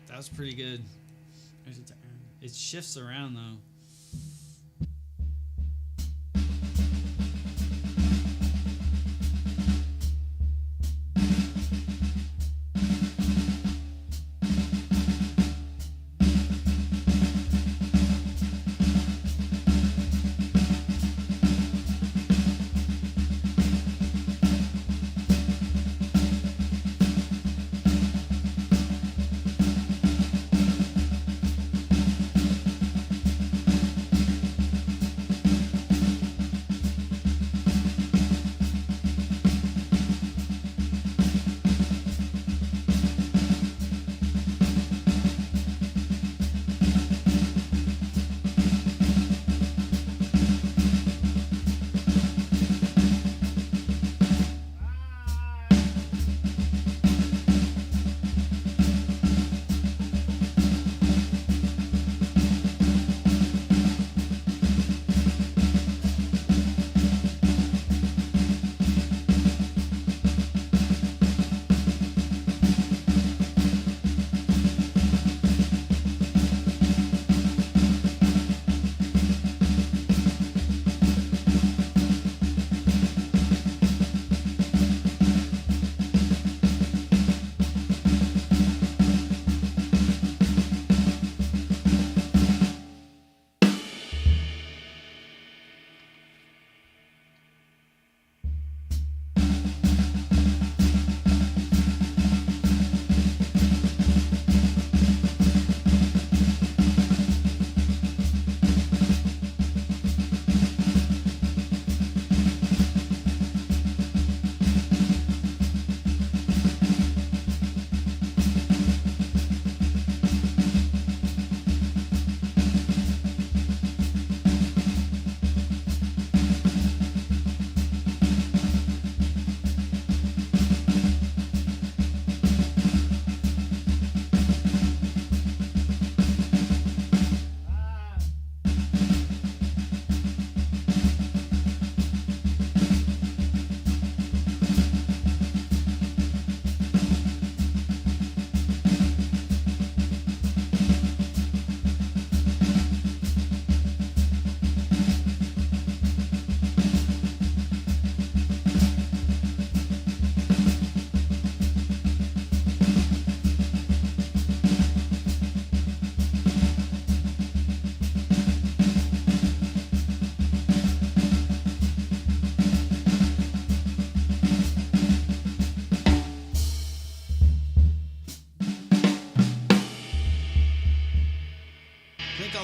That was pretty good. It shifts around though.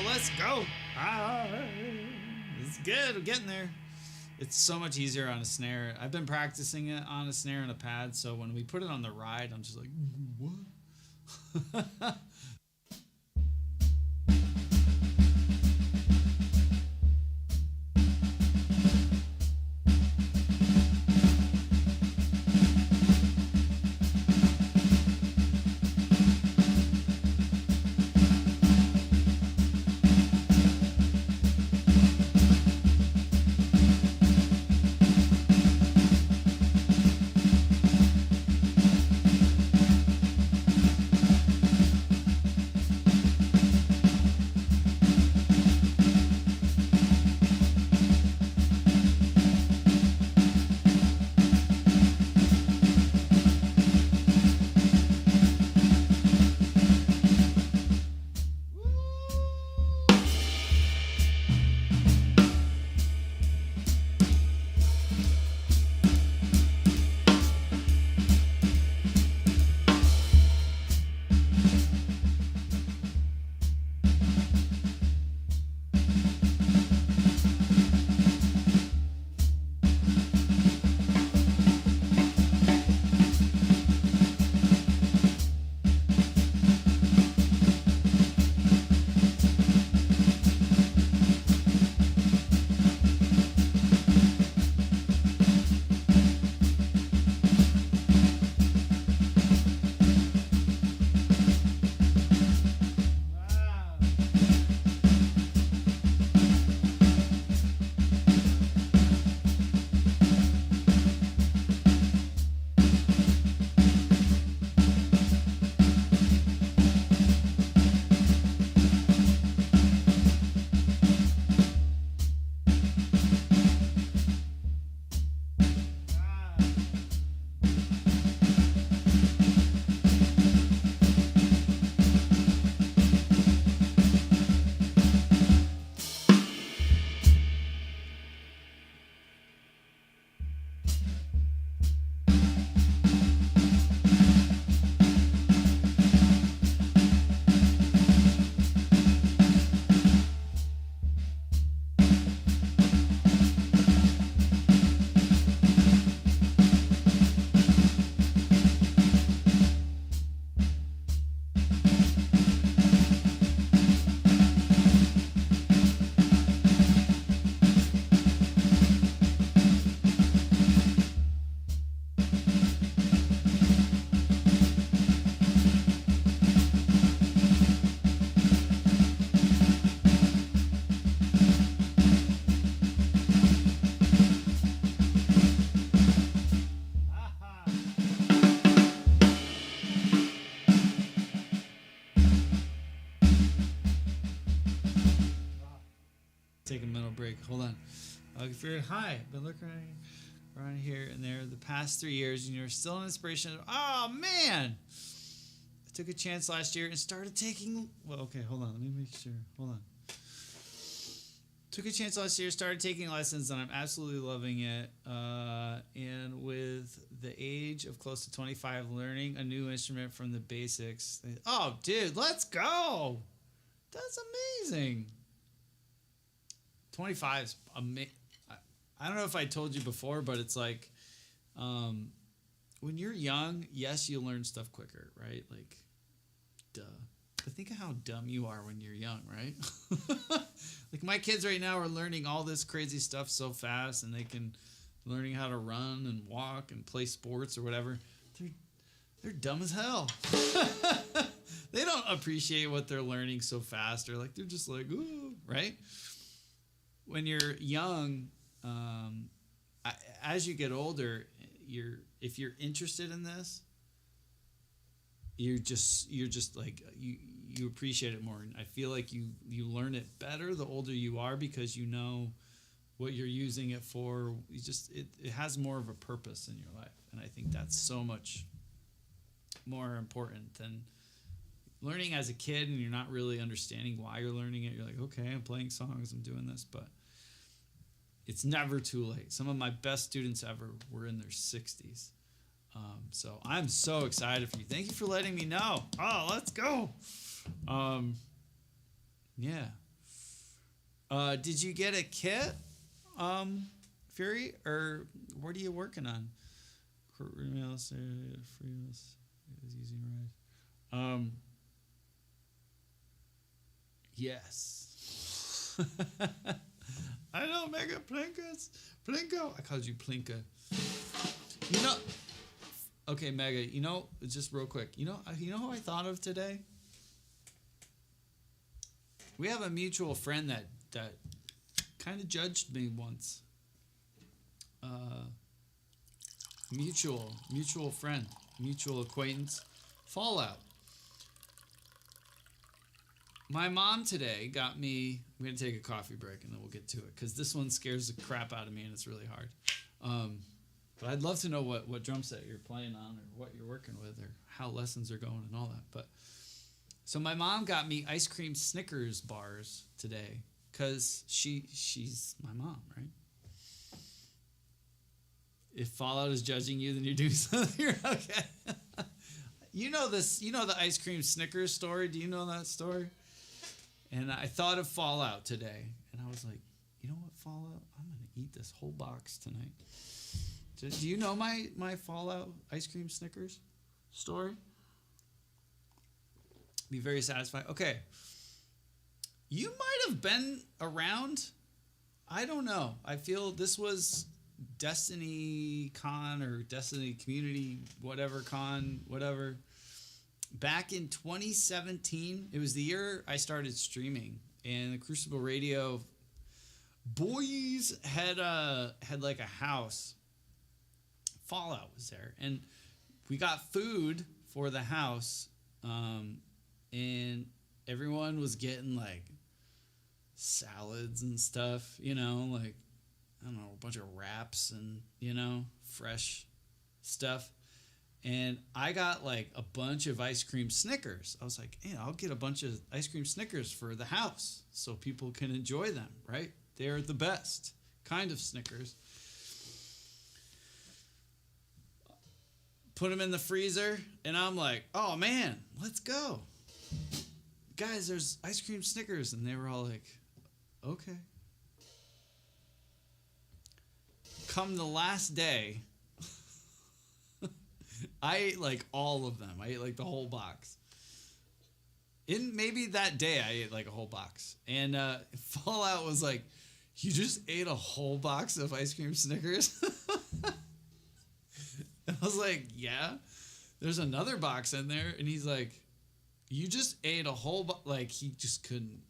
Let's go. It's good. I'm getting there. It's so much easier on a snare. I've been practicing it on a snare and a pad, so when we put it on the ride, I'm just like, what? take a mental break. Hold on. If you're hi, been looking around here and there the past 3 years, and you're still an inspiration. Oh man, I took a chance last year and started taking. Well, okay, hold on. Let me make sure. Hold on. Took a chance last year, started taking lessons, and I'm absolutely loving it. And with the age of close to 25, learning a new instrument from the basics. Oh, dude, let's go! That's amazing. 25 is amazing. I don't know if I told you before, but it's like when you're young, yes, you learn stuff quicker, right? Like, duh. But think of how dumb you are when you're young, right? Like my kids right now are learning all this crazy stuff so fast, and they can learning how to run and walk and play sports or whatever. They're dumb as hell. They don't appreciate what they're learning so fast, or like they're just like, ooh, right? When you're young, as you get older, if you're interested in this, you're just like you appreciate it more, and I feel like you learn it better the older you are, because you know what you're using it for. It has more of a purpose in your life, and I think that's so much more important than learning as a kid, and you're not really understanding why you're learning it. You're like, okay, I'm playing songs, I'm doing this, but it's never too late. Some of my best students ever were in their 60s. So I'm so excited for you. Thank you for letting me know. Oh, let's go. Yeah. Did you get a kit, Fury, or what are you working on? Yes. I know, Mega Plinko. I called you Plinka. You know. Okay, Mega. You know, just real quick. You know who I thought of today? We have a mutual friend that kind of judged me once. Mutual friend, mutual acquaintance. Fallout. My mom today got me. I'm gonna take a coffee break and then we'll get to it, because this one scares the crap out of me and it's really hard. But I'd love to know what drum set you're playing on, or what you're working with, or how lessons are going and all that. But so my mom got me ice cream Snickers bars today, because she's my mom, right? If Fallout is judging you, then you're doing something okay. You know the ice cream Snickers story? Do you know that story? And I thought of Fallout today, and I was like, you know what, Fallout? I'm going to eat this whole box tonight. Do you know my Fallout ice cream Snickers story? Be very satisfied. Okay. You might have been around. I don't know. I feel this was Destiny Con or Destiny Community, whatever con, whatever. Back in 2017, it was the year I started streaming, and the Crucible Radio boys had like a house. Fallout was there, and we got food for the house, and everyone was getting like salads and stuff, like, I don't know, a bunch of wraps and, fresh stuff. And I got like a bunch of ice cream Snickers. I was like, hey, I'll get a bunch of ice cream Snickers for the house so people can enjoy them, right? They're the best kind of Snickers. Put them in the freezer, and I'm like, oh man, let's go. Guys, there's ice cream Snickers. And they were all like, okay. Come the last day, I ate like all of them. I ate like the whole box. Maybe that day I ate like a whole box. And Fallout was like, you just ate a whole box of ice cream Snickers? And I was like, yeah, there's another box in there. And he's like, you just ate a whole box. Like, he just couldn't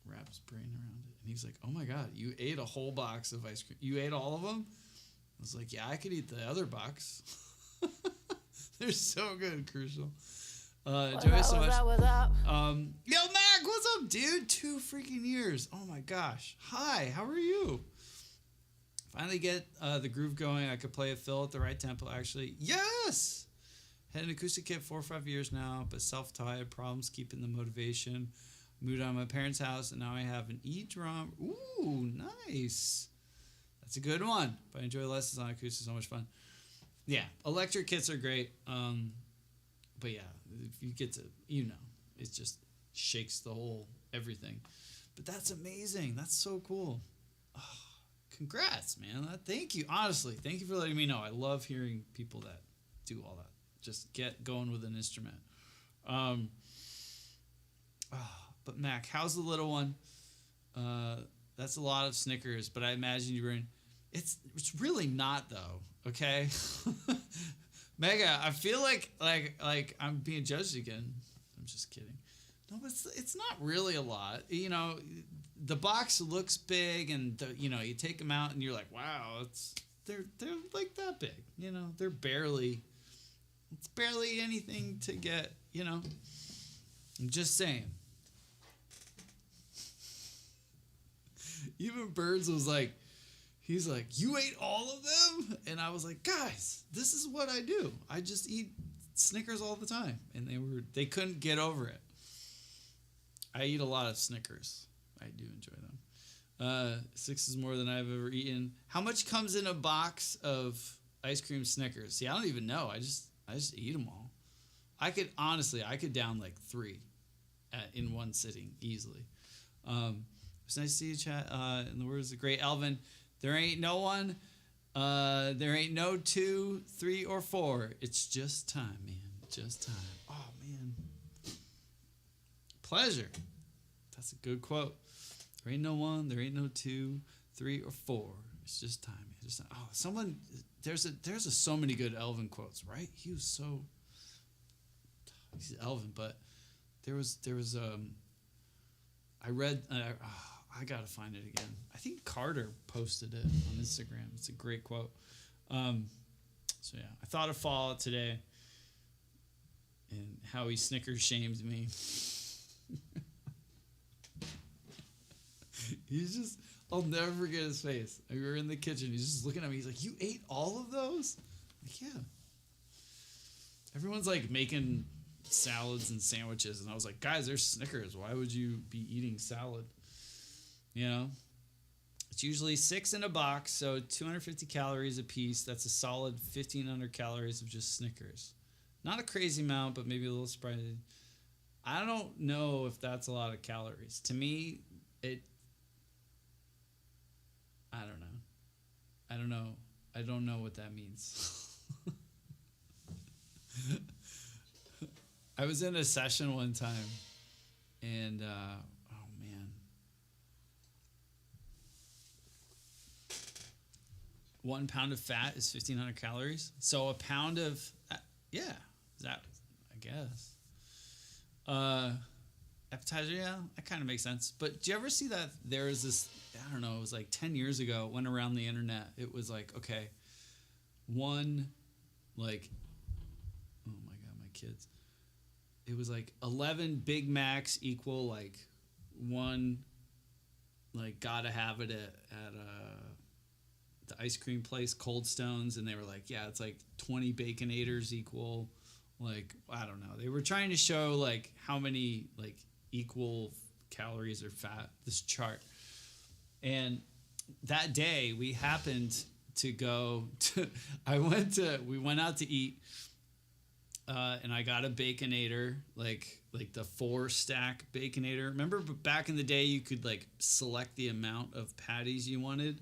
wrap his brain around it. And he was like, oh my God, you ate a whole box of ice cream. You ate all of them? I was like, yeah, I could eat the other box. They're so good, Crucial. Enjoy so much. Yo, Mag, what's up, dude? 2 freaking years. Oh my gosh. Hi, how are you? Finally get the groove going. I could play a fill at the right tempo, actually. Yes! Had an acoustic kit 4 or 5 years now, but self-taught. Had problems keeping the motivation. Moved out of my parents' house, and now I have an E-drum. Ooh, nice. That's a good one. But I enjoy lessons on acoustic. So much fun. Yeah, electric kits are great. But yeah, if you get to, it just shakes the whole everything. But that's amazing. That's so cool. Oh, congrats, man. Thank you. Honestly, thank you for letting me know. I love hearing people that do all that. Just get going with an instrument. But Mac, how's the little one? That's a lot of Snickers, but I imagine you were in. It's really not though. Okay, Mega. I feel like I'm being judged again. I'm just kidding. No, but it's not really a lot. The box looks big, and you take them out, and you're like, wow, they're like that big. They're barely. It's barely anything to get. I'm just saying. Even Birds was like, he's like, you ate all of them? And I was like, guys, this is what I do. I just eat Snickers all the time. And they couldn't get over it. I eat a lot of Snickers. I do enjoy them. 6 is more than I've ever eaten. How much comes in a box of ice cream Snickers? See, I don't even know. I just eat them all. I could down like 3 in one sitting easily. It's nice to see you, chat. In the words of the great Elvin, there ain't no one, there ain't no 2, 3, or 4. It's just time, man. Just time. Oh, man. Pleasure. That's a good quote. There ain't no 1, there ain't no 2, 3, or 4. It's just time, man. Just time. Oh, someone. There's so many good Elvin quotes, right? He's Elvin, but there was I read. I gotta find it again. I think Carter posted it on Instagram. It's a great quote. So yeah, I thought of Fallout today and how he Snickers shamed me. I'll never forget his face. We were in the kitchen. He's just looking at me. He's like, "You ate all of those?" I'm like, yeah. Everyone's like making salads and sandwiches, and I was like, guys, there's Snickers. Why would you be eating salad? It's usually 6 in a box, so 250 calories a piece. That's a solid 1,500 calories of just Snickers. Not a crazy amount, but maybe a little surprising. I don't know if that's a lot of calories. To me, I don't know. I don't know what that means. I was in a session one time, and oh man, 1 pound of fat is 1,500 calories. So a pound of that I guess. Appetizer, yeah, that kind of makes sense. But do you ever see that there is this? I don't know. It was like 10 years ago. It went around the internet. It was like, okay, one, like, oh my god, my kids. It was like 11 Big Macs equal like 1, like gotta have it at the ice cream place, Cold Stones, and they were like, yeah, it's like 20 Baconators equal, like, I don't know. They were trying to show like how many like equal calories or fat, this chart. And that day we happened to go to, we went out to eat, and I got a Baconator, like the 4-stack Baconator. Remember back in the day you could like select the amount of patties you wanted?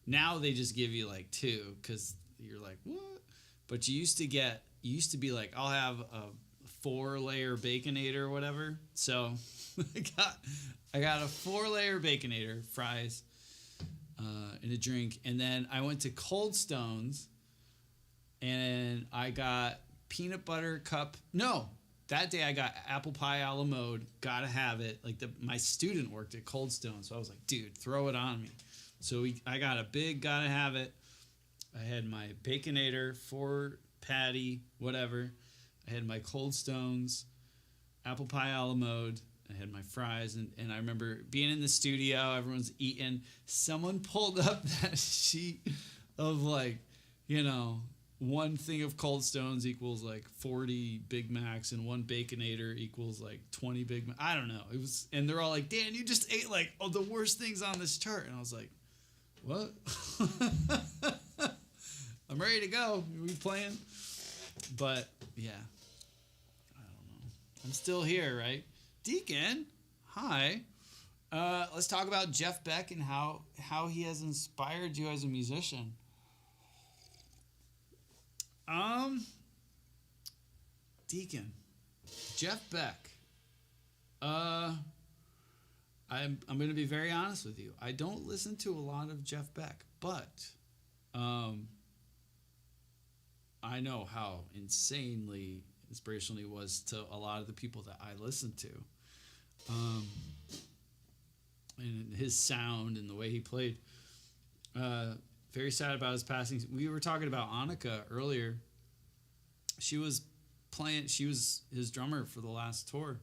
Now they just give you like 2 because you're like, what? But you used to be like, I'll have a 4-layer Baconator or whatever. So I got a 4-layer Baconator, fries, and a drink. And then I went to Cold Stones and I got peanut butter cup. No, that day I got apple pie a la mode. Gotta have it. Like my student worked at Cold Stone, so I was like, dude, throw it on me. So I got a big gotta have it. I had my Baconator, 4 patty, whatever. I had my Cold Stones, apple pie a la mode, I had my fries, and I remember being in the studio, everyone's eating. Someone pulled up that sheet of like, one thing of Cold Stones equals like 40 Big Macs, and one Baconator equals like 20 Big Macs. I don't know. It was, and they're all like, Dan, you just ate like the worst things on this chart. And I was like, what? I'm ready to go. Are we playing? But yeah, I don't know. I'm still here, right? Deacon, hi. Let's talk about Jeff Beck and how he has inspired you as a musician. Deacon, Jeff Beck. I'm going to be very honest with you. I don't listen to a lot of Jeff Beck, but I know how insanely inspirational he was to a lot of the people that I listened to. And his sound and the way he played. Very sad about his passing. We were talking about Annika earlier. She was his drummer for the last tour.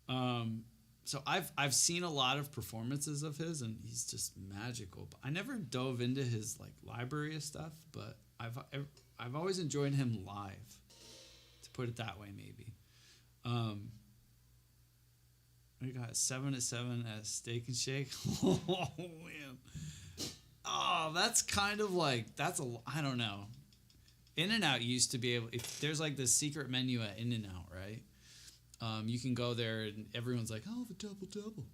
So I've seen a lot of performances of his, and he's just magical. But I never dove into his like library of stuff, but I've always enjoyed him live, to put it that way, maybe. We got 7 at 7 at Steak and Shake. Oh man. Oh, that's kind of like, I don't know. In-N-Out used to be able, if there's like this secret menu at In-N-Out, right? You can go there and everyone's like, I'll have a double.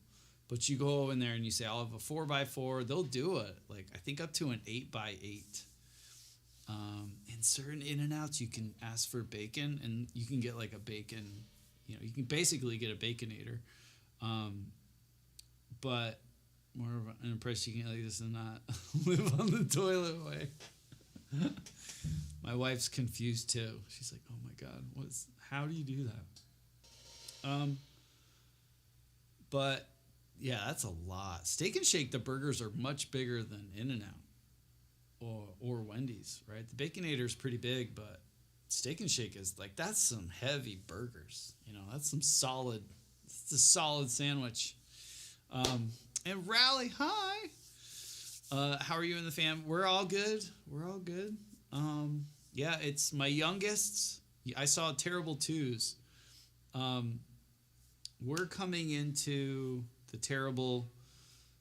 But you go in there and you say, I'll have a 4x4. They'll do it. Like, I think up to an 8x8. In certain In-N-Outs, you can ask for bacon, and you can get like a bacon, you can basically get a Baconator. But more of an impression you can like this and not live on the toilet way. My wife's confused too. She's like, oh my God, how do you do that? But yeah, that's a lot. Steak and Shake, the burgers are much bigger than In-N-Out or Wendy's, right? The Baconator is pretty big, but Steak and Shake is like, that's some heavy burgers. That's it's a solid sandwich. And Rally, hi. How are you and the fam? We're all good. Yeah, it's my youngest. I saw terrible twos. We're coming into the terrible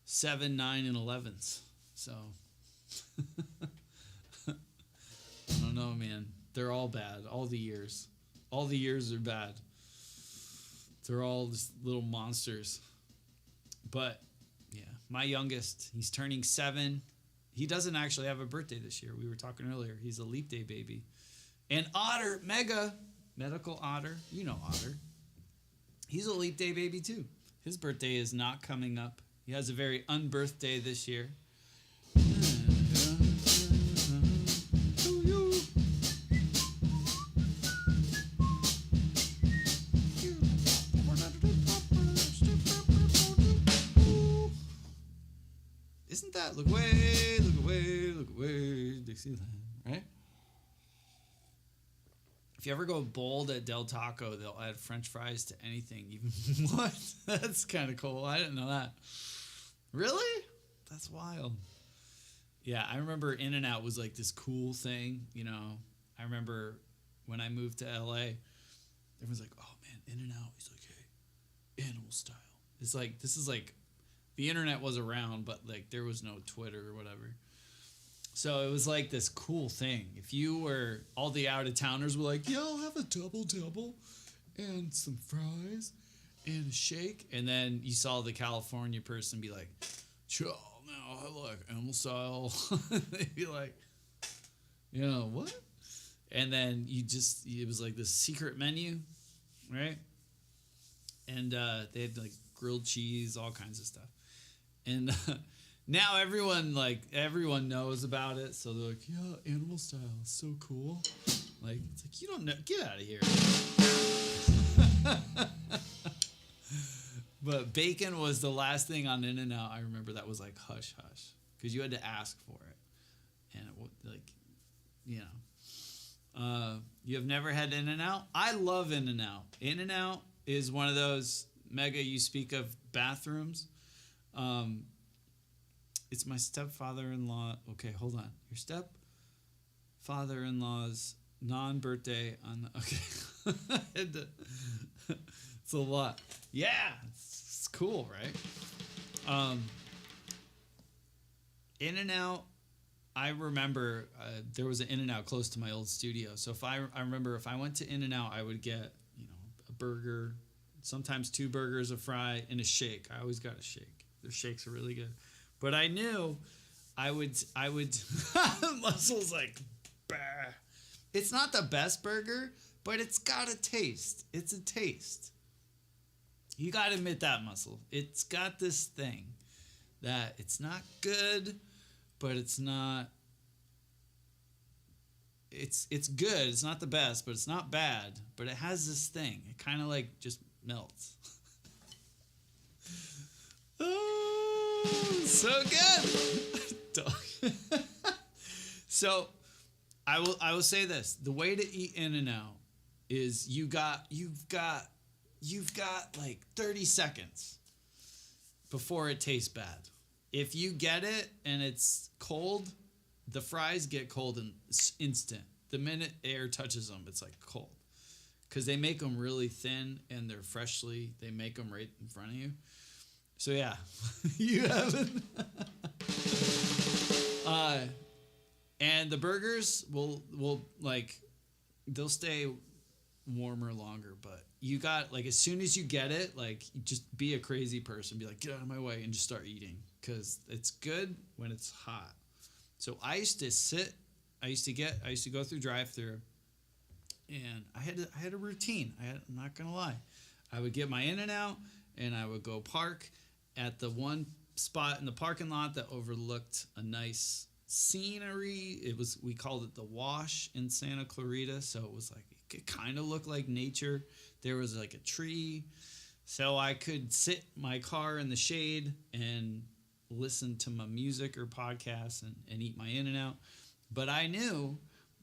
7, 9, and 11s. So I don't know, man. They're all bad. All the years are bad. They're all just little monsters. But yeah, my youngest, he's turning 7. He doesn't actually have a birthday this year. We were talking earlier. He's a leap day baby. And Otter, medical Otter, Otter. He's a leap day baby too. His birthday is not coming up. He has a very unbirthday this year. Isn't that look away, Dixieland, right? If you ever go bold at Del Taco, they'll add French fries to anything. Even what? That's kind of cool. I didn't know that. Really? That's wild. Yeah, I remember In-N-Out was like this cool thing. I remember when I moved to LA, everyone's like, "Oh man, In-N-Out is like, hey, animal style." It's like this is like. The internet was around, but like there was no Twitter or whatever. So it was like this cool thing. If you were, all the out-of-towners were like, yeah, I'll have a double and some fries and a shake. And then you saw the California person be like, chill, no, I like animal style. They'd be like, what? And then it was like this secret menu, right? And they had like grilled cheese, all kinds of stuff. And now everyone knows about it, so they're like, yeah, animal style is so cool. Like, it's like, you don't know, get out of here. But bacon was the last thing on In-N-Out. I remember that was like hush hush, because you had to ask for it, and it would you have never had In-N-Out? I love In-N-Out. In-N-Out is one of those. Mega, you speak of bathrooms. It's my stepfather-in-law. Okay, hold on. Your stepfather-in-law's non-birthday on the... Okay. It's a lot. Yeah, it's cool, right? In-N-Out, I remember there was an In-N-Out close to my old studio. So I remember if I went to In-N-Out, I would get, a burger, sometimes 2 burgers, a fry, and a shake. I always got a shake. Their shakes are really good. But I knew I would Muscle's like, bah. It's not the best burger, but it's got a taste. It's a taste. You got to admit that, Muscle. It's got this thing that it's not good, but it's not... It's good. It's not the best, but it's not bad. But it has this thing. It kind of like just melts. Oh, so good. So I will say this: the way to eat In-N-Out is you've got like 30 seconds before it tastes bad. If you get it and it's cold, the fries get cold in instant. The minute air touches them, it's like cold. Because they make them really thin and they make them right in front of you. So yeah, you haven't. And the burgers will like, they'll stay warmer longer, but you got, like, as soon as you get it, like, just be a crazy person, be like, get out of my way, and just start eating, because it's good when it's hot. So I used to go through drive-thru, and I had a routine. I'm not gonna lie. I would get my In-N-Out, and I would go park at the one spot in the parking lot that overlooked a nice scenery. We called it the Wash in Santa Clarita, so it was like, it kind of looked like nature. There was like a tree, so I could sit my car in the shade and listen to my music or podcasts and eat my In-N-Out. But I knew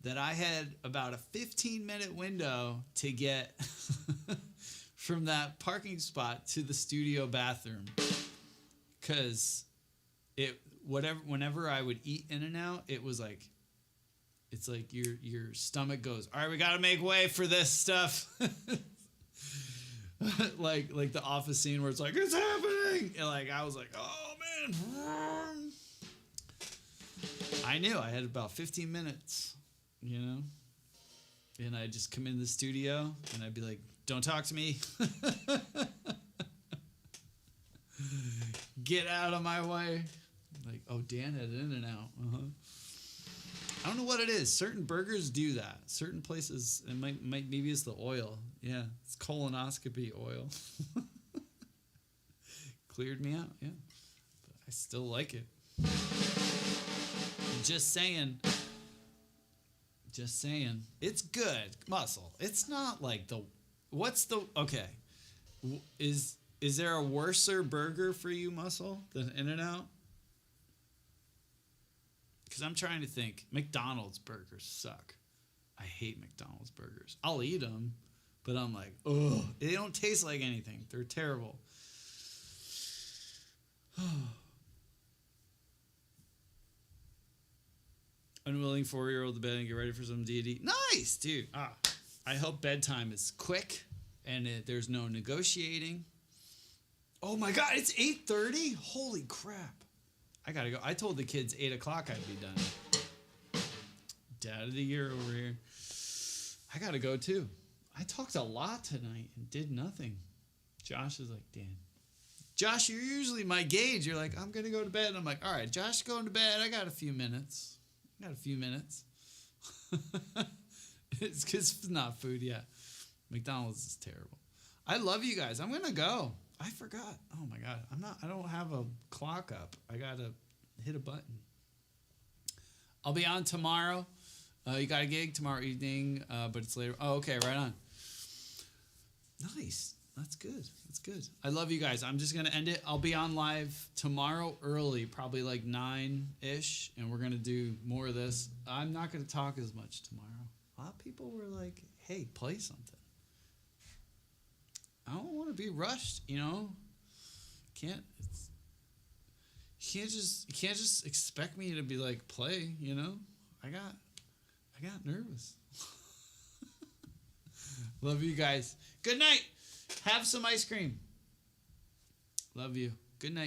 that I had about a 15-minute window to get from that parking spot to the studio bathroom, because whenever I would eat In-N-Out, it was like, it's like your stomach goes, all right, we got to make way for this stuff. like the Office scene where it's like, it's happening. And like, I was like, oh man. I knew I had about 15 minutes, and I'd just come in the studio and I'd be like, don't talk to me. Get out of my way. Like, oh, Dan had an In-N-Out. I don't know what it is. Certain burgers do that. Certain places, it might maybe it's the oil. Yeah, it's colonoscopy oil. Cleared me out. Yeah, but I still like it. Just saying. It's good, Muscle. It's not like okay? Is there a worser burger for you, Muscle, than In-N-Out? Because I'm trying to think. McDonald's burgers suck. I hate McDonald's burgers. I'll eat them, but I'm like, ugh. They don't taste like anything. They're terrible. Unwilling 4-year-old to bed and get ready for some deity. Nice, dude. I hope bedtime is quick and there's no negotiating. Oh my God, it's 8:30? Holy crap. I gotta go. I told the kids 8 o'clock I'd be done. Dad of the year over here. I gotta go too. I talked a lot tonight and did nothing. Josh is like, Dan. Josh, you're usually my gauge. You're like, I'm gonna go to bed. And I'm like, all right, Josh going to bed. I got a few minutes. It's because it's not food yet. McDonald's is terrible. I love you guys. I'm gonna go. I forgot. Oh my God. I don't have a clock up. I gotta hit a button. I'll be on tomorrow. You got a gig tomorrow evening, but it's later. Oh, okay, right on. Nice. That's good. I love you guys. I'm just going to end it. I'll be on live tomorrow early, probably like 9-ish, and we're going to do more of this. I'm not going to talk as much tomorrow. A lot of people were like, hey, play something. I don't want to be rushed, you know. Can't you can't just expect me to be like play, you know. I got nervous. Love you guys. Good night. Have some ice cream. Love you. Good night.